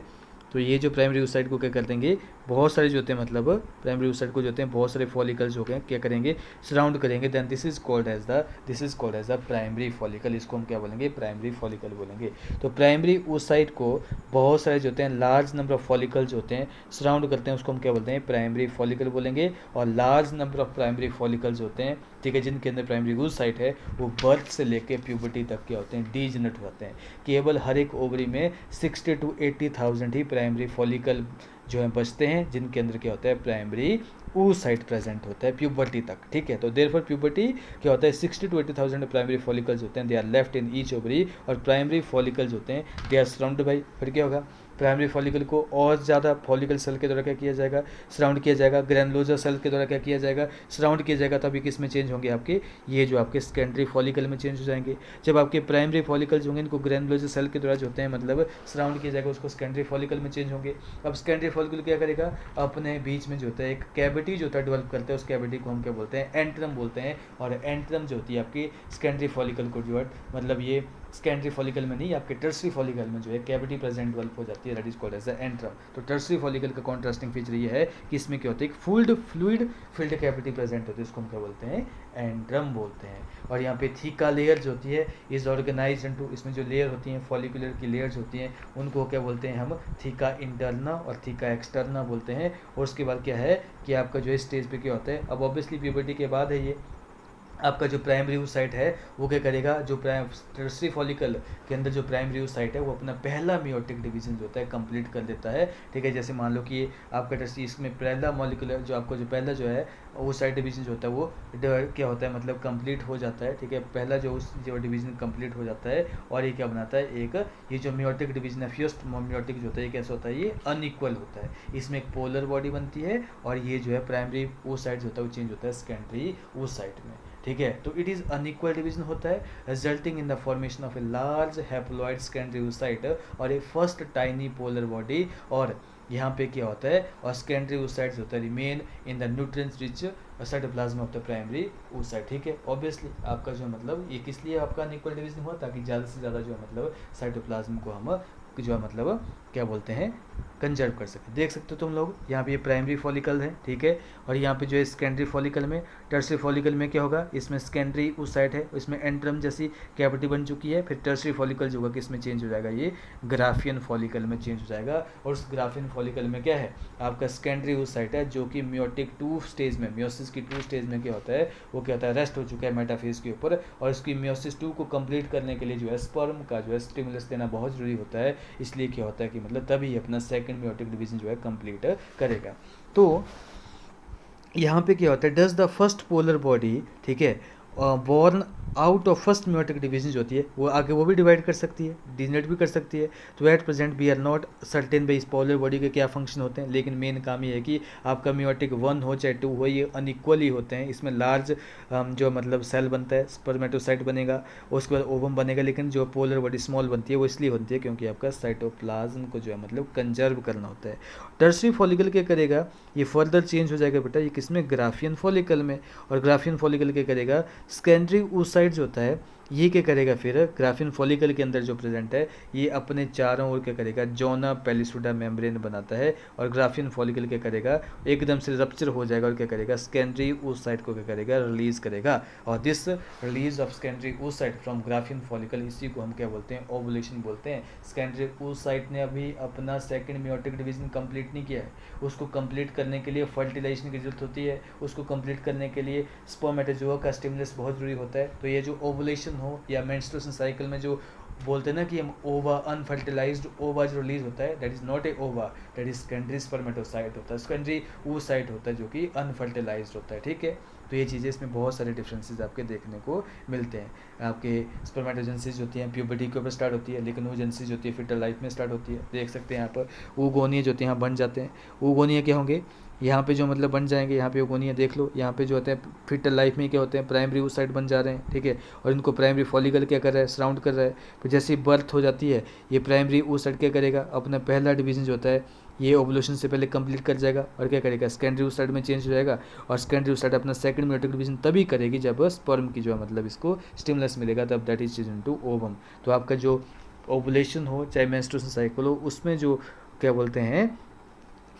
S1: तो ये जो प्राइमरी oocyte को क्या कर देंगे, बहुत सारे जो होते हैं मतलब प्राइमरी oocyte को जो होते हैं बहुत सारे फॉलिकल्स हो गए क्या करेंगे, सराउंड करेंगे, then this is called as the primary follicle. इसको हम क्या बोलेंगे, प्राइमरी फॉलिकल बोलेंगे। तो प्राइमरी oocyte को बहुत सारे जो होते हैं लार्ज नंबर ऑफ फॉलिकल्स होते हैं सराउंड करते हैं, उसको हम क्या बोलते हैं, प्राइमरी फॉलिकल बोलेंगे। और large number of primary follicles होते हैं, ठीक है, जिनके अंदर प्राइमरी oocyte है वो बर्थ से लेके प्यूबर्टी तक क्या होते हैं, डीजनरेट होते हैं। केवल हर एक ओवरी में 60 to 80,000 ही प्राइमरी फॉलिकल जो है बचते हैं, जिनके अंदर क्या होता है, प्राइमरी oocyte प्रेजेंट होता है प्यूबर्टी तक, ठीक है। तो देयरफॉर प्यूबर्टी क्या होता है, 60 to 80,000 प्राइमरी फॉलिकल्स होते हैं, they are left in each ovary. और प्राइमरी फॉलिकल्स होते हैं दे आर सराउंडेड बाई, फिर क्या होगा, प्राइमरी फॉलिकल को और ज़्यादा फॉलिकल सेल के द्वारा क्या किया जाएगा, सराउंड किया जाएगा। ग्रैनुलोजर सेल के द्वारा क्या किया जाएगा, सराउंड किया जाएगा। तभी किस में चेंज होंगे, आपके ये जो आपके सेकेंडरी फॉलिकल में चेंज हो जाएंगे। जब आपके प्राइमरी फॉलिकल्स होंगे इनको ग्रैनुलोजर सेल के द्वारा जो होते हैं मतलब सराउंड किया जाएगा, उसको सेकेंडरी फॉलिकल में चेंज होंगे। अब सेकेंडरी फॉलिकल क्या करेगा, अपने बीच में जो होता है एक कैविटी जो होता है डेवलप करता है, उस कैविटी को हम क्या बोलते हैं, एंट्रम बोलते हैं। और एंट्रम जो होती है आपकी सेकेंडरी फॉलिकल को जो है मतलब ये सेकेंडरी फॉलिकल में नहीं, आपके टर्सरी फॉलिकल में जो है कैविटी प्रेजेंट डेवलप हो जाती है, that is called as the antrum. तो टर्सरी फॉलिकल का कॉन्ट्रास्टिंग फीचर ये है कि इसमें क्या होता है, एक फ्लूइड फिल्ड कैविटी प्रेजेंट होती है, उसको हम क्या बोलते हैं, एंट्रम बोलते हैं। और यहाँ पे थीका लेयर जो होती है इज ऑर्गेनाइज इनटू, इसमें जो लेयर होती हैं फॉलिकुलर की लेयर्स होती हैं उनको क्या बोलते हैं हम, थीका इंटरना और थीका एक्सटर्ना बोलते हैं। और उसके बाद क्या है कि आपका जो है स्टेज पे क्या होता है, अब ऑब्वियसली प्यूबर्टी के बाद है ये आपका जो प्राइमरी oocyte है वो क्या करेगा, जो टर्सरी फॉलिकल के अंदर जो प्राइमरी oocyte है वो अपना पहला मियोटिक डिवीजन जो होता है कंप्लीट कर देता है, ठीक है। जैसे मान लो कि आपका टर्सरी इसमें पहला मॉलिकुलर जो आपको जो पहला जो है oocyte डिवीजन जो होता है वो क्या होता है मतलब कंप्लीट हो जाता है, ठीक है। पहला जो डिवीजन कंप्लीट हो जाता है और ये क्या बनाता है, एक ये जो मियोटिक डिवीजन है फर्स्ट मियोटिक जो होता है ये कैसा होता है, ये अनइक्वल होता है। इसमें एक पोलर बॉडी बनती है और ये जो है प्राइमरी oocyte जो होता है वो चेंज होता है सेकेंडरी oocyte में, ठीक है। तो इट इज़ अनइक्वल डिवीजन होता है resulting in the formation of a large haploid secondary oocyte और ए फर्स्ट टाइनी पोलर बॉडी। और यहाँ पे क्या होता है, और सेकेंडरी oocytes होता है remain in the nutrients rich cytoplasm of the primary oocyte, ठीक है। ऑब्वियसली आपका जो मतलब ये किस लिए आपका अनइक्वल डिवीजन हुआ, ताकि ज़्यादा से ज़्यादा जो है मतलब साइटोप्लाज्म को हम जो है मतलब क्या बोलते हैं, कंजर्व कर सकें। देख सकते हो तुम लोग यहाँ पे ये प्राइमरी फॉलिकल है, ठीक है। और यहाँ पे जो है सेकेंडरी फॉलिकल में, टर्सरी फॉलिकल में क्या होगा, इसमें सेकेंडरी oocyte है, इसमें एंट्रम जैसी कैविटी बन चुकी है। फिर टर्सरी फॉलिकल जो होगा किसमें चेंज हो जाएगा, ये ग्राफियन फॉलिकल में चेंज हो जाएगा। और उस ग्राफियन फॉलिकल में क्या है, आपका सेकेंडरी oocyte है जो कि मियोटिक 2 स्टेज में, मियोसिस की 2 स्टेज में क्या होता है, वो क्या होता है, रेस्ट हो चुका है मेटाफेज के ऊपर। और इसकी मियोसिस 2 को कंप्लीट करने के लिए जो है स्पर्म का जो है स्टिमुलस देना बहुत जरूरी होता है। इसलिए क्या होता है कि मतलब तभी अपना सेकंड मियोटिक डिवीजन जो है कंप्लीट करेगा। तो यहाँ पे क्या होता है, does the first polar body, ठीक है, born out of first meiotic division जो होती है वो आगे वो भी डिवाइड कर सकती है, डिजनेट भी कर सकती है। तो at present we are not certain भाई इस पोलर बॉडी के क्या फंक्शन होते हैं, लेकिन मेन काम ये है कि आपका मियोटिक 1 हो चाहे 2 हो, ये अनइक्वल ही होते हैं। इसमें लार्ज जो मतलब सेल बनता है, स्पर्मेटोसाइट बनेगा, उसके बाद ओवम बनेगा, लेकिन जो पोलर बॉडी स्मॉल बनती है वो इसलिए बनती है क्योंकि आपका साइटोप्लाज्म को जो है मतलब कंजर्व करना होता है। टर्सरी फॉलिकल क्या करेगा, ये फर्दर चेंज हो जाएगा बेटा, ये किसमें, ग्राफियन फॉलिकल में। और ग्राफियन फॉलिकल क्या करेगा, सेकेंडरी oocyte जो होता है ये क्या करेगा, फिर ग्राफियन फॉलिकल के अंदर जो प्रेजेंट है ये अपने चारों ओर क्या करेगा, जोना पेलिसुडा मेम्ब्रेन बनाता है। और ग्राफियन फॉलिकल क्या करेगा, एकदम से रप्चर हो जाएगा और क्या करेगा, सेकेंडरी oocyte को क्या करेगा, रिलीज करेगा। और this release of secondary oocyte from Graafian follicle, इसी को हम क्या बोलते हैं, ओवुलेशन बोलते हैं। सेकेंडरी oocyte ने अभी अपना सेकेंड मियोटिक डिवीजन कंप्लीट नहीं किया है, उसको कंप्लीट करने के लिए फर्टिलाइजेशन की जरूरत होती है, उसको कंप्लीट करने के लिए स्पर्मेटोजोआ का स्टिमुलस बहुत जरूरी होता है। तो ये जो ओवुलेशन हो या मेंस्ट्रुएशन साइकिल में जो बोलते हैं ना कि हम ओवा अनफर्टिलाइज्ड ओवा जो रिलीज होता है, दैट इज नॉट ए ओवा, दैट इज सेकेंडरी स्पर्मेटोसाइट होता है, सेकेंडरी oocyte होता है जो कि अनफर्टिलाइज्ड होता है, ठीक है। तो ये चीज़ें इसमें बहुत सारे डिफरेंसेस आपके देखने को मिलते हैं। आपके स्पर्मेटोजेनेसिस होती है प्यूबर्टी के ऊपर स्टार्ट होती है, लेकिन oogenesis जो होती है फिटल लाइफ में स्टार्ट होती है। देख सकते हैं यहाँ पर oogonia जो होती है यहाँ बन जाते हैं। oogonia क्या होंगे, यहाँ पे जो मतलब बन जाएंगे, यहाँ पे oogonia देख लो, यहाँ पे जो होते हैं फिटल लाइफ में क्या होते हैं, प्राइमरी oocyte बन जा रहे हैं, ठीक है। और इनको प्राइमरी फॉलिकल क्या कर रहा है, सराउंड कर रहा है। फिर जैसे ही बर्थ हो जाती है ये प्राइमरी oocyte क्या करेगा, अपना पहला डिवीजन जो होता है ये ओवुलेशन से पहले कंप्लीट कर जाएगा और क्या करेगा, सेकेंडरी oocyte में चेंज हो जाएगा। और सेकेंडरी oocyte अपना सेकंड मियोटिक डिवीजन तभी करेगी जब स्पर्म की जो है मतलब इसको स्टिमुलस मिलेगा, तब that is change into ovum. तो आपका जो ओवुलेशन हो चाहे मेंस्ट्रुएशन साइकिल हो, उसमें जो क्या बोलते हैं,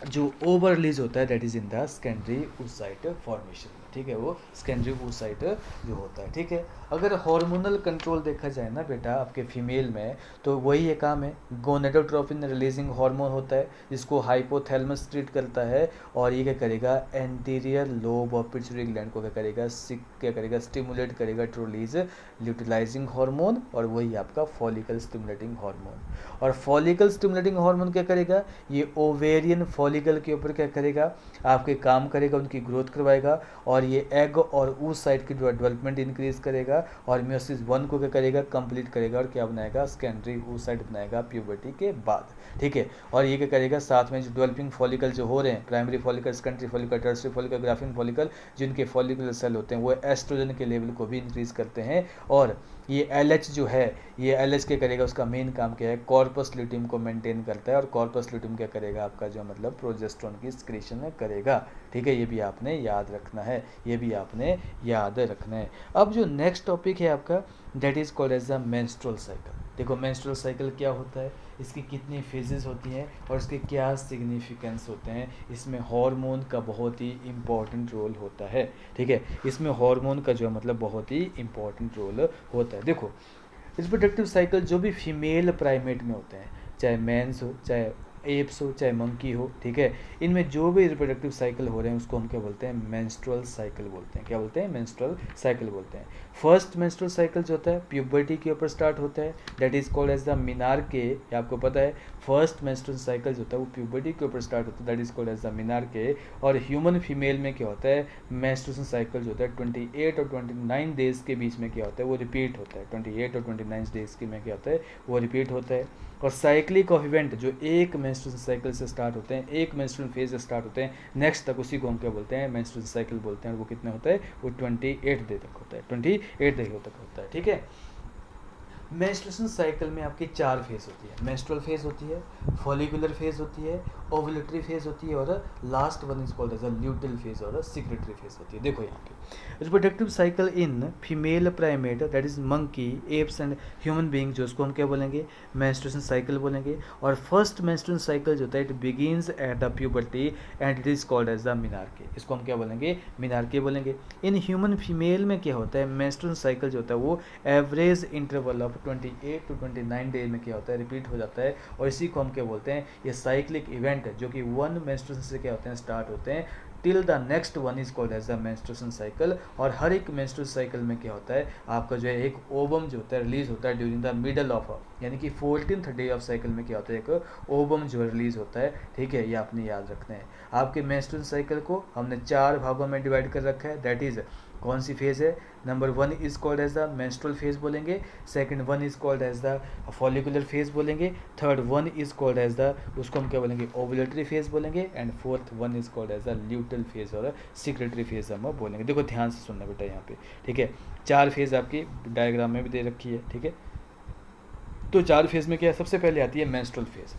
S1: जो ओवर रिलीज होता है that is in the secondary oocyte formation, ठीक है, वो सेकेंडरी oocyte जो होता है, ठीक है। अगर हार्मोनल कंट्रोल देखा जाए ना बेटा आपके फीमेल में, तो वही ये काम है, गोनेडोट्रोपिन रिलीजिंग हार्मोन होता है जिसको हाइपोथैलेमस ट्रीट करता है, और ये क्या करेगा, anterior lobe of pituitary gland को क्या करेगा स्टिमुलेट करेगा टू रिलीज ल्यूटिलाइजिंग हार्मोन, और वही आपका फॉलिकल स्टिमुलेटिंग हार्मोन। और फॉलिकल स्टिमुलेटिंग हार्मोन क्या करेगा, ये ओवेरियन फॉलिकल के ऊपर क्या करेगा, आपके काम करेगा, उनकी ग्रोथ करवाएगा, और ये एग और oocyte की डेवलपमेंट इंक्रीज करेगा, और म्योसिस 1 को क्या करेगा, कंप्लीट करेगा, और क्या बनाएगा, सेकेंडरी oocyte बनाएगा प्यूबर्टी के बाद, ठीक है। और ये क्या करेगा, साथ में जो डेवलपिंग फॉलिकल जो हो रहे हैं, primary follicle, secondary follicle, tertiary follicle, graphene follicle, जिनके फॉलिकुलर सेल होते हैं वो एस्ट्रोजन के लेवल को भी इंक्रीज करते हैं। और ये LH जो है, ये LH क्या करेगा, उसका मेन काम क्या है, कॉर्पस ल्यूटियम को मेंटेन करता है, और कॉर्पस ल्यूटियम क्या करेगा, आपका जो मतलब प्रोजेस्टेरोन की सिक्रीशन करेगा, ठीक है। ये भी आपने याद रखना है, ये भी आपने याद रखना है। अब जो नेक्स्ट टॉपिक है आपका, that is called as the menstrual cycle. देखो मेंस्ट्रुअल साइकिल क्या होता है, इसकी कितनी फेजेस होती हैं, और इसके क्या सिग्निफिकेंस होते हैं, इसमें हार्मोन का बहुत ही इम्पॉर्टेंट रोल होता है, ठीक है। इसमें हार्मोन का जो मतलब बहुत ही इम्पॉर्टेंट रोल होता है। देखो रिप्रोडक्टिव साइकिल जो भी फीमेल प्राइमेट में होते हैं, चाहे मैंस हो, चाहे एप्स हो, चाहे मंकी हो, ठीक है, इनमें जो भी रिप्रोडक्टिव साइकिल हो रहे हैं उसको हम क्या बोलते हैं, मेंस्ट्रुअल साइकिल बोलते हैं। क्या बोलते हैं, मेंस्ट्रुअल साइकिल बोलते हैं। फर्स्ट मेंस्ट्रुअल साइकिल जो होता है प्यूबर्टी के ऊपर स्टार्ट होता है, that is called as the menarche. आपको पता है फर्स्ट मेंस्ट्रुअल साइकिल जो होता है वो प्यूबर्टी के ऊपर स्टार्ट होता है, that is called as the menarche. और ह्यूमन फीमेल में क्या होता है, मेंस्ट्रुएशन साइकिल जो होता है 28 और 29 डेज के बीच में क्या होता है, वो रिपीट होता है। 28 और 29 डेज के में क्या होता है, वो रिपीट होता है। और साइक्लिक ऑफ इवेंट जो एक मेंस्ट्रुएशन साइकिल से स्टार्ट होते हैं, एक मेंस्ट्रुअल फेज से स्टार्ट होते हैं, नेक्स्ट तक उसी को हम क्या बोलते हैं, मेंस्ट्रुएशन साइकिल बोलते हैं। और वो कितने होता है, वो 28 डे तक होता है, 28 डे तक होता है, ठीक है। मेंस्ट्रुएशन साइकिल में आपकी 4 फेज होती है, मेंस्ट्रुअल फेज होती है, फॉलिकुलर फेज होती है, ओवुलेटरी फेज होती है, और last one is called as a luteal phase और सिक्रेटरी फेज होती है। देखो यहाँ पे reproductive cycle in female primate that is monkey, apes and human being, जो उसको हम क्या बोलेंगे, मेंस्ट्रुएशन साइकिल बोलेंगे। और फर्स्ट मेंस्ट्रुएशन साइकिल जो होता है it begins at the puberty and it is called as the menarche, इसको हम क्या बोलेंगे, मिनार्के बोलेंगे। इन ह्यूमन फीमेल में क्या होता है, मेंस्ट्रुएशन साइकिल जो होता है वो average interval of 28 to 29 days में क्या होता है, रिपीट हो जाता है। और इसी को हम क्या बोलते हैं, ये साइक्लिक इवेंट है जो कि वन मेंस्ट्रुएशन से क्या होते हैं, स्टार्ट होते हैं, till the next one is called as the menstruation cycle. और हर एक मेंस्ट्रुएशन साइकिल में क्या होता है, आपका जो है एक ओवम जो होता है रिलीज होता है ड्यूरिंग द मिडल ऑफ, यानी कि 14th डे ऑफ साइकिल में क्या होता है, एक ओवम जो रिलीज होता है, ठीक है। ये आपने याद रखना है। आपके मेंस्ट्रुएशन साइकिल को हमने 4 भागों में डिवाइड कर रखा है, दैट इज कौन सी फेज है, number 1 is called as the menstrual phase बोलेंगे, second 1 is called as the follicular phase बोलेंगे, third 1 is called as the, उसको हम क्या बोलेंगे, ओवुलेटरी फेज बोलेंगे, and fourth 1 is called as the luteal phase और सिक्रेटरी फेज हम बोलेंगे। देखो ध्यान से सुनना बेटा यहाँ पे, ठीक है। 4 फेज आपकी डायग्राम में भी दे रखी है, ठीक है। तो 4 फेज में क्या है, सबसे पहले आती है मेंस्ट्रुअल फेज।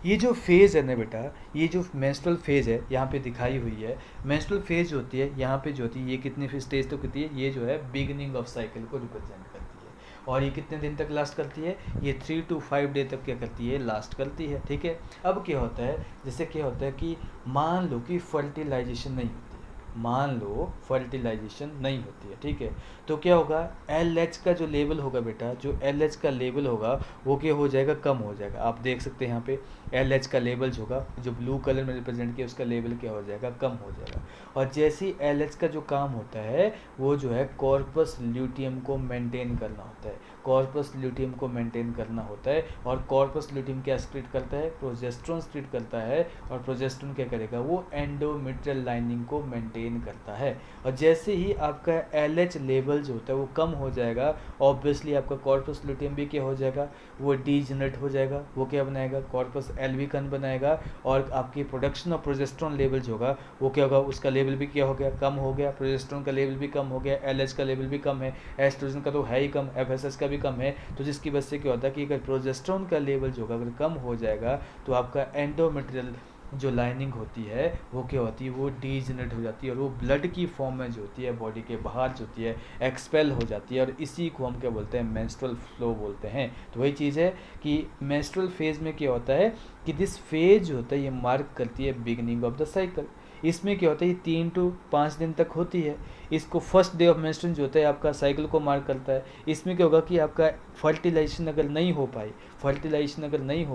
S1: ये जो फेज़ है ना बेटा, ये जो मेंस्ट्रुअल फेज़ है यहाँ पे दिखाई हुई है, मेंस्ट्रुअल फेज़ जो होती है यहाँ पे जो होती है, ये कितनी स्टेज तक होती है, ये जो है बिगिनिंग ऑफ साइकिल को रिप्रेजेंट करती है। और ये कितने दिन तक लास्ट करती है, ये 3 to 5 डे तक क्या करती है, लास्ट करती है, ठीक है। अब क्या होता है, जैसे क्या होता है कि मान लो कि फर्टिलाइजेशन नहीं होती है, मान लो फर्टिलाइजेशन नहीं होती है, ठीक है, तो क्या होगा, LH का जो लेवल होगा बेटा, जो LH का लेवल होगा वो क्या हो जाएगा, कम हो जाएगा। आप देख सकते हैं यहाँ पे LH का लेवल जो होगा, जो ब्लू कलर में रिप्रेजेंट किया, उसका लेवल क्या हो जाएगा, कम हो जाएगा। और जैसे ही LH का जो काम होता है वो जो है कॉर्पस ल्यूटियम को मेंटेन करना होता है, कॉर्पस ल्यूटियम को मेंटेन करना होता है। और कॉर्पस ल्यूटियम क्या स्क्रीट करता है, प्रोजेस्टेरोन स्क्रीट करता है। और प्रोजेस्टेरोन क्या करेगा, वो एंडोमेट्रियल लाइनिंग को मेंटेन करता है। और जैसे ही आपका LH लेवल जो होता है वो कम हो जाएगा, ऑब्वियसली आपका कॉर्पस ल्यूटियम भी क्या हो जाएगा, वो डीजेनरेट हो जाएगा, वो क्या बनाएगा, कॉर्पस एल्बिकन बनाएगा। और आपकी प्रोडक्शन ऑफ प्रोजेस्टेरोन लेवल जो होगा वो क्या होगा, उसका लेवल भी क्या हो गया, कम हो गया, प्रोजेस्टेरोन का लेवल भी कम हो गया, LH का लेवल भी कम है, एस्ट्रोजन का तो है ही कम, FSH का भी कम है। तो जिसकी वजह से क्या होता है कि अगर प्रोजेस्टेरोन का लेवल जो होगा अगर कम हो जाएगा तो आपका एंडोमेट्रियल जो लाइनिंग होती है वो क्या होती है, वो डीजनरेट हो जाती है और वो ब्लड की फॉर्म में जो होती है बॉडी के बाहर जो होती है एक्सपेल हो जाती है, और इसी को हम क्या बोलते हैं, मेंस्ट्रुअल फ्लो बोलते हैं। तो वही चीज़ है कि मेंस्ट्रुअल फेज में क्या होता है कि दिस फेज जो होता है ये मार्क करती है बिगिनिंग ऑफ द साइकिल। इसमें क्या होता है, ये 3 to 5 दिन तक होती है। इसको फर्स्ट डे ऑफ मेंस्ट्रुएशन जो होता है आपका साइकिल को मार्क करता है। इसमें क्या होगा कि आपका फर्टिलाइजेशन अगर नहीं हो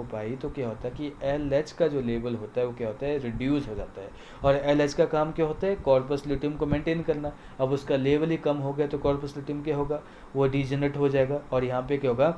S1: पाई तो क्या होता है कि LH का जो लेवल होता है वो क्या होता है, रिड्यूस हो जाता है। और LH का काम क्या होता है, कॉर्पस ल्यूटियम को मेंटेन करना। अब उसका लेवल ही कम हो गया तो कॉर्पस ल्यूटियम क्या होगा, वो डिजेनरेट हो जाएगा, और यहाँ पे क्या होगा,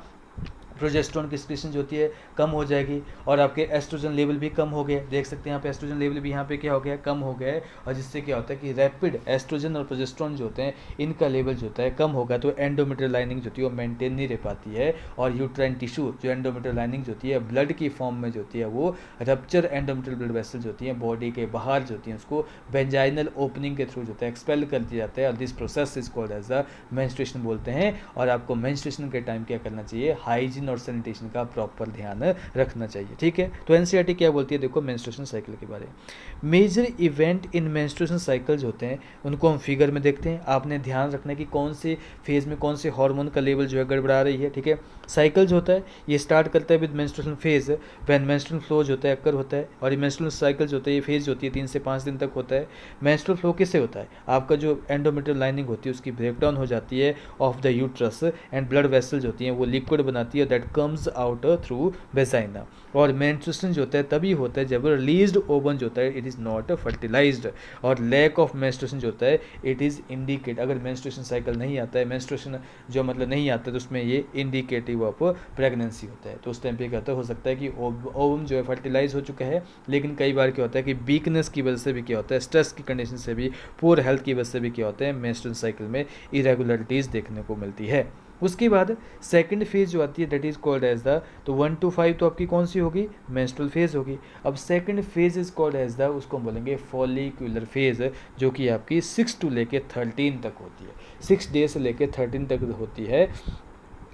S1: प्रोजेस्टेरोन की एक्सक्रीशन जो होती है कम हो जाएगी, और आपके एस्ट्रोजन लेवल भी कम हो गए। देख सकते हैं यहाँ पे एस्ट्रोजन लेवल भी यहाँ पे क्या हो गया, कम हो गया है। और जिससे क्या होता है कि रैपिड एस्ट्रोजन और प्रोजेस्टेरोन जो होते हैं इनका लेवल जो होता है कम होगा, तो एंडोमेट्रियल लाइनिंग जो होती है वो मेंटेन नहीं रह पाती है, और यूट्राइन टिश्यू जो एंडोमेट्रियल लाइनिंग जो होती है ब्लड की फॉर्म में जो होती है वो रप्चर एंडोमेट्रियल ब्लड वेसल जो होती है बॉडी के बाहर जो होती है उसको वेंजाइनल ओपनिंग के थ्रू जो होता है एक्सपेल कर दिया जाता है, और this process is called as the menstruation बोलते हैं। और आपको मेंस्ट्रुएशन के टाइम क्या करना चाहिए, हाइजीन और सैनिटेशन का प्रॉपर ध्यान रखना चाहिए। ठीक है, तो एनसीईआरटी क्या बोलती है, देखो मेंस्ट्रुएशन साइकिल के बारे में। Major event in menstruation cycle जो होते हैं उनको हम फिगर में देखते हैं। आपने ध्यान रखना है कि कौन से फेज में कौन से हार्मोन का लेवल जो है गड़बड़ा रही है। ठीक है, साइकिल जो होता है ये स्टार्ट करता है with menstruation phase, when menstrual flow जो होता है अक्कर होता है, और ये मेंस्ट्रुअल साइकिल जो होता है ये फेज जो होती है 3 से 5 दिन तक होता है। मेंस्ट्रुअल फ्लो किससे होता है, आपका जो एंडोमेट्रियल लाइनिंग होती है उसकी ब्रेकडाउन हो जाती है of the uterus, and blood vessel जो होती हैं वो लिक्विड बनाती है that comes out through vagina. और मेंस्ट्रुएशन जो होता है तभी होता है जब रिलीज्ड ओवम जो होता है इट इज़ नॉट फर्टिलाइज्ड, और लैक ऑफ मेंस्ट्रुएशन जो होता है इट इज़ इंडिकेट, अगर मेंस्ट्रुएशन साइकिल नहीं आता है, मेंस्ट्रुएशन जो मतलब नहीं आता है तो उसमें ये इंडिकेटिव ऑफ प्रेगनेंसी होता है। तो उस टाइम पे क्या होता है, हो सकता है कि ओवम जो है फर्टिलाइज हो चुका है, लेकिन कई बार क्या होता है कि वीकनेस की वजह से भी क्या होता है, स्ट्रेस की कंडीशन से भी, पुअर हेल्थ की वजह से भी क्या होता है, मेंस्ट्रुएशन साइकिल में इरेगुलरिटीज़ देखने को मिलती है। उसके बाद सेकंड फेज जो आती है that is called as the, तो 1 to 5 तो आपकी कौन सी होगी, मेंस्ट्रुअल फेज होगी। अब second phase is called as the, उसको हम बोलेंगे फॉलिकुलर फेज, जो कि आपकी 6 to लेके 13 तक होती है, 6 डे से लेके 13 तक होती है।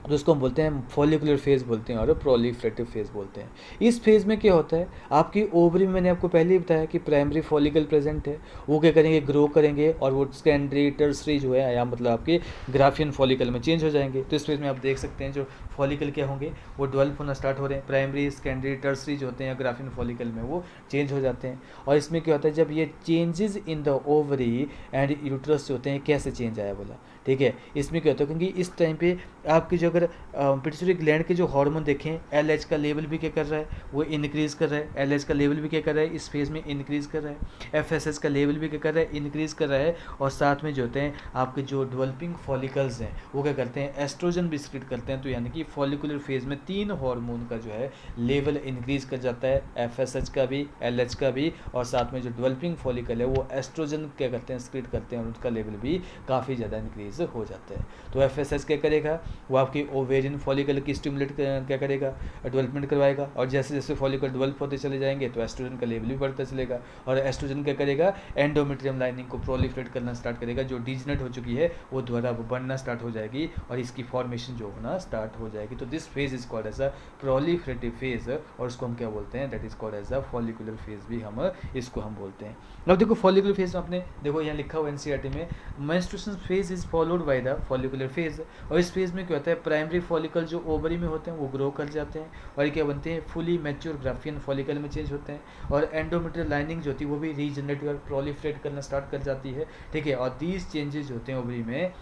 S1: तो उसको हम बोलते हैं फॉलिकुलर फेज बोलते हैं और प्रोलिफरेटिव फेज बोलते हैं। इस फेज में क्या होता है, आपकी ओवरी में मैंने आपको पहले ही बताया कि प्राइमरी फॉलिकल प्रेजेंट है, वो क्या करेंगे, ग्रो करेंगे, और वो सेकेंडरी टर्सरी जो है या मतलब आपके ग्राफियन फॉलिकल में चेंज हो जाएंगे। तो इस फेज में आप देख सकते हैं जो फॉलिकल क्या होंगे वो डेवलप होना स्टार्ट हो रहे हैं, प्राइमरी सेकेंडरी टर्सरी जो होते हैं ग्राफियन फॉलिकल में वो चेंज हो जाते हैं। और इसमें क्या होता है, जब ये changes in the ovary and uterus जो होते हैं कैसे चेंज आया बोला, ठीक है। इसमें क्या होता है, क्योंकि इस टाइम पे आपकी जो अगर पिट्यूटरी ग्लैंड के जो हार्मोन देखें, LH का लेवल भी क्या कर रहा है, वो इंक्रीज़ कर रहा है, LH का लेवल भी क्या कर रहा है, इस फेज में इंक्रीज़ कर रहा है, FSH का लेवल भी क्या कर रहा है, इंक्रीज़ कर रहा है। और साथ में जो होते हैं आपके जो डेवलपिंग फॉलिकल्स हैं वो क्या करते हैं, एस्ट्रोजन भी सिक्रीट करते हैं। तो यानी कि फॉलिकुलर फेज में 3 हार्मोन का जो है लेवल इंक्रीज़ कर जाता है, FSH का भी, LH का भी, और साथ में जो डेवलपिंग फॉलिकल है वो एस्ट्रोजन क्या करते हैं, सिक्रीट करते हैं, और उसका लेवल भी काफ़ी ज़्यादा इंक्रीज हो जाता है। तो FSH क्या करेगा, वो आपकी ओवेरियन फॉलिकल की स्टिमुलेट क्या करेगा, डेवलपमेंट करवाएगा, और जैसे जैसे फॉलिकल डेवलप होते चले जाएंगे तो एस्ट्रोजन का लेवल भी बढ़ता चलेगा, और एस्ट्रोजन क्या करेगा, एंडोमेट्रियम लाइनिंग को प्रोलिफरेट करना स्टार्ट करेगा, जो डिजनेट हो चुकी है वो दोबारा बढ़ना स्टार्ट हो जाएगी, और इसकी फॉर्मेशन जो होना स्टार्ट हो जाएगी। तो this phase is called as a proliferative phase, और उसको हम क्या बोलते हैं, that is called as a follicular phase भी हम इसको हम बोलते हैं। अब देखो फॉलिकुलर फेज में आपने देखो यहाँ लिखा हुआ एनसीईआरटी में, menstruation phase is followed by the follicular phase. और इस फेज में क्या होता है, प्राइमरी फॉलिकल जो ओवरी में होते हैं वो ग्रो कर जाते हैं, और क्या बनते हैं, फुली मैच्योर ग्राफियन फॉलिकल में चेंज होते हैं, और एंडोमेट्रियल लाइनिंग जो होती है वो भी रीजनरेट और प्रोलिफरेट करना स्टार्ट कर जाती है, ठीक है। और दीज चेंजेस होते हैं ओवरी में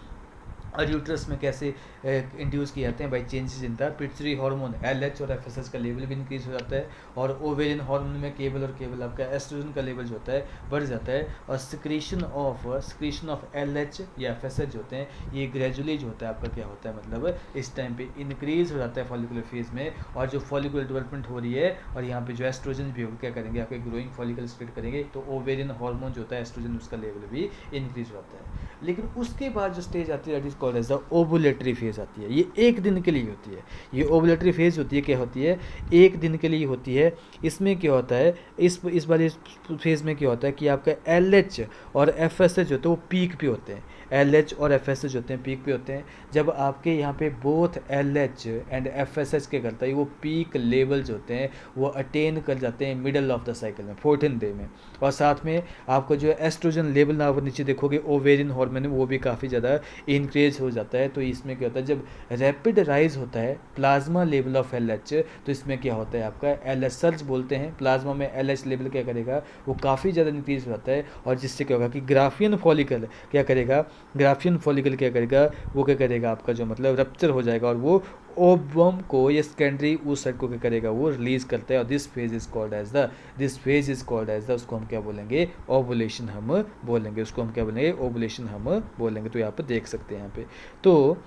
S1: और यूट्रस में कैसे इंड्यूस किए जाते हैं, by changes in the pituitary hormone, LH और FSH का लेवल भी इंक्रीज हो जाता है, और ओवेरियन हार्मोन में केवल और केवल आपका एस्ट्रोजन का लेवल जो होता है बढ़ जाता है, और सिक्रीशन ऑफ LH या FSH जो होते हैं ये ग्रेजुअली जो होता है आपका क्या होता है, मतलब इस टाइम पे इंक्रीज हो जाता है फॉलिकुलर फेज में, और जो फॉलिकुलर डेवलपमेंट हो रही है, और यहाँ पे जो एस्ट्रोजन भी होगा क्या करेंगे, आपके ग्रोइंग फॉलिकल स्प्लिट करेंगे, तो ओवेरियन हार्मोन जो होता है एस्ट्रोजन उसका लेवल भी इंक्रीज हो जाता है। लेकिन उसके बाद जो स्टेज आती है that is called as the ovulatory phase आती है। ये एक दिन के लिए होती है। ये ओवुलेटरी फेज होती है, क्या होती है, एक दिन के लिए होती है। इसमें क्या होता है, इस वाले फेज में क्या होता है कि आपका LH और FSH जो होते हैं वो पीक पे होते हैं। LH और FSH होते हैं पीक पे होते हैं। जब आपके यहाँ पे बोथ LH एंड FSH क्या करता है, वो पीक लेवल्स होते हैं वो अटेन कर जाते हैं मिडल ऑफ द साइकिल में 14 डे में। और साथ में आपको जो एस्ट्रोजन लेवल ना, आप नीचे देखोगे ओवेरियन हार्मोन वो भी काफ़ी ज़्यादा इंक्रीज हो जाता है। तो इसमें क्या होता है, जब रैपिड राइज होता है प्लाज्मा लेवल ऑफ LH, तो इसमें क्या होता है आपका LH सर्ज बोलते हैं। प्लाज्मा में LH लेवल क्या करेगा, वो काफ़ी ज़्यादा इंक्रीज हो जाता है। और जिससे क्या होगा कि ग्राफियन फॉलिकल क्या करेगा, ग्राफियन फॉलिकल क्या करेगा, वो क्या करेगा आपका जो मतलब रप्चर हो जाएगा और वो ओवम को या सेकेंडरी उस साइड को क्या करेगा, वो रिलीज करता है। और this phase is called as the उसको हम क्या बोलेंगे, ओवुलेशन हम बोलेंगे। उसको हम क्या बोलेंगे, ओवुलेशन हम बोलेंगे। तो यहाँ पे देख सकते हैं यहाँ पे। तो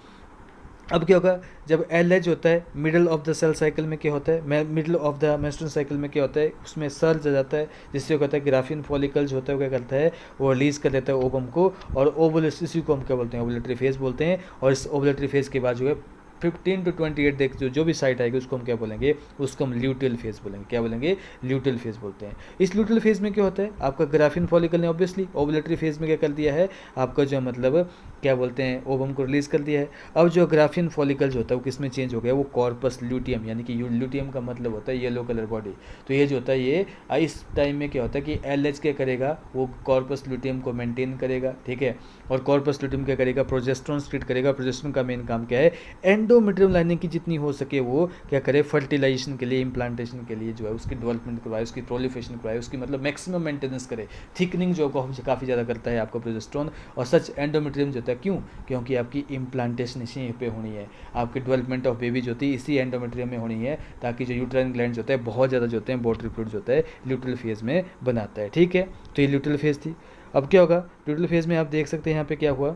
S1: अब क्या होगा, जब LH होता है middle of the cell cycle में क्या होता है, middle of the menstrual cycle में क्या होता है, उसमें सर्ज आ जाता है। जिससे क्या होता है, ग्राफियन फॉलिकल जो होता है वो क्या करता है, वो रिलीज कर देता है ओवम को। और ओवुलेशन, इसी को हम क्या बोलते हैं, ओवुलेटरी फेज बोलते हैं। और इस ओवुलेटरी फेज के बाद जो है 15 to 28 देख जो भी साइट आएगी उसको हम क्या बोलेंगे, उसको हम ल्यूटियल फेज बोलेंगे। क्या बोलेंगे, ल्यूटियल फेज बोलते हैं। इस ल्यूटियल फेज में क्या होता है, आपका ग्राफियन फॉलिकल ने ऑब्वियसली ओवुलेटरी फेज में क्या कर दिया है, आपका जो मतलब क्या बोलते हैं, ओवम को रिलीज कर दिया है। अब जो ग्राफियन फॉलिकल जो होता है वो किस में चेंज हो गया, वो कॉर्पस ल्यूटियम, यानी कि ल्यूटियम का मतलब होता है येलो कलर बॉडी। तो ये जो होता है, ये इस टाइम में क्या होता है कि LH क्या करेगा, वो कॉर्पस ल्यूटियम को मेंटेन करेगा, ठीक है। और कॉर्पस ल्यूटियम क्या करेगा, प्रोजेस्टेरोन सीक्रेट करेगा। प्रोजेस्टेरोन का मेन काम क्या है, एंडोमेट्रियम लाइनिंग की जितनी हो सके वो क्या करे, फर्टिलाइजेशन के लिए, इम्प्लांटेशन के लिए जो है उसकी डेवलपमेंट करवाए, उसकी प्रोलिफरेशन करवाए, उसकी मतलब मैक्सिमम मेंटेनेंस करे, थिकनिंग जो काफ़ी ज़्यादा करता है आपका प्रोजेस्टेरोन। और सच एंडोमेट्रियम जो होता है, क्यों, क्योंकि आपकी इम्प्लांटेशन इसी पे होनी है, आपकी डेवलपमेंट ऑफ बेबी जो होती है इसी एंडोमेट्रियम में होनी है, ताकि जो यूट्राइन ग्लैंड होता है बहुत ज़्यादा जो होते हैं बॉटरी फ्लूइड जो होता है ल्यूटियल फेज में बनाता है, ठीक है। तो ये ल्यूटियल फेज थी। अब क्या होगा, ल्यूटियल फेज में आप देख सकते हैं यहाँ पे क्या हुआ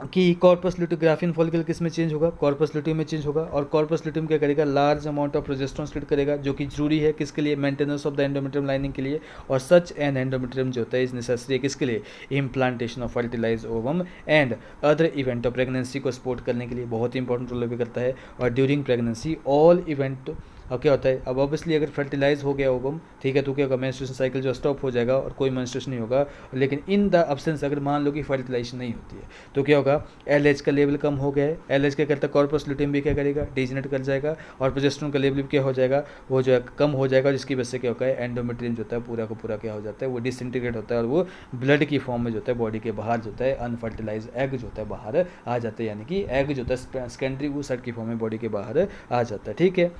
S1: कि कॉर्पस ल्यूटियम, ग्राफियन फॉलिकल किस में चेंज होगा, कॉर्पस ल्यूटियम में चेंज होगा। और कॉर्पस ल्यूटियम क्या करेगा, large amount of progesterone secret करेगा, जो कि जरूरी है किसके लिए, maintenance of the endometrium lining के लिए। और सच एन एंडोमेट्रियम जो होता है इज नेसेसरी किसके लिए, implantation of fertilise ovum and other event of pregnancy को सपोर्ट करने के लिए बहुत इंपॉर्टेंट रोल भी करता है। और ड्यूरिंग प्रेगनेंसी ऑल इवेंट, अब क्या होता है, अब ऑब्वियसली अगर फर्टिलाइज हो गया ओवम, ठीक है, तो क्या होगा, मेंस्ट्रुएशन साइकिल जो स्टॉप हो जाएगा और कोई मेंस्ट्रुएशन नहीं होगा। लेकिन इन द अब्सेंस, अगर मान लो कि फर्टिलाइजेशन नहीं होती है, तो क्या होगा, LH का लेवल कम हो गया है। LH क्या करता है, कॉर्पस ल्यूटियम भी क्या करेगा, डिजेनरेट कर जाएगा। और प्रोजेस्टेरोन का लेवल भी क्या हो जाएगा, वो जो है कम हो जाएगा, जिसकी वजह से क्या होता है, एंडोमेट्रियम जो होता है पूरा का पूरा क्या हो जाता है, वो डिसइंटीग्रेट होता है और वो ब्लड की फॉर्म में जो होता है बॉडी के बाहर जो होता है अनफर्टिलाइज एग जो होता है बाहर आ जाता है, यानी कि एग जो होता है सेकेंडरी ऊसर की फॉर्म में बॉडी के बाहर आ जाता है, ठीक है।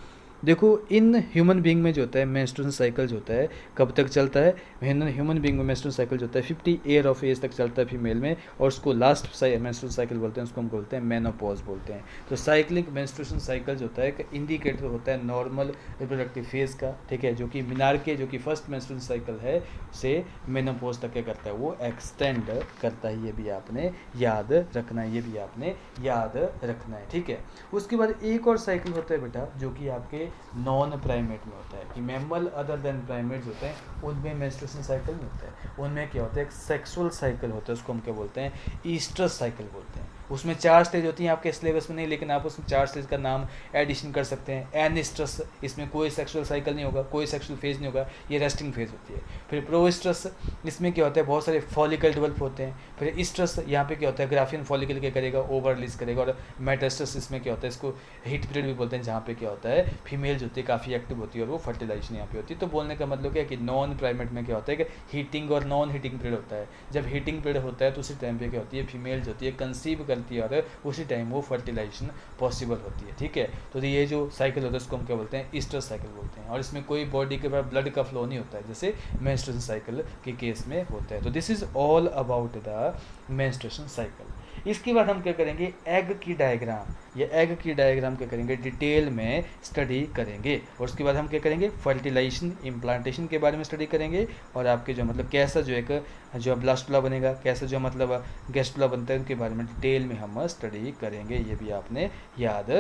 S1: देखो इन ह्यूमन बीइंग में जो होता है मेंस्ट्रुएशन साइकिल जो होता है कब तक चलता है, ह्यूमन बीइंग में मेंस्ट्रुएशन साइकिल जो होता है 50 ईयर ऑफ एज तक चलता है फीमेल में। और उसको लास्ट मेंस्ट्रुएशन साइकिल बोलते हैं, उसको हम बोलते हैं मेनोपॉज बोलते हैं। तो साइक्लिक मेंस्ट्रुएशन साइकिल जो होता है एक इंडिकेटर होता है नॉर्मल रिप्रोडक्टिव फेज का, ठीक है, जो कि मीनार के जो कि फर्स्ट मेंस्ट्रुएशन साइकिल है से मेनोपॉज तक क्या करता है, वो एक्सटेंड करता है। ये भी आपने याद रखना है, ये भी आपने याद रखना है, ठीक है। उसके बाद एक और साइकिल होता है बेटा जो कि आपके नॉन प्राइमेट में होता है, कि मैमल अदर देन प्राइमेट्स होते हैं उनमें मेंस्ट्रुएशन साइकिल नहीं होता है। उनमें क्या होता है, एक सेक्सुअल साइकिल होता है, उसको हम क्या बोलते हैं, ईस्ट्रस साइकिल बोलते हैं। उसमें 4 स्टेज होती हैं, आपके सिलेबस में नहीं, लेकिन आप उसमें 4 स्टेज का नाम एडिशन कर सकते हैं। एनिस्ट्रस, इसमें कोई सेक्सुअल साइकिल नहीं होगा, कोई सेक्सुअल फेज नहीं होगा, ये रेस्टिंग फेज होती है। फिर प्रोस्ट्रस, इसमें क्या होता है, बहुत सारे फॉलिकल डेवलप होते हैं। फिर ईस्ट्रस, यहाँ पे क्या होता है, ग्राफियन फॉलिकल क्या करेगा, ओवर रिलीज करेगा। और मेटास्ट्रस, इसमें क्या होता है, इसको हीट पीरियड भी बोलते हैं, जहाँ पे क्या होता है फीमेल जो होती है काफ़ी एक्टिव होती है और वो फर्टिलाइजेशन यहाँ पे होती है। तो बोलने का मतलब क्या है कि नॉन प्राइमेट में क्या होता है कि हीटिंग और नॉन हीटिंग पीरियड होता है। जब हीटिंग पीरियड होता है तो उसी टाइम पे क्या होती है, फीमेल जो होती है कंसीव करती है और उसी टाइम वो फर्टिलाइजेशन पॉसिबल होती है, ठीक है। तो ये जो साइकिल होता है उसको हम क्या बोलते हैं, ईस्ट्रस साइकिल बोलते हैं। और इसमें कोई बॉडी के बाद ब्लड का फ्लो नहीं होता है, जैसे मेंस्ट्रुएशन साइकिल के केस में होता है। तो this is all about the menstruation cycle. इसके बाद हम क्या करेंगे, एग की डायग्राम, ये एग की डायग्राम क्या करेंगे, डिटेल में स्टडी करेंगे। और उसके बाद हम क्या करेंगे, फर्टिलाइजेशन इम्प्लांटेशन के बारे में स्टडी करेंगे। और आपके जो मतलब कैसा जो एक जो ब्लास्टुला बनेगा, कैसा जो मतलब गेस्टुला बनता है, उनके बारे में डिटेल में हम स्टडी करेंगे। ये भी आपने याद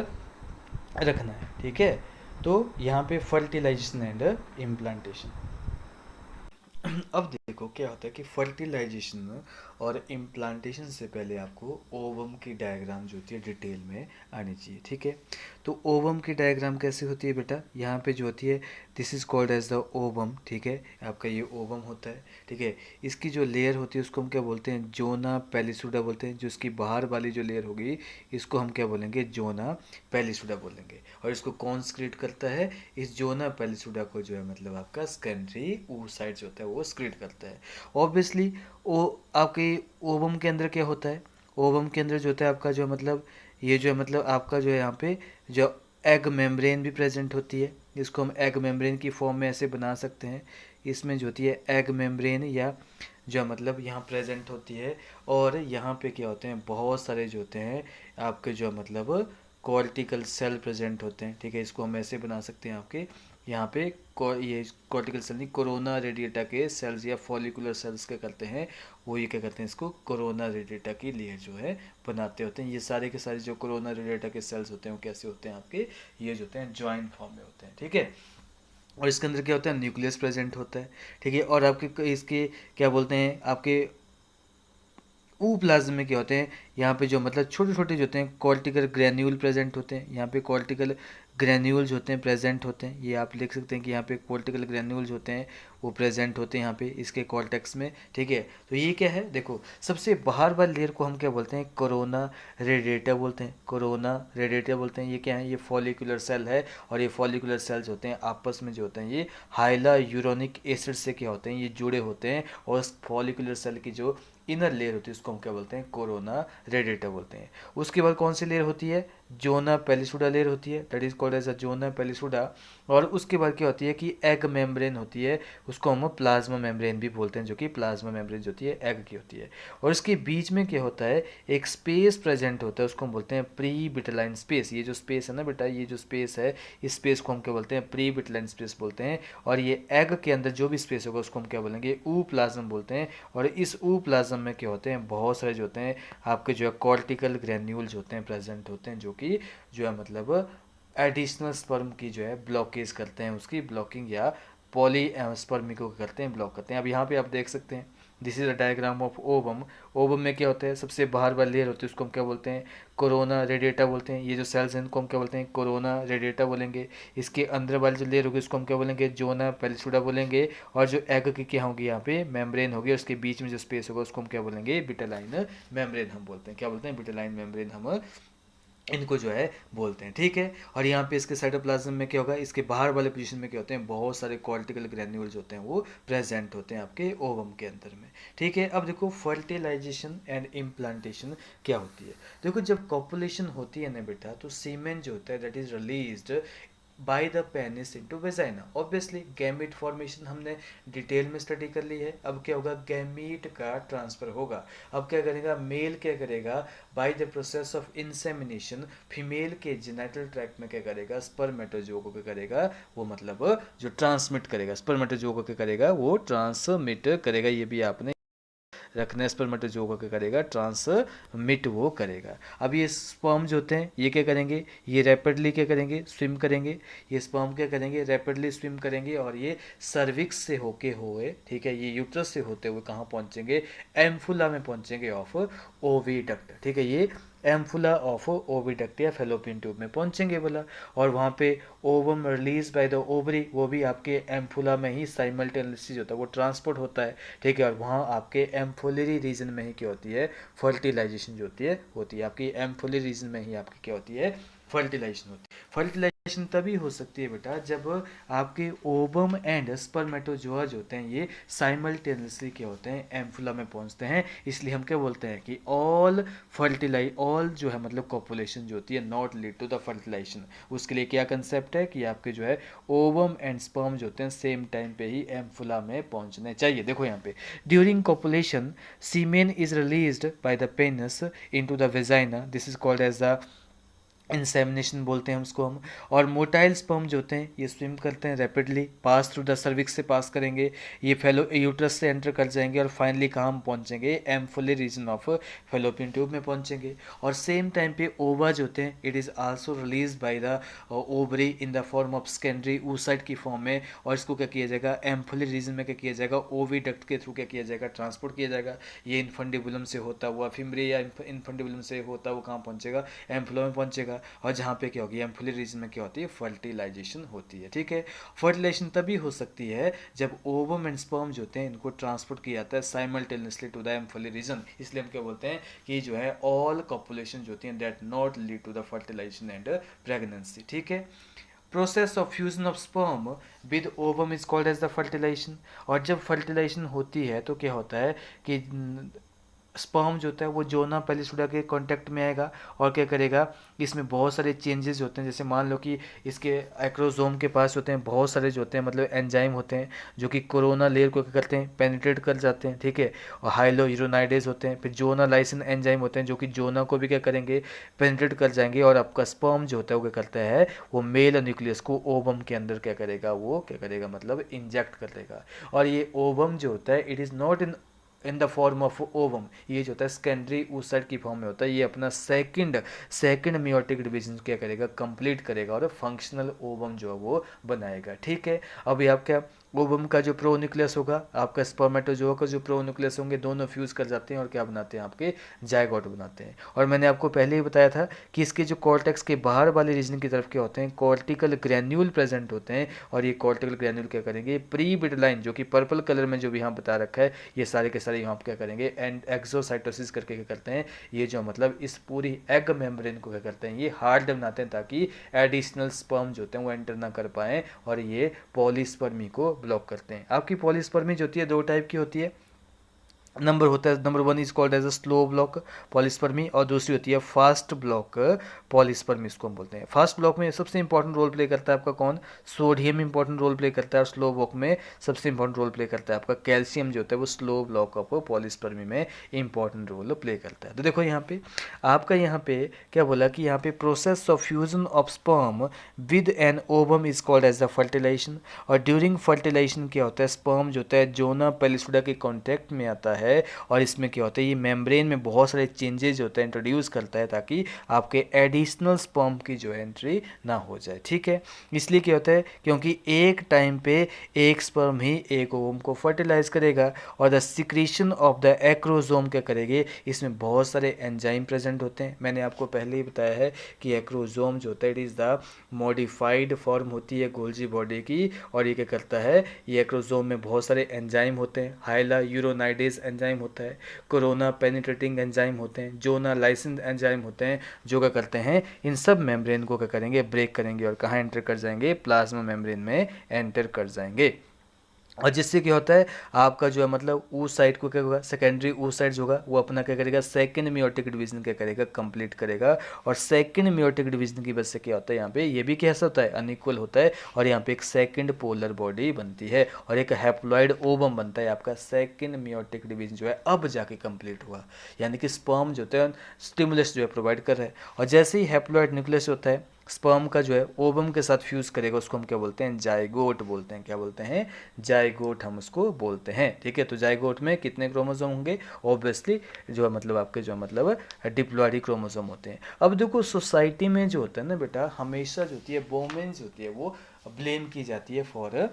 S1: रखना है, ठीक है। तो यहाँ पे फर्टिलाइजेशन एंड इम्प्लांटेशन। अब देखो क्या होता है कि फर्टिलाइजेशन और इम्प्लांटेशन से पहले आपको ओवम की डायग्राम जो होती है डिटेल में आनी चाहिए, ठीक है। तो ओवम की डायग्राम कैसे होती है बेटा, यहाँ पे जो होती है this is called as the ovum, ठीक है। आपका ये ओवम होता है, ठीक है। इसकी जो लेयर होती है उसको हम क्या बोलते हैं, जोना पेलिसुडा बोलते हैं। जो इसकी बाहर वाली जो लेयर होगी इसको हम क्या बोलेंगे, जोना पेलिसुडा बोलेंगे। और इसको कौन स्क्रीट करता है, इस जोना पेलिसुडा को जो है मतलब आपका सेकेंडरी oocyte जो होता है वो स्क्रीट करता है। ऑब्वियसली वो आपके ओवम के अंदर क्या होता है, ओवम के अंदर जो होता है आपका जो मतलब ये जो है मतलब आपका जो है यहाँ पे जो एग मेम्ब्रेन भी प्रेजेंट होती है। इसको हम एग मेम्ब्रेन की फॉर्म में ऐसे बना सकते हैं। इसमें जो होती है एग मेम्ब्रेन या जो मतलब यहाँ प्रेजेंट होती है। और यहाँ पे क्या होते हैं, बहुत सारे जो होते हैं आपके जो मतलब कॉर्टिकल सेल प्रेजेंट होते हैं, ठीक है। इसको हम ऐसे बना सकते हैं आपके यहाँ पे ये कॉर्टिकल सेल नहीं, कोरोना रेडिएटा के सेल्स या फॉलिकुलर सेल्स क्या करते हैं, वो ये क्या करते हैं, इसको कोरोना रेडिएटा की लेयर जो है बनाते होते हैं। ये सारे के सारे जो कोरोना रेडिएटा के सेल्स होते हैं वो कैसे होते हैं आपके, ये जो होते हैं जॉइंट फॉर्म में होते हैं, ठीक है। और इसके अंदर क्या होता है, न्यूक्लियस प्रेजेंट होता है, ठीक है। और आपके इसके क्या बोलते हैं आपके ऊ प्लाज्म में क्या होते हैं, यहाँ पे जो मतलब छोटे छोटे जो होते हैं कॉर्टिकल ग्रैन्यूल प्रेजेंट होते हैं। यहाँ पे कॉर्टिकल ग्रैन्यूल्स होते हैं प्रेजेंट होते हैं, ये आप लिख सकते हैं कि यहाँ पे कॉर्टिकल ग्रैन्यूल्स होते हैं वो प्रेजेंट होते हैं यहाँ पे इसके कॉर्टेक्स में, ठीक है। तो ये क्या है, देखो सबसे बाहर वाली लेयर को हम क्या बोलते हैं, कोरोना रेडिएटा बोलते हैं, कोरोना रेडिएटा बोलते हैं। ये क्या है, ये फॉलिकुलर सेल है। और ये फॉलिकुलर सेल्स होते हैं आपस में जो होते हैं ये हाइला यूरोनिक एसिड से क्या होते हैं, ये जुड़े होते हैं। और उस फॉलिकुलर सेल की जो इनर लेयर होती है उसको हम क्या बोलते हैं, कोरोना रेडिएटा बोलते हैं। उसके बाद कौन सी लेयर होती है, जोना पेलिसुडा लेयर होती है, that is called as a zona pellucida. और उसके बाद क्या होती है कि एग मेम्ब्रेन होती है, उसको हम प्लाज्मा मेम्ब्रेन भी बोलते हैं, जो कि प्लाज्मा मेम्ब्रेन जो होती है एग की होती है। और इसके बीच में क्या होता है, एक स्पेस प्रेजेंट होता है, उसको हम बोलते हैं प्री बिटलाइन स्पेस। ये जो स्पेस है ना बेटा, ये जो स्पेस है इस स्पेस को हम क्या बोलते हैं, प्री बिटलाइन स्पेस बोलते हैं। और ये एग के अंदर जो भी स्पेस होगा उसको हम क्या बोलेंगे, ऊ प्लाज्म बोलते हैं। और इस ऊ प्लाज्म में क्या होते हैं, बहुत सारे जो होते हैं आपके जो है कॉर्टिकल ग्रैन्यूल्स होते हैं प्रेजेंट होते हैं, जो कि जो है मतलब एडिशनल स्पर्म की जो है ब्लॉकेज करते हैं, उसकी ब्लॉकिंग या पॉली स्पर्मी को करते हैं, ब्लॉक करते हैं। अब यहाँ पे आप देख सकते हैं this is a diagram of ovum. Ovum में क्या होता है, सबसे बाहर वाली लेयर होती है उसको हम क्या बोलते हैं, कोरोना रेडिएटा बोलते हैं। ये जो सेल्स हैं इनको हम क्या बोलते हैं, कोरोना रेडिएटा बोलेंगे। इसके अंदर वाली जो लेयर होगी उसको हम क्या बोलेंगे, जोना पेलिसुडा बोलेंगे। और जो एग की क्या होगी यहाँ पे मेम्ब्रेन होगी, उसके बीच में जो स्पेस होगा उसको हम क्या बोलेंगे, बिटेलाइन मेम्ब्रेन हम बोलते हैं। क्या बोलते हैं, बिटेलाइन मेम्ब्रेन हम इनको जो है बोलते हैं, ठीक है। और यहाँ पे इसके साइटोप्लाज्म में क्या होगा, इसके बाहर वाले पोजीशन में क्या होते हैं, बहुत सारे कॉर्टिकल ग्रैन्यूल्स होते हैं वो प्रेजेंट होते हैं आपके ओवम के अंदर में, ठीक है। अब देखो फर्टिलाइजेशन एंड इम्प्लांटेशन क्या होती है। देखो जब कॉपुलेशन होती है ना बेटा, तो सीमेन जो होता है that is released by the penis into vagina. Obviously gamete formation हमने डिटेल में स्टडी कर ली है। अब क्या होगा, गैमीट का ट्रांसफर होगा। अब क्या करेगा, मेल क्या करेगा, by the process of insemination female के जेनिटल ट्रैक्ट में क्या करेगा, स्पर्मेटोजोआ को क्या करेगा, वो मतलब जो ट्रांसमिट करेगा, स्पर्मेटोजोआ को क्या करेगा, वो ट्रांसमिट करेगा। ये भी आपने रखना, स्पर्मेटोजोआ को क्या करेगा, ट्रांसमिट वो करेगा। अब ये स्पर्म जो होते हैं ये क्या करेंगे, ये रैपिडली क्या करेंगे, स्विम करेंगे। ये स्पर्म क्या करेंगे, रैपिडली स्विम करेंगे। और ये सर्विक्स से होके हुए, ठीक है, ये यूट्रस से होते हुए कहाँ पहुँचेंगे, एम्फुला में पहुँचेंगे ऑफ ओविडक्ट, ठीक है। ये एम्फुला ऑफ ओविडक्ट या फेलोपियन ट्यूब में पहुंचेंगे बोला। और वहाँ पे ovum release by the ovary, वो भी आपके एम्फुला में ही साइमल्टेनियसली होता है, वो ट्रांसपोर्ट होता है, ठीक है। और वहाँ आपके एम्फुलरी रीजन में ही क्या होती है, फर्टिलाइजेशन जो होती है आपकी एम्फुलरी रीजन में ही आपकी क्या होती है, फर्टिलाइजेशन होती है। फर्टिलाइजेशन तभी हो सकती है बेटा जब आपके ओवम एंड स्पर्मेटोजोआ जो होते हैं ये साइमल्टेनियसली क्या होते हैं, एम्फुला में पहुंचते हैं। इसलिए हम क्या बोलते हैं कि ऑल जो है मतलब कॉपुलेशन जो होती है not lead to the fertilisation. उसके लिए क्या कंसेप्ट है कि आपके जो है ओवम एंड स्पर्म जो होते हैं सेम टाइम पे ही एम्फुला में पहुंचने चाहिए। देखो यहाँ पे during copulation semen is released by the penis into the vagina, this is called as the insemination बोलते हैं उसको हम। और मोटाइल स्पर्म जो होते हैं ये स्विम करते हैं rapidly, pass through the cervix से पास करेंगे, ये फेलो यूट्रस से एंटर कर जाएंगे और फाइनली कहाँ हम पहुँचेंगे, एम्फोली रीजन ऑफ फेलोपियन ट्यूब में पहुँचेंगे। और सेम टाइम पे ओवा जो होते हैं it is also release by the ovary in the form of secondary oocyte की फॉर्म में, और इसको क्या किया जाएगा, एम्फोली रीजन में क्या किया जाएगा, ओविडक्ट के थ्रू क्या किया जाएगा, ट्रांसपोर्ट किया जाएगा। ये इन्फंडिबुलम से होता हुआ फिम्ब्री या इन्फंडिबुलम से होता हुआ कहाँ पहुँचेगा, एम्फलो में पहुँचेगा। और जहाँ पे क्या होगी, एम्फोली रीजन में क्या होती है, फर्टिलाइजेशन होती है। ठीक है, फर्टिलाइजेशन तभी हो सकती है जब ओवम एंड स्पर्म जो होते हैं इनको ट्रांसपोर्ट किया जाता है साइमल्टेनियसली टू द एम्फोली रीजन। इसलिए हम क्या बोलते हैं कि जो है ऑल कॉपुलेशन जो होती है that not lead to the fertilization and pregnancy. ठीक है, process of fusion of sperm with ovum is called as the fertilization. और जब फर्टिलाइजेशन होती है तो क्या होता है कि स्पर्म जो होता है वो जोना पेलिसुडा के कांटेक्ट में आएगा और क्या करेगा, इसमें बहुत सारे चेंजेस होते हैं। जैसे मान लो कि इसके एक्रोजोम के पास होते हैं बहुत सारे जो होते हैं मतलब एंजाइम होते हैं जो कि कोरोना लेयर को क्या करते हैं, पेनिट्रेट कर जाते हैं। ठीक है, और हाइलो यूरोनाइडेज होते हैं, फिर जोना लाइसिन एंजाइम होते हैं जो कि जोना को भी क्या करेंगे, पेनिट्रेट कर जाएंगे। और आपका स्पर्म जो होता है वो क्या करता है, वो मेल न्यूक्लियस को ओवम के अंदर क्या करेगा, वो क्या करेगा मतलब इंजेक्ट कर देगा। और ये ओवम जो होता है it is not in the form of ovum, ये जो होता है सेकेंडरी oocyte की फॉर्म में होता है। ये अपना सेकंड मियोटिक डिवीजन क्या करेगा, कंप्लीट करेगा और फंक्शनल ओवम जो है वो बनाएगा। ठीक है, अभी आप क्या, ओवम का जो प्रोन्यूक्लियस होगा, आपका स्पर्मेटोजोआ का जो प्रोन्यूक्लियस होंगे, दोनों फ्यूज कर जाते हैं और क्या बनाते हैं, आपके जायगोट बनाते हैं। और मैंने आपको पहले ही बताया था कि इसके जो कॉर्टेक्स के बाहर वाले रीजन की तरफ क्या होते हैं, कॉर्टिकल ग्रैन्यूल प्रेजेंट होते हैं। और ये कॉर्टिकल ग्रैन्यूल क्या करेंगे, प्री बिडलाइन जो कि पर्पल कलर में जो भी यहाँ बता रखा है, ये सारे के सारे यहाँ क्या करेंगे, एंड एक्सोसाइटोसिस करके क्या करते हैं, ये जो मतलब इस पूरी एग मेम्ब्रेन को क्या करते हैं, ये हार्ड बनाते हैं ताकि एडिशनल स्पर्म जो होते हैं वो एंटर ना कर पाएँ और ये पॉलीस्पर्मी को ब्लॉक करते हैं। आपकी पॉलीस्पर्मी जो होती है दो टाइप की होती है। नंबर होता है, number one is called as a slow block polyspermy, और दूसरी होती है फास्ट ब्लॉक पॉलीस्पर्मी, इसको हम बोलते हैं। फास्ट ब्लॉक में सबसे इंपॉर्टेंट रोल प्ले करता है आपका कौन, सोडियम इंपॉर्टेंट रोल प्ले करता है। और स्लो ब्लॉक में सबसे इंपॉर्टेंट रोल प्ले करता है आपका कैल्शियम जो होता है, वो स्लो ब्लॉक ऑफ पॉलीस्पर्मी में इंपॉर्टेंट रोल प्ले करता है। तो देखो यहाँ पे आपका यहाँ पे क्या बोला कि यहाँ पे process of fusion of sperm with an ovum is called as the fertilization. और ड्यूरिंग फर्टिलाइजेशन क्या होता है, स्पर्म जो होता है जोना पेलिसुडा के कॉन्टैक्ट में आता है, और इसमें क्या होता है, ये मेम्ब्रेन में बहुत सारे चेंजेस होते हैं, इंट्रोड्यूस करता है ताकि आपके एडिशनल स्पर्म की जो एंट्री ना हो जाए। ठीक है, इसलिए क्या होता है, क्योंकि एक टाइम पे एक स्पर्म ही एक ओवम को फर्टिलाइज करेगा। और the secretion of the acrosome क्या करेंगे, इसमें बहुत सारे एंजाइम प्रेजेंट होते हैं। मैंने आपको पहले ही बताया है कि एक्रोजोम जो होता है it is the modified form होती है गोल्जी बॉडी की। और ये क्या करता है, ये एक्रोजोम में बहुत सारे एंजाइम होते हैं, हाइला यूरोनाइडेज एंजाइम होता है, कोरोना पेनिट्रेटिंग एंजाइम होते हैं, जोना लाइसिन एंजाइम होते हैं, जो क्या करते हैं, इन सब मेम्ब्रेन को क्या करेंगे, ब्रेक करेंगे और कहाँ एंटर कर जाएंगे, प्लाज्मा मेम्ब्रेन में एंटर कर जाएंगे। और जिससे क्या होता है, आपका जो है मतलब उस साइड को क्या होगा, सेकेंडरी उस साइड जो होगा वो अपना क्या करेगा, सेकंड मियोटिक डिवीजन क्या करेगा, कंप्लीट करेगा। और सेकंड मियोटिक डिवीजन की वजह से क्या होता है, यहाँ पे ये भी कैसा होता है, अनइक्वल होता है। और यहाँ पे एक सेकंड पोलर बॉडी बनती है और एक हैप्लॉइड ओवम बनता है। आपका सेकंड मियोटिक डिवीजन जो है अब जाके कंप्लीट हुआ, यानी कि स्पर्म जो होता है स्टिमुलस जो है प्रोवाइड कर रहा है। और जैसे ही हैप्लॉइड न्यूक्लियस होता है स्पर्म का जो है ओवम के साथ फ्यूज करेगा, उसको हम क्या बोलते हैं, जाइगोट बोलते हैं। क्या बोलते हैं, जाइगोट हम उसको बोलते हैं। ठीक है, तो जाइगोट में कितने क्रोमोसोम होंगे, ऑब्वियसली जो है मतलब आपके जो मतलब डिप्लॉयडी क्रोमोसोम होते हैं। अब देखो सोसाइटी में जो होता है ना बेटा, हमेशा जो होती है वोमेन जो होती है वो ब्लेम की जाती है for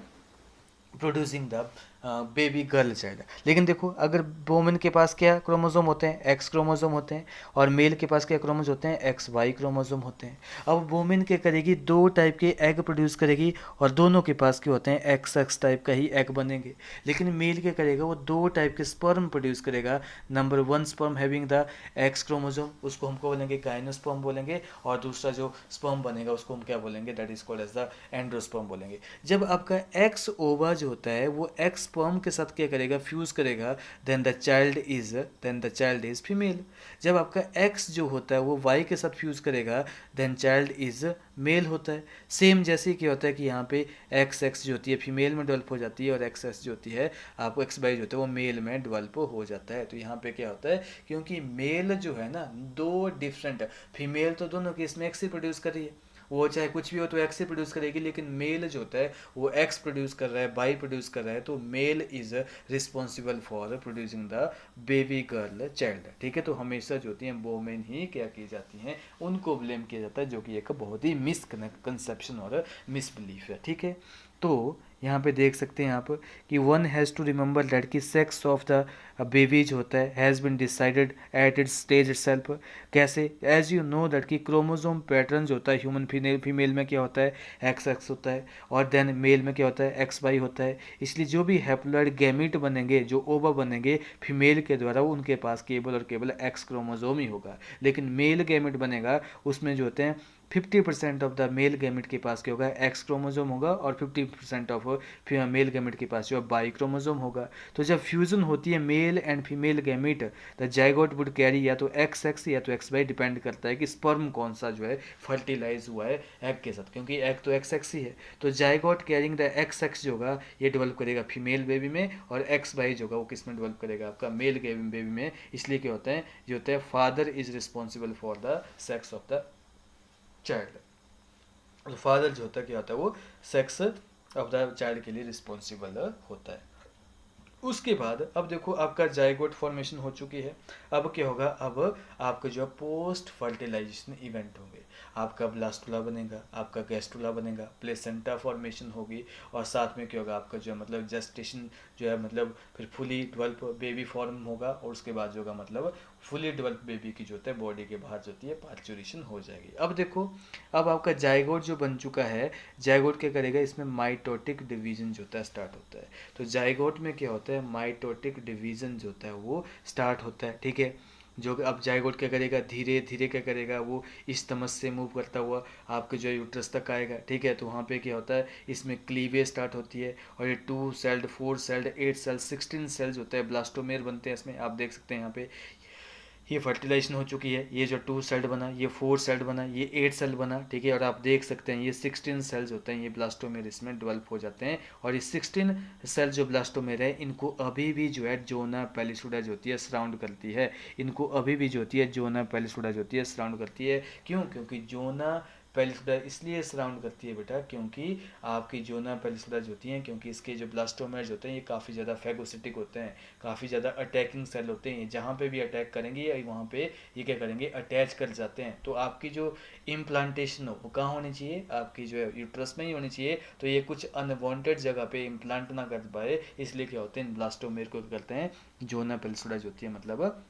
S1: producing the baby girl child. लेकिन देखो अगर वोमेन के पास क्या क्रोमोसोम होते हैं, एक्स क्रोमोसोम होते हैं, और मेल के पास क्या क्रोमोसोम होते हैं, एक्स वाई क्रोमोसोम होते हैं। अब वोमेन क्या करेगी, दो टाइप के एग प्रोड्यूस करेगी और दोनों के पास क्या होते हैं, एक्स एक्स टाइप का ही एग बनेंगे। लेकिन मेल क्या करेगा, वो दो टाइप के स्पर्म प्रोड्यूस करेगा। Number one sperm having the x chromosome, उसको हमको बोलेंगे गाइनोस्पर्म बोलेंगे। और दूसरा जो स्पर्म बनेगा उसको हम क्या बोलेंगे, that is called as the androsperm बोलेंगे। जब आपका एक्स ओवा जो होता है वो एक्स स्पर्म के साथ क्या करेगा, फ्यूज़ करेगा, then the child is female. जब आपका एक्स जो होता है वो वाई के साथ फ्यूज़ करेगा, देन चाइल्ड इज़ मेल होता है। सेम जैसे क्या होता है कि यहाँ पे एक्स जो होती है फीमेल में डेवलप हो जाती है, और एक्स जो होती है आपको एक्स वाई जो होता है वो मेल में डेवलप हो जाता है। तो यहाँ पे क्या होता है, क्योंकि मेल जो है ना, दो डिफरेंट, फीमेल तो दोनों केस में एक्स ही प्रोड्यूस कर रही है, वो चाहे कुछ भी हो तो एक्स ही प्रोड्यूस करेगी, लेकिन मेल जो होता है वो एक्स प्रोड्यूस कर रहा है, बाई प्रोड्यूस कर रहा है, तो male is responsible for producing the baby girl child. ठीक है, तो हमेशा जो होती हैं वोमेन ही क्या की जाती हैं, उनको ब्लेम किया जाता है, जो कि एक बहुत ही मिसकंसेप्शन और मिसबिलीफ है। ठीक है, तो यहाँ पे देख सकते हैं आप कि one has to remember that कि सेक्स ऑफ द बेबी जो होता है has been decided at its stage itself. कैसे, एज यू नो दैट कि क्रोमोसोम पैटर्न जो होता है ह्यूमन फीमेल में क्या होता है, एक्स होता है, और देन मेल में क्या होता है, एक्स वाई होता है। इसलिए जो भी हैप्लॉइड गैमीट बनेंगे, जो ओवा बनेंगे फीमेल के द्वारा, वो उनके पास केवल और केवल एक्स क्रोमोसोम ही होगा। लेकिन मेल गैमीट बनेगा उसमें जो होते हैं 50% ऑफ द मेल गैमेट के पास क्या होगा, एक्स क्रोमोसोम होगा, और 50% ऑफ मेल गैमेट के पास जो बाई क्रोमोसोम होगा। तो जब फ्यूजन होती है mail and female gamete, the zygote would carry या तो एक्स या तो एक्स वाई, डिपेंड करता है कि स्पर्म कौन सा जो है फर्टिलाइज हुआ है एग के साथ, क्योंकि एग तो एक्स ही है। तो जाइगोट कैरिंग द एक्स जो होगा ये डेवलप करेगा फीमेल बेबी में, और एक्स वाई जो होगा वो किस में डेवलप करेगा, आपका मेल बेबी में। इसलिए क्या होता है, जो होता है father is responsible for the sex of the child. तो फादर जो होता है क्या होता है, वो सेक्स ऑफ द चाइल्ड के लिए रिस्पॉन्सिबल होता है। उसके बाद अब देखो आपका जाइगोट फॉर्मेशन हो चुकी है। अब क्या होगा, अब आपका जो पोस्ट फर्टिलाइजेशन इवेंट होंगे, आपका ब्लास्टुला बनेगा, आपका गैस्टुला बनेगा, प्लेसेंटा फॉर्मेशन होगी, और साथ में क्या होगा आपका जो है मतलब जेस्टेशन जो है मतलब फिर फुली डेवलप बेबी फॉर्म होगा, और उसके बाद जो होगा मतलब फुली डेवलप बेबी की जो होता है बॉडी के बाहर जो होती है पार्चुरेशन हो जाएगी। अब देखो, अब आपका जाइगोट जो बन चुका है, जाइगोट क्या करेगा, इसमें माइटोटिक डिवीजन जो होता है स्टार्ट होता है। तो जाइगोट में क्या होता है, माइटोटिक डिवीजन जो होता है वो स्टार्ट होता है। ठीक है, जो अब जाइगोट क्या करेगा, धीरे धीरे क्या करेगा, वो इस तमस से मूव करता हुआ आपके जो यूट्रस तक आएगा। ठीक है, तो वहाँ पे क्या होता है, इसमें क्लीवेज स्टार्ट होती है, और ये 2 सेल्ड 4 सेल्ड 8 सेल्ड 16 सेल्स होते हैं, ब्लास्टोमेर बनते हैं इसमें। आप देख सकते हैं यहाँ पे ये फर्टिलाइजेशन हो चुकी है, ये जो 2 सेल बना, ये 4 सेल बना, ये 8 सेल बना। ठीक है, और आप देख सकते हैं ये 16 सेल्स होते हैं, ये ब्लास्टोमेर इसमें डेवलप हो जाते हैं। और ये 16 सेल जो ब्लास्टोमेर है, इनको अभी भी जो है जोना पेलिसुडा जो होती है सराउंड करती है। इनको अभी भी जो होती है जोना पेलिसुडा जो होती है सराउंड करती है। क्यों, क्योंकि जोना पेलिसुडा इसलिए सराउंड करती है बेटा, क्योंकि आपकी जोना पेलिसुडा जो होती हैं, क्योंकि इसके जो ब्लास्टोमेर होते हैं ये काफ़ी ज़्यादा फैगोसिटिक होते हैं, काफ़ी ज़्यादा अटैकिंग सेल होते हैं। जहाँ पे भी अटैक करेंगे या वहाँ पे ये क्या करेंगे, अटैच कर जाते हैं। तो आपकी जो इम्प्लांटेशन हो वो कहाँ होनी चाहिए, आपकी जो है यूट्रस में ही होनी चाहिए। तो ये कुछ अनवांटेड जगह पे इम्प्लांट ना कर पाए, इसलिए क्या होते हैं, ब्लास्टोमेर को करते हैं जोना पेलिसुडा जो होती है मतलब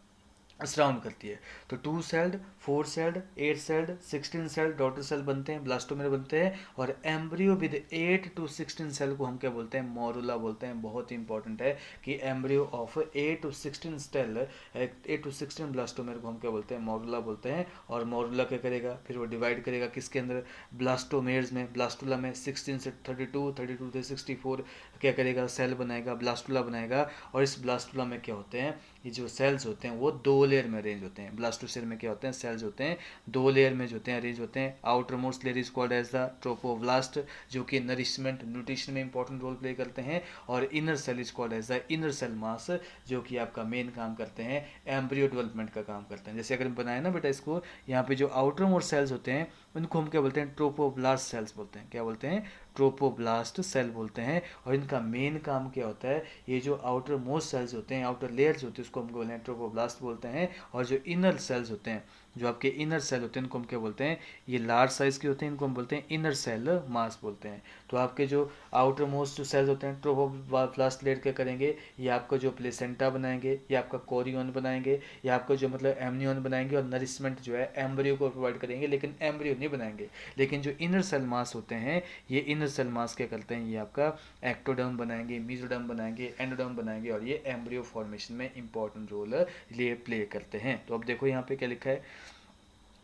S1: सराउंड करती है। तो 2 celled 4 celled 8 celled 16 celled daughter cell बनते हैं, ब्लास्टोमेर बनते हैं। और एम्ब्रियो विद 8 to 16 सेल को हम क्या बोलते हैं, मोरुला बोलते हैं। बहुत ही इंपॉर्टेंट है कि embryo of 8 to 16 cell 8 to 16 blastomere को हम क्या बोलते हैं, मोरुला बोलते हैं। और मोरुला क्या करेगा, फिर वो डिवाइड करेगा किसके अंदर, ब्लास्टोमेर्स में, ब्लास्टुला में 16 से 32 32 से 64 क्या करेगा, सेल बनाएगा, ब्लास्टुला बनाएगा। और इस ब्लास्टुला में क्या होते हैं, ये जो सेल्स होते हैं वो 2 लेयर में अरेंज होते हैं। ब्लास्टोसेल में क्या होते हैं, सेल्स होते हैं 2 लेयर में जो होते हैं अरेंज होते हैं। Outermost layer is called as the trophoblast, जो कि नरिशमेंट न्यूट्रिशन में इंपॉर्टेंट रोल प्ले करते हैं। और inner cell is called as the inner cell mass, जो कि आपका मेन काम करते हैं, एम्ब्रियो डेवलपमेंट का काम करते हैं। जैसे अगर बनाए ना बेटा इसको, यहाँ पे जो आउटर मोस्ट सेल्स होते हैं उनको हम क्या बोलते हैं, ट्रोपोब्लास्ट सेल्स बोलते हैं। क्या बोलते हैं, ट्रोपोब्लास्ट सेल बोलते हैं। और इनका मेन काम क्या होता है, ये जो आउटर मोस्ट सेल्स होते हैं, आउटर लेयर्स होते हैं, उसको हम बोलते हैं ट्रोपोब्लास्ट बोलते हैं। और जो इनर सेल्स होते हैं, जो आपके इनर सेल होते हैं, इनको हम क्या बोलते हैं, ये लार्ज साइज के होते हैं, इनको हम बोलते हैं इनर सेल मास बोलते हैं। तो आपके जो आउटर मोस्ट जो सेल्स होते हैं ट्रोपोब्लास्ट लेयर क्या करेंगे, ये आपका जो प्लेसेंटा बनाएंगे, ये आपका कोरियन बनाएंगे, ये आपका जो मतलब एमनियन बनाएंगे, और नरिशमेंट जो है एम्ब्रियो को प्रोवाइड करेंगे, लेकिन एम्ब्रियो नहीं बनाएंगे। लेकिन जो इनर सेल मास होते हैं, ये इनर सेल मास क्या करते हैं, ये आपका एक्टोडर्म बनाएंगे, मीजोडर्म बनाएंगे, एंडोडर्म बनाएंगे, और ये एम्ब्रियो फॉर्मेशन में इंपॉर्टेंट रोल प्ले करते हैं। तो अब देखो यहाँ पे क्या लिखा है,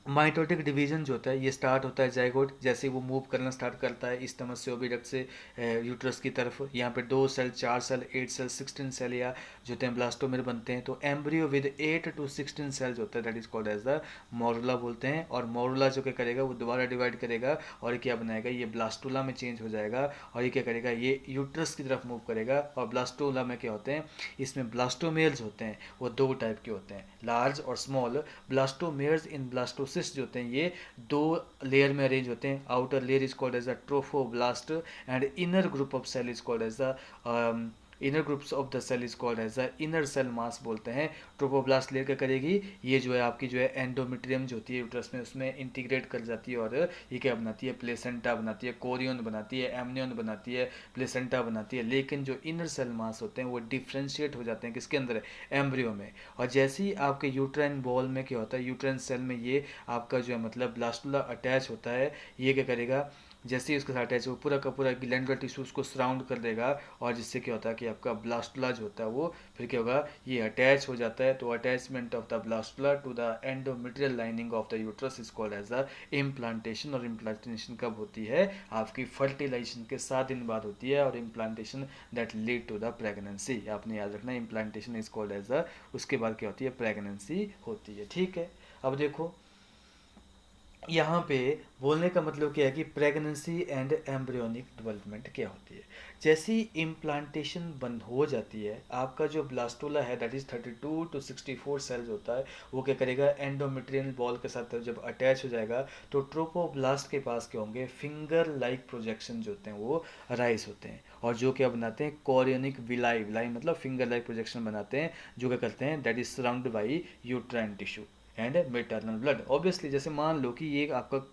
S1: माइटोटिक डिवीजन जो होता है ये स्टार्ट होता है जाइगोट, जैसे वो मूव करना स्टार्ट करता है स्टमक से ओविडक्ट से यूट्रस की तरफ। यहाँ पे 2 सेल, 4 सेल, 8 सेल, 16 सेल या जो होते हैं ब्लास्टोमेर बनते हैं। तो एम्ब्रियो विद 8 to 16 सेल्स होता है, that is called as the morula बोलते हैं। और मोरुला जो क्या करेगा वो दोबारा डिवाइड करेगा और ये क्या बनाएगा, ये ब्लास्टुला में चेंज हो जाएगा और ये क्या करेगा, ये यूट्रस की तरफ मूव करेगा। और ब्लास्टुला में क्या होते हैं, इसमें ब्लास्टोमेयर्स होते हैं, वो 2 टाइप के होते हैं, लार्ज और स्मॉल। ब्लास्टोमेयर्स इन ब्लास्टोसिस्ट जो होते हैं ये 2 लेयर में अरेंज होते हैं। Outer layer is called as the trophoblast and inner group of cell is called as the inner groups of the cell is called as the inner cell mass बोलते हैं। Trophoblast layer क्या करेगी, ये जो है आपकी जो है एंडोमेट्रियम जो होती है यूट्रस में उसमें इंटीग्रेट कर जाती है और ये क्या बनाती है, प्लेसेंटा बनाती है, कोरियन बनाती है, एमनियन बनाती है, प्लेसेंटा बनाती है। लेकिन जो इनर सेल मास होते हैं वो डिफ्रेंशिएट हो जाते हैं किसके अंदर, एम्ब्रियो में। और जैसे ही आपके यूट्राइन बॉल में क्या होता है, यूट्राइन सेल में ये आपका जो है मतलब ब्लास्टुला अटैच होता है, ये क्या करेगा, जैसे ही उसके साथ अटैच वो पूरा का पूरा ग्लैंडुलर टिश्यू उसको सराउंड कर देगा और जिससे क्या होता है कि आपका ब्लास्टुला जो होता है वो फिर क्या होगा, ये अटैच हो जाता है। तो attachment of the blastula to the endometrial lining of the uterus is called as the implantation. और इम्प्लांटेशन कब होती है, आपकी फर्टिलाइजेशन के 7 दिन बाद होती है। और implantation that lead to the pregnancy, आपने याद रखना implantation is called as the, उसके बाद क्या होती है, प्रेगनेंसी होती है। ठीक है, अब देखो यहाँ पे बोलने का मतलब क्या है कि प्रेगनेंसी एंड एम्ब्रियोनिक डेवलपमेंट क्या होती है। जैसे ही इम्प्लांटेशन बंद हो जाती है, आपका जो ब्लास्टुला है दैट इज 32 to 64 सेल्स होता है, वो क्या करेगा, एंडोमेट्रियल बॉल के साथ जब अटैच हो जाएगा तो ट्रोपोब्लास्ट के पास क्या होंगे, फिंगर लाइक प्रोजेक्शन जो होते हैं वो राइज होते हैं और जो क्या बनाते हैं, कोरियोनिक विलाई, विलाई मतलब फिंगर लाइक प्रोजेक्शन बनाते हैं, जो क्या करते हैं, that is surrounded by uterine tissue and maternal blood. Obviously जैसे मान लो कि ये आपका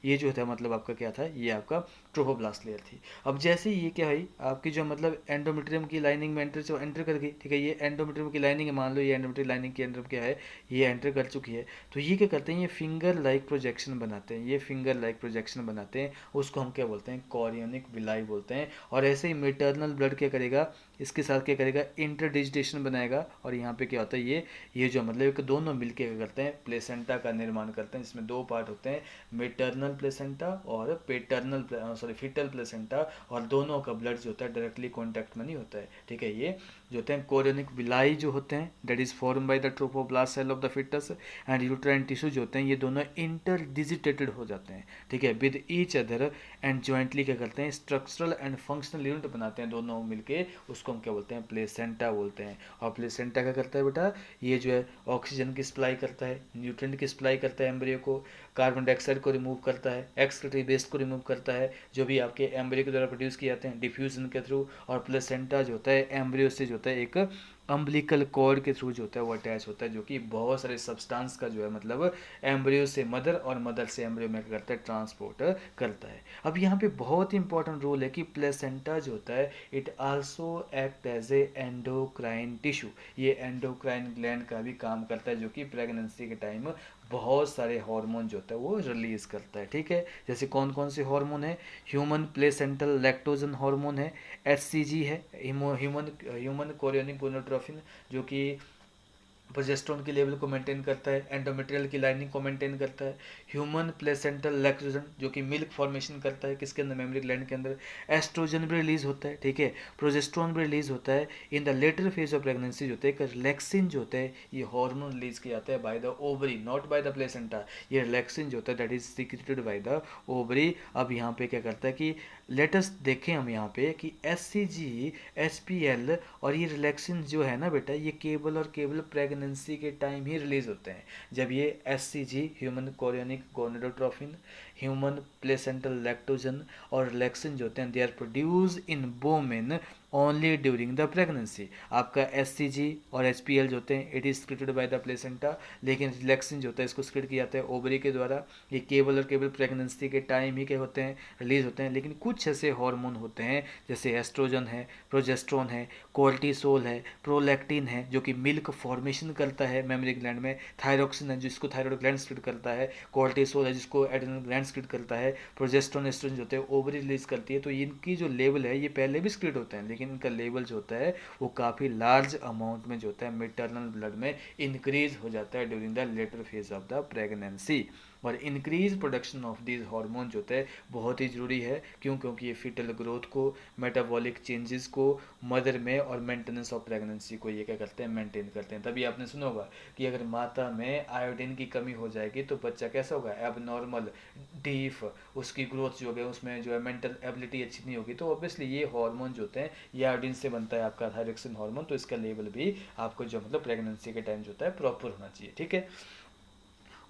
S1: ये जो था मतलब आपका क्या था, ये आपका ट्रोफोब्लास्ट लेयर थी। अब जैसे ये क्या है, आपकी जो मतलब एंडोमेट्रियम की लाइनिंग में एंटर कर गई, ठीक है, ये एंडोमेट्रियम की लाइनिंग है, मान लो ये एंडोमेट्रियम लाइनिंग के अंदर क्या है, ये एंटर कर चुकी है। तो ये क्या करते हैं, ये फिंगर लाइक प्रोजेक्शन बनाते हैं, ये फिंगर लाइक प्रोजेक्शन बनाते हैं, उसको हम क्या बोलते हैं, कोरियोनिक विलाई बोलते हैं। और ऐसे ही मेटर्नल ब्लड क्या करेगा, इसके साथ क्या करेगा, इंटरडिजिटेशन बनाएगा। और यहाँ पे क्या होता है, ये जो मतलब एक दोनों मिलके क्या करते हैं, प्लेसेंटा का निर्माण करते हैं, जिसमें 2 पार्ट होते हैं, मेटर्नल प्लेसेंटा और पेटर्नल सॉरी फीटल प्लेसेंटा। और दोनों का ब्लड जो होता है डायरेक्टली कॉन्टैक्ट में नहीं होता है, ठीक है। ये जो होते हैं कोरियोनिक विलाई जो होते हैं that is form by the trophoblast cell of the foetus and uterine tissue जो होते हैं, ये दोनों इंटरडिजिटेटेड हो जाते हैं, ठीक है, with each other and jointly क्या करते हैं, स्ट्रक्चरल एंड फंक्शनल यूनिट बनाते हैं दोनों मिलके, उसको हम क्या बोलते हैं, प्लेसेंटा बोलते हैं। और प्लेसेंटा क्या करता है बेटा, ये जो है ऑक्सीजन की सप्लाई करता है, न्यूट्रिएंट की सप्लाई करता है एम्ब्रियो को, कार्बन डाइऑक्साइड को रिमूव करता है, एक्सक्रीटरी वेस्ट को रिमूव करता है, जो भी आपके एम्ब्रियो के द्वारा प्रोड्यूस किए जाते हैं डिफ्यूजन के थ्रू। और प्लेसेंटा जो होता है एम्ब्रियो से जो होता है एक अम्बिलिकल कॉर्ड के थ्रू जो होता है वो अटैच होता है, जो कि बहुत सारे सब्सटेंस का जो है मतलब एम्ब्रियो से मदर और मदर से एम्ब्रियो में क्या करता है, ट्रांसपोर्ट करता है। अब यहाँ पे बहुत ही इंपॉर्टेंट रोल है कि प्लेसेंटा जो होता है it also act as a endocrine tissue, ये एंडोक्राइन ग्लैंड का भी काम करता है, जो कि प्रेगनेंसी के टाइम बहुत सारे हार्मोन जो होता है वो रिलीज करता है, ठीक है। जैसे कौन कौन से हार्मोन है, ह्यूमन प्लेसेंटल लैक्टोजन हार्मोन है, एचसीजी है, ह्यूमन ह्यूमन कोरियोनिक गोनाडोट्रोफिन जो कि प्रोजेस्टेरोन के लेवल को मेंटेन करता है, एंडोमेट्रियल की लाइनिंग को मेंटेन करता है, ह्यूमन प्लेसेंटल लैक्टोजन जो कि मिल्क फॉर्मेशन करता है किसके अंदर, मेमरी ग्लैंड के अंदर, एस्ट्रोजन भी रिलीज होता है, ठीक है, प्रोजेस्टेरोन भी रिलीज होता है। In the later phase of pregnancy जो होता है रिलैक्सिन जो होता है ये हार्मोन रिलीज किया जाता है by the ovary, not bye the placenta. ये रिलैक्सिन जो होता है that is secreted by the ovary. अब यहाँ पे क्या करता है कि लेटेस्ट देखें हम यहाँ पे कि एससीजी, एचपीएल और ये रिलैक्सिन जो है ना बेटा, ये केवल और केवल प्रेगनेंसी के टाइम ही रिलीज होते हैं। जब ये SCG human chorionic gonadotrophin, human placental lactogen और रिलैक्सिन जो होते हैं they are produce in women only during the pregnancy. आपका एससीजी और एचपीएल जो होते हैं it is secreted by the placenta, लेकिन रिलैक्सिन जो होता है इसको सिक्रेट किया जाता है ओवरी के द्वारा। ये केवल और केवल प्रेगनेंसी के टाइम ही क्या होते हैं, रिलीज होते हैं। लेकिन कुछ ऐसे हार्मोन होते हैं जैसे एस्ट्रोजन है, प्रोजेस्ट्रोन है, कोर्टिसोल है, प्रोलैक्टिन है जो कि मिल्क फॉर्मेशन करता है मेमरी ग्लैंड में, थायरोक्सिन है जिसको थायराइड ग्लैंड सिक्रेट करता है, कोर्टिसोल है जिसको एड्रेनल ग्लैंड सिक्रेट करता है, प्रोजेस्ट्रोन एस्ट्रोजन जो होते हैं ओवरी रिलीज करती है। तो इनकी जो लेवल है ये पहले भी सिक्रेट होते हैं, लेकिन इनका लेवल जो होता है वो काफ़ी लार्ज अमाउंट में जो होता है मेटर्नल ब्लड में इंक्रीज हो जाता है during the later phase of the pregnancy. और increase production of these hormone जो होता है बहुत ही ज़रूरी है। क्यों? क्योंकि ये फीटल ग्रोथ को, मेटाबॉलिक चेंजेस को मदर में और मेंटेनेंस ऑफ प्रेगनेंसी को ये क्या करते हैं, मेंटेन करते हैं। तभी आपने सुना होगा कि अगर माता में आयोडीन की कमी हो जाएगी तो बच्चा कैसा होगा, एब नॉर्मल, डीफ, उसकी ग्रोथ जो है उसमें जो है मेंटल एबिलिटी अच्छी नहीं होगी। तो ऑब्वियसली ये हार्मोन जो होते हैं ये आयोडीन से बनता है आपका थायरोक्सिन हार्मोन, तो इसका लेवल भी आपको जो मतलब प्रेगनेंसी के टाइम जो होता है प्रॉपर होना चाहिए। ठीक है।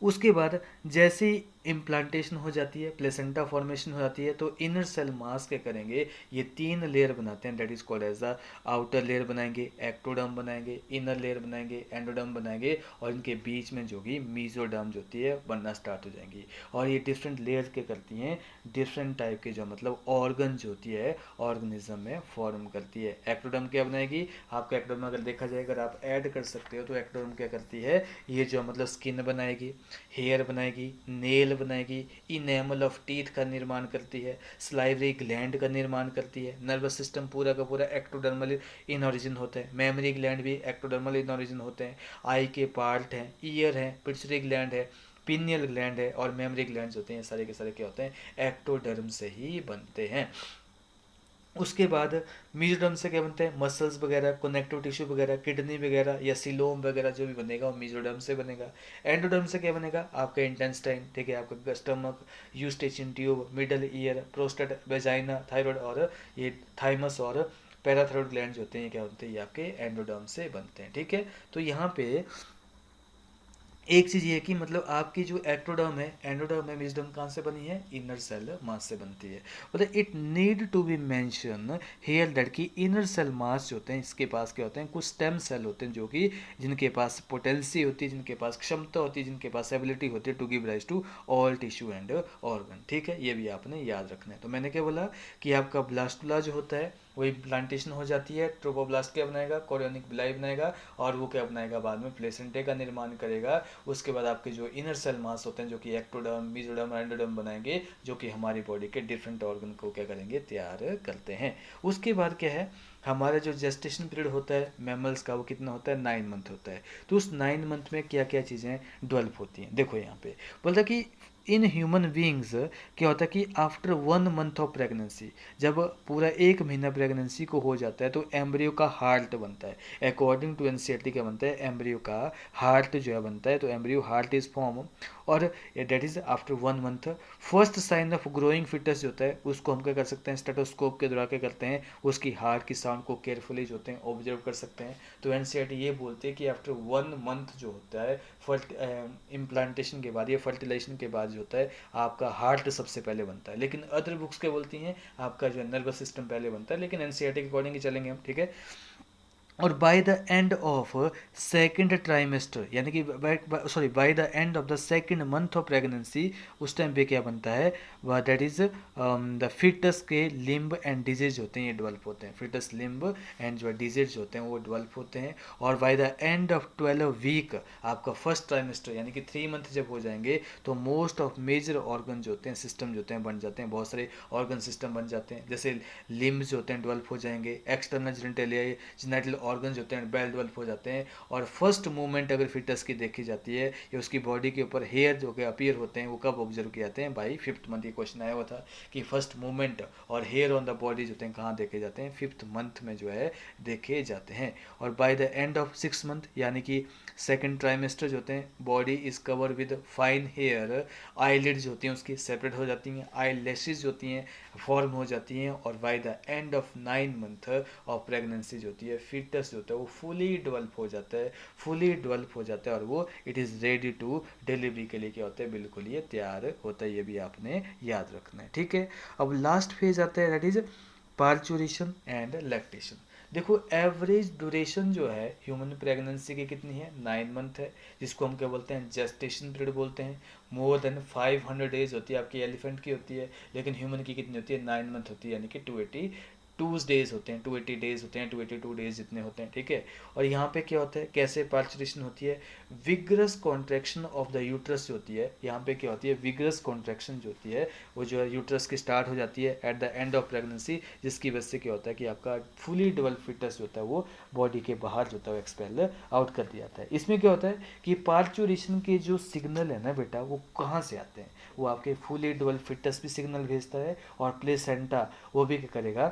S1: उसके बाद जैसे ही इम्प्लांटेशन हो जाती है, प्लेसेंटा फॉर्मेशन हो जाती है, तो इनर सेल मास के करेंगे, ये 3 लेयर बनाते हैं, that is called as the outer layer बनाएंगे, एक्टोडर्म बनाएंगे, इनर लेयर बनाएंगे, एंडोडर्म बनाएंगे, और इनके बीच में जो कि मीजोडर्म जो होती है बनना स्टार्ट हो जाएंगी। और ये डिफरेंट लेयर के करती हैं डिफरेंट टाइप के जो मतलब ऑर्गन जो होती है ऑर्गेनिज्म में फॉर्म करती है। एक्टोडर्म क्या बनाएगी, आपका एक्टोडर्म अगर देखा जाए, अगर आप ऐड कर सकते हो तो एक्टोडर्म क्या करती है, ये जो मतलब स्किन बनाएगी, हेयर बनाएगी, नेल बनाएगी, इनेमल ऑफ टीथ का निर्माण करती है, स्लाइवरी ग्लैंड का निर्माण करती है, नर्वस सिस्टम पूरा का पूरा एक्टोडर्मल इन ओरिजिन होता है, मेमोरी ग्लैंड भी एक्टोडर्मल इन ओरिजिन होते हैं, आई के पार्ट हैं, ईयर है, पिट्यूटरी ग्लैंड है, पिनियल ग्लैंड है, और मेमोरी ग्लैंड होते हैं, सारे के सारे क्या होते हैं, एक्टोडर्म से ही बनते हैं। उसके बाद मीजोडर्म से क्या बनता है, मसल्स वगैरह, कनेक्टिव टिश्यू वगैरह, किडनी वगैरह या सिलोम वगैरह जो भी बनेगा वो मीजोडर्म से बनेगा। एंडोडर्म से क्या बनेगा, आपका इंटेस्टाइन, ठीक है, आपका stomach, Eustachian tube, middle ear, prostate, vagina, thyroid, और ये थाइमस और पैराथायरॉइड ग्लैंड जो होते हैं ये क्या होते हैं, ये आपके एंडोडर्म से बनते हैं। ठीक है। तो यहाँ पे एक चीज़ ये है कि मतलब आपकी जो एक्टोडर्म है, एंडोडर्म है, मेसोडर्म कहाँ से बनी है, इनर सेल मास से बनती है। मतलब it need to be mention here that कि इनर सेल मास जो होते हैं इसके पास क्या होते हैं, कुछ स्टेम सेल होते हैं जो कि जिनके पास पोटेंसी होती है, जिनके पास क्षमता होती है, जिनके पास एबिलिटी होती है to give rise to all tissue and organ. ठीक है, ये भी आपने याद रखना है। तो मैंने क्या बोला कि आपका ब्लास्टुला जो होता है वो इम्प्लांटेशन हो जाती है, ट्रोपोब्लास्ट क्या बनाएगा, कोरियोनिक बिलाई बनाएगा, और वो क्या बनाएगा, बाद में प्लेसेंटे का निर्माण करेगा। उसके बाद आपके जो इनर सेल मास होते हैं जो कि एक्टोडर्म, मीजोडर्म, एंडोडर्म बनाएंगे, जो कि हमारी बॉडी के डिफरेंट ऑर्गन को क्या करेंगे, तैयार करते हैं। उसके बाद क्या है, हमारा जो जेस्टेशन पीरियड होता है मैमल्स का वो कितना होता है, 9 मंथ होता है। तो उस 9 मंथ में क्या क्या चीज़ें डेवलप होती हैं, देखो यहाँ पे बोलता कि इन ह्यूमन बींग्स क्या होता है कि आफ्टर 1 मंथ ऑफ प्रेगनेंसी, जब पूरा 1 महीना प्रेगनेंसी को हो जाता है तो एम्ब्रियो का हार्ट बनता है। अकॉर्डिंग टू एनसीईआरटी क्या बनता है, एम्ब्रियो का हार्ट जो है बनता है। तो एम्ब्रियो हार्ट इज फॉर्म, और that is after 1 month. First sign of growing foetus जो होता है उसको हम क्या कर सकते हैं, स्टेटोस्कोप के द्वारा क्या करते हैं, उसकी हार्ट की साउंड को केयरफुली जो होते हैं ऑब्जर्व कर सकते हैं। तो एनसीईआरटी ये बोलते हैं कि आफ्टर 1 मंथ जो होता है इम्प्लांटेशन के बाद या फर्टिलाइजेशन के बाद जो होता है आपका हार्ट सबसे पहले बनता है। लेकिन अदर बुक्स क्या बोलती हैं, आपका जो है नर्वस सिस्टम पहले बनता है, लेकिन एनसीईआरटी के अकॉर्डिंग ही चलेंगे हम। ठीक है। और by the end of second trimester, यानी कि sorry by the end of the second month of pregnancy, उस टाइम पे क्या बनता है, वह दैट इज द फिटस के लिम्ब एंड डिजीज होते हैं, ये डेवलप होते हैं। फिटस लिम्ब एंड जो डिजीज होते हैं वो डेवलप होते हैं। और by the end of 12 week, आपका फर्स्ट ट्राइमेस्टर यानी कि 3 मंथ जब हो जाएंगे, तो मोस्ट ऑफ मेजर ऑर्गन जो होते हैं, सिस्टम जो होते हैं बन जाते हैं, बहुत सारे ऑर्गन सिस्टम बन जाते हैं। जैसे लिम्स जो होते हैं डेवलप हो जाएंगे, एक्सटर्नल जेनिटलिया जेनिटल ऑर्गन जो होते हैं वेल डेवलप हो जाते हैं। और फर्स्ट मूवमेंट अगर फिटस की देखी जाती है या उसकी बॉडी के ऊपर हेयर जो कि अपीयर होते हैं वो कब ऑब्जर्व किए जाते हैं, बाई 5th मंथ। ये क्वेश्चन आया हुआ था कि फर्स्ट मूवमेंट और हेयर ऑन द बॉडी जो होते हैं कहाँ देखे जाते हैं, 5th मंथ में जो है देखे जाते हैं। और by the end of 6 month यानी कि सेकेंड ट्राइमेस्टर जो होते हैं, body is cover with fine hair, eyelid जो होती हैं उसकी सेपरेट हो जाती हैं, आई लेसेस जो होती हैं फॉर्म हो जाती हैं। और by the end of 9 month of pregnancy जो होती है, फीटस जो होता है वो फुली डेवलप हो जाता है, फुली डेवलप हो जाता है, और वो it is ready to delivery के लिए क्या होता है, बिल्कुल ये तैयार होता है। ये भी आपने याद रखना है। ठीक है। अब लास्ट फेज आता है, that is parturition and lactation. देखो एवरेज ड्यूरेशन जो है ह्यूमन प्रेगनेंसी की कितनी है, 9 मंथ है, जिसको हम क्या बोलते हैं, जेस्टेशन पीरियड बोलते हैं। मोर देन 500 डेज होती है आपकी एलिफेंट की होती है, लेकिन ह्यूमन की कितनी होती है, 9 मंथ होती है, यानी कि डेज होते हैं, 280 डेज होते हैं, 282 डेज जितने होते हैं, ठीक है। और यहाँ पे क्या होता है, कैसे पार्चुरेशन होती है, vigorous contraction of the uterus जो होती है, यहाँ पे क्या होती है, विग्रस कॉन्ट्रैक्शन जो होती है वो जो है यूट्रस की स्टार्ट हो जाती है eight the end of pregnancy, जिसकी वजह से क्या होता है कि आपका फुली डेवलप फिटस जो होता है वो बॉडी के बाहर जो होता है वो एक्सपेल आउट कर दिया जाता है। इसमें क्या होता है कि पार्चुरेशन के जो सिग्नल है ना बेटा, वो कहाँ से आते हैं, वो आपके फुली डेवलप फिटस भी सिग्नल भेजता है, और प्लेसेंटा वो भी क्या करेगा,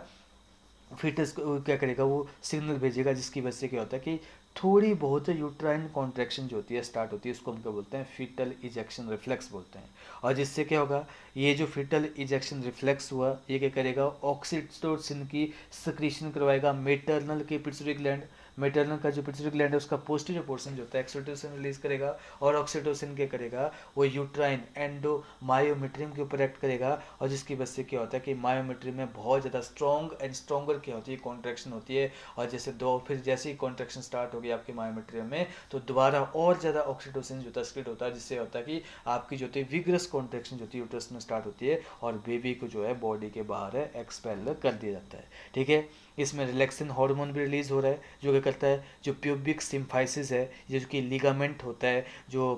S1: फिटस को क्या करेगा, वो सिग्नल भेजेगा, जिसकी वजह से क्या होता है कि थोड़ी बहुत यूट्राइन कॉन्ट्रैक्शन जो होती है स्टार्ट होती है, उसको हम क्या बोलते हैं, फीटल इजेक्शन रिफ्लेक्स बोलते हैं। और जिससे क्या होगा, ये जो फीटल इजेक्शन रिफ्लेक्स हुआ, ये क्या करेगा, ऑक्सीटोसिन की सिक्रीशन करवाएगा मेटरनल के पिट्यूटरी ग्लैंड, मेटरनल का जो पिट्यूटरी ग्लैंड है उसका पोस्टीरियर पोर्शन जो होता है ऑक्सीटोसिन रिलीज करेगा, और ऑक्सीटोसिन क्या करेगा, वो यूट्राइन एंडो मायोमेट्रियम के ऊपर एक्ट करेगा, और जिसकी वजह से क्या होता है कि मायोमेट्रियम में बहुत ज़्यादा स्ट्रॉन्ग एंड स्ट्रॉन्गर क्या होती है, कॉन्ट्रैक्शन होती है। और जैसे दो फिर जैसे ही कॉन्ट्रैक्शन स्टार्ट होगी आपके मायोमेट्रियम में, तो दोबारा और ज़्यादा ऑक्सीटोसिन जो होता है स्क्रीट होता है, जिससे होता है कि आपकी जो होती है विग्रस कॉन्ट्रैक्शन जो होती है यूट्रस में स्टार्ट होती है, और बेबी को जो है बॉडी के बाहर है एक्सपेल कर दिया जाता है, ठीक है। इसमें रिलैक्सिन हार्मोन भी रिलीज हो रहा है, जो क्या करता है, जो प्यूबिक सिम्फाइसिस है, जो कि लिगामेंट होता है जो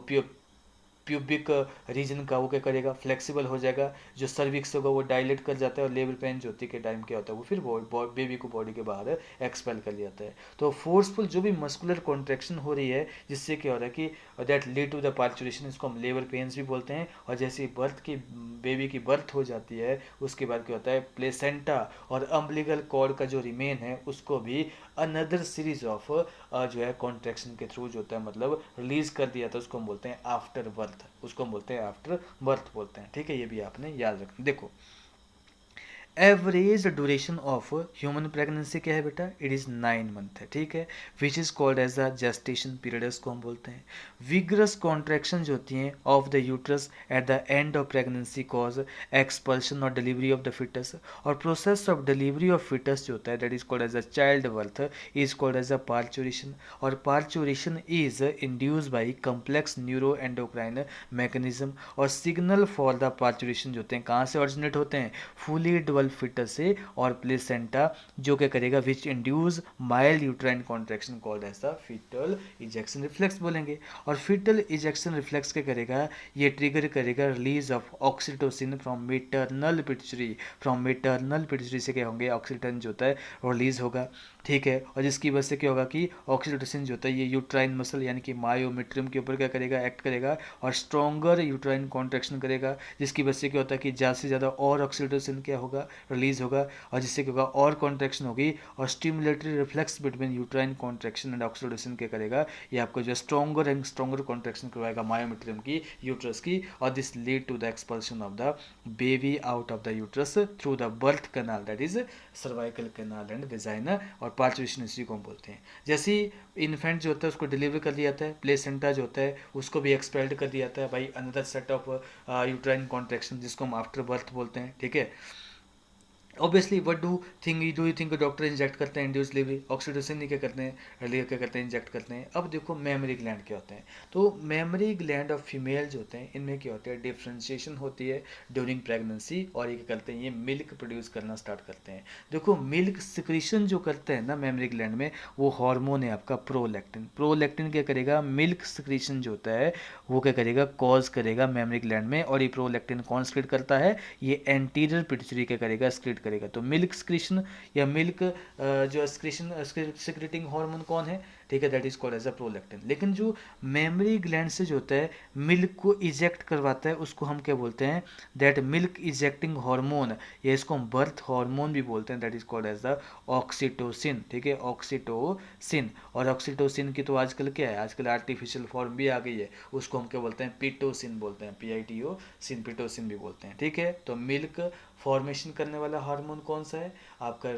S1: प्यूबिक रीजन का, वो क्या करेगा, फ्लेक्सिबल हो जाएगा, जो सर्विक्स होगा वो डायलेट कर जाता है, और लेबर पेन जो होती है के टाइम क्या होता है, वो फिर बेबी को बॉडी के बाहर एक्सपेल कर लिया जाता है। तो फोर्सफुल जो भी मस्कुलर कॉन्ट्रैक्शन हो रही है, जिससे क्या हो रहा है कि that lead to the parturition, इसको हम लेबर पेन्स भी बोलते हैं। और जैसे बर्थ की बेबी की बर्थ हो जाती है, उसके बाद क्या होता है, प्लेसेंटा और अम्बिलिकल कॉर्ड का जो रिमेन है उसको भी अनदर सीरीज ऑफ जो है कॉन्ट्रैक्शन के थ्रू जो होता है मतलब रिलीज कर दिया था, उसको हम बोलते हैं आफ्टर बर्थ, उसको हम बोलते हैं आफ्टर बर्थ बोलते हैं, ठीक है। ये भी आपने याद रखना। देखो, average duration of human pregnancy क्या है बेटा, इट इज़ 9 मंथ है, ठीक है, which is called as the gestation period, इसको हम बोलते हैं। विग्रस कॉन्ट्रैक्शन जो होती हैं of the uterus at the end of pregnancy cause expulsion और डिलीवरी ऑफ द फिटस, और process of delivery of foetus जो होता है that is called as the child birth is called as the parturition, और parturition is induce by complex neuro endocrine mechanism, और signal for the parturition जो होते हैं कहाँ से ऑरिजिनेट होते हैं, फुली फिटस से और प्लेसेंटा, जो क्या करेगा, which induce mild uterine contraction called as the foetal ejection reflex बोलेंगे। और फीटल इजेक्शन रिफ्लेक्स क्या करेगा, ये ट्रिगर करेगा release of oxytocin from maternal pituitary, from maternal pituitary से क्या होंगे, ऑक्सीटोसिन जो होता है रिलीज होगा, ठीक है। और जिसकी वजह से क्या होगा कि ऑक्सीटोसिन जो होता है ये यूट्राइन मसल यानी कि मायोमेट्रियम के ऊपर क्या करेगा, एक्ट करेगा, और स्ट्रॉन्गर यूट्राइन कॉन्ट्रैक्शन करेगा, जिसकी वजह से क्या होता है कि ज़्यादा से ज़्यादा और ऑक्सीटोसिन क्या होगा, रिलीज होगा, और जिससे क्या होगा, और कॉन्ट्रैक्शन होगी, और stimulatory reflex between uterine contraction and oxytocin क्या करेगा, ये आपको जो स्ट्रॉन्गर एंड स्ट्रॉन्गर कॉन्ट्रैक्शन करवाएगा मायोमेट्रियम की, यूट्रस की, और this lead to the expulsion of the baby out of the uterus through the birth canal, that is cervical canal and vagina, और पार्चुरेशन इसी को हम बोलते हैं। जैसे ही इन्फेंट जो होता है उसको डिलीवर कर दिया जाता है, प्लेसेंटा जो होता है उसको भी एक्सपेल्ड कर दिया जाता है by another set of uterine contraction, जिसको हम आफ्टर बर्थ बोलते हैं, ठीक है। Obviously what do you think doctor inject करते हैं इंड्यूस डिलीवरी, ऑक्सीटोसिन ही क्या करते हैं, अर्लियर क्या करते हैं, इंजेक्ट करते हैं। अब देखो मेमरी ग्लैंड क्या होते हैं, तो मेमरी ग्लैंड ऑफ फीमेल जो होते हैं इनमें क्या होता है, डिफ्रेंशिएशन होती है ड्यूरिंग प्रेगनेंसी, और ये क्या करते हैं, ये मिल्क प्रोड्यूस करना स्टार्ट करते हैं। देखो मिल्क सिक्रीशन जो करते हैं ना मेमरी ग्लैंड में, वो हार्मोन है आपका प्रोलैक्टिन, प्रोलैक्टिन क्या करेगा, मिल्क सिक्रीशन जो होता है वो क्या करेगा, कॉज करेगा मेमरी ग्लैंड में, और ये प्रोलैक्टिन कौन स्क्रीट करता है, ये एंटीरियर पिट्यूटरी क्या करेगा, स्क्रीट करेगा। तो मिल्क स्क्रीशन या मिल्क जो स्क्रीशन सिक्रेटिंग हार्मोन कौन है, ठीक है, that is called as a prolactin. लेकिन जो मेमरी ग्लैंड से जो होता है मिल्क को इजेक्ट करवाता है उसको हम क्या बोलते हैं, दैट मिल्क इजेक्टिंग हार्मोन, या इसको हम बर्थ हार्मोन भी बोलते हैं, that is called as the oxytocin, ठीक है, ऑक्सीटोसिन। और ऑक्सीटोसिन की तो आजकल क्या है, आजकल आर्टिफिशियल फॉर्म भी आ गई है, उसको हम क्या बोलते हैं, पिटोसिन बोलते हैं, PITO सिन, पिटोसिन भी बोलते हैं, ठीक है। तो मिल्क फॉर्मेशन करने वाला हार्मोन कौन सा है आपका,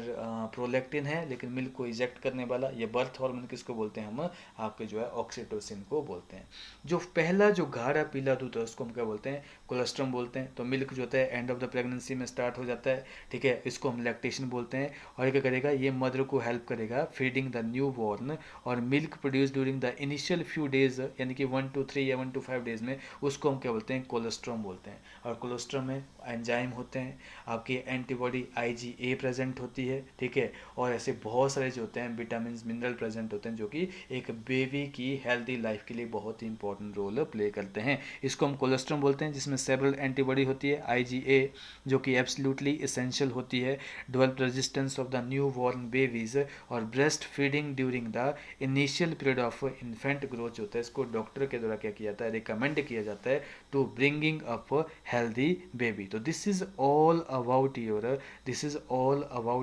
S1: प्रोलैक्टिन है, लेकिन मिल्क को इजेक्ट करने वाला ये बर्थ हार्मोन किसको बोलते हैं हम, आपके जो है ऑक्सीटोसिन को बोलते हैं। जो पहला जो गाढ़ा पीला दूध है उसको हम क्या बोलते हैं, कोलेस्ट्रम बोलते हैं। तो मिल्क जो होता है एंड ऑफ द प्रेगनेंसी में स्टार्ट हो जाता है, ठीक है, इसको हम लैक्टेशन बोलते हैं। और ये क्या करेगा, ये मदर को हेल्प करेगा फीडिंग द न्यू बॉर्न। और milk produce during the initial few days, यानी कि 1 to 3 या 1 to 5 डेज में, उसको हम क्या बोलते हैं, कोलेस्ट्रम बोलते हैं। और कोलेस्ट्रम में एंजाइम होते हैं, आपकी एंटीबॉडी IgA प्रेजेंट होती है, ठीक है। और ऐसे बहुत सारे जो होते हैं विटामिन मिनरल प्रेजेंट होते हैं, जो कि एक बेबी की हेल्दी लाइफ के लिए बहुत ही इंपॉर्टेंट रोल प्ले करते हैं। इसको हम कोलेस्ट्रम बोलते हैं, जिसमें सेवरल एंटीबॉडी होती है IgA, जो कि एब्सोल्युटली इसेंशियल होती है develop resistance of the new born babies. और breast feeding during the initial period of infant growth जो होता है, इसको डॉक्टर के द्वारा क्या किया जाता है, रिकमेंड किया जाता है to bringing up healthy baby. तो this is all about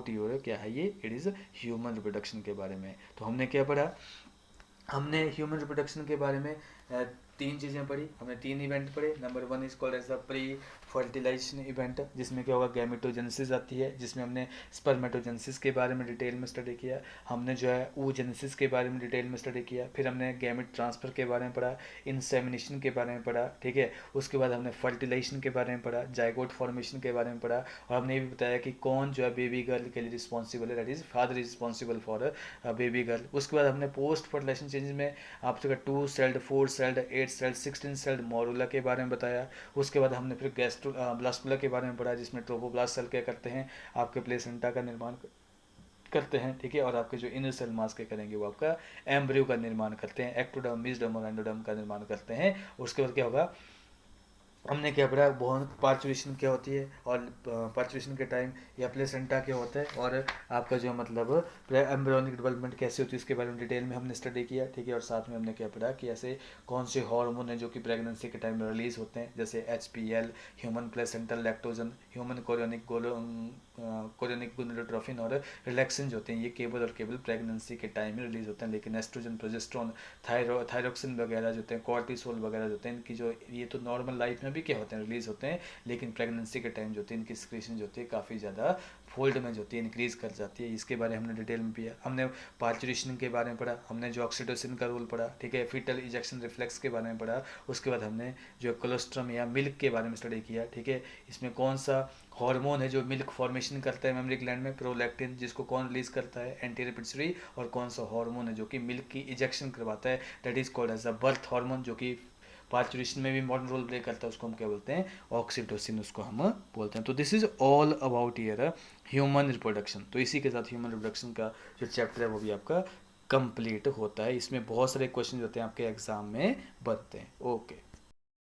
S1: your क्या है ये, इट इज़ ह्यूमन रिप्रोडक्शन के बारे में। तो हमने क्या पढ़ा, हमने ह्यूमन रिप्रोडक्शन के बारे में तीन चीज़ें पढ़ी, हमने 3 इवेंट पढ़े। Number 1 is called as the pre fertilization event, जिसमें क्या होगा, गैमेटोजेनेसिस आती है, जिसमें हमने स्पर्मेटोजेनेसिस के बारे में डिटेल में स्टडी किया। हमने जो है oogenesis के बारे में डिटेल में स्टडी किया। फिर हमने गैमेट ट्रांसफ़र के बारे में पढ़ा, इंसेमिनेशन के बारे में पढ़ा, ठीक है। उसके बाद हमने फर्टिलाइजेशन के बारे में पढ़ा, जाइगोट फॉर्मेशन के बारे में पढ़ा। और हमने ये भी बताया कि कौन जो है बेबी गर्ल के लिए रिस्पॉन्सिबल है, that is father is responsible for baby girl. उसके बाद हमने पोस्ट फर्टिलाइजेशन चेंजेस में आपसे 2 celled, 4 celled, 8 celled, 16 sailed morula के बारे में बताया। उसके बाद हमने फिर ब्लास्टुला के बारे में पढ़ा, जिसमें ट्रोफोब्लास्ट सेल क्या करते हैं, आपके प्लेसेंटा का निर्माण करते हैं, ठीक है। और आपके जो इनर सेल मास के करेंगे वो आपका एम्ब्रियो का निर्माण करते हैं, एक्टोडर्म, मेसोडर्म और एंडोडर्म का निर्माण करते हैं। उसके बाद क्या होगा, हमने क्या पढ़ा, बोन पार्चुरेशन क्या होती है, और पार्चुरेशन के टाइम या प्लेसेंटा क्या होता है, और आपका जो मतलब एम्ब्रियोनिक डेवलपमेंट कैसे होती है इसके बारे में डिटेल में हमने स्टडी किया, ठीक है। और साथ में हमने क्या पढ़ा कि ऐसे कौन से हार्मोन हैं जो कि प्रेगनेंसी के टाइम में रिलीज होते हैं, जैसे HPL, human placental lactogen, human chorionic gonadotrophin और रिलैक्सिन जो होते हैं, ये केवल प्रेगनेंसी के टाइम में रिलीज होते हैं। लेकिन एस्ट्रोजन, प्रोजेस्टेरोन, थायरोक्सिन वगैरह जो होते हैं, कॉर्टिसोल वगैरह जो होते हैं, इनकी जो ये तो नॉर्मल लाइफ में भी क्या होते हैं, रिलीज होते हैं। लेकिन प्रेगनेंसी के टाइम जो होती है इनकी सिक्रीशन जो होती है काफ़ी ज़्यादा फोल्ड में जो होती है इंक्रीज कर जाती है। इसके बारे में हमने डिटेल में किया। हमने पार्चुरेशन के बारे में पढ़ा, हमने जो ऑक्सीटोसिन का रोल पढ़ा, ठीक है, फीटल इजेक्शन रिफ्लेक्स के बारे में पढ़ा। उसके बाद हमने जो कोलेस्ट्रम या मिल्क के बारे में स्टडी किया, ठीक है। इसमें कौन सा हार्मोन है जो मिल्क फॉर्मेशन करता है मेमरी ग्लैंड में, प्रोलैक्टिन, जिसको कौन रिलीज करता है, एंटीरियर पिट्यूटरी। और कौन सा हार्मोन है जो कि मिल्क की इजेक्शन करवाता है, that is called as a birth hormone, जो कि पार्चुरेशन में भी इम्पॉर्टेंट रोल प्ले करता है, उसको हम क्या बोलते हैं, ऑक्सीटोसिन उसको हम बोलते हैं। तो this is all about year human reproduction. तो इसी के साथ ह्यूमन रिप्रोडक्शन का जो चैप्टर है वो भी आपका कंप्लीट होता है। इसमें बहुत सारे क्वेश्चन होते हैं आपके एग्जाम में बनते हैं। ओके।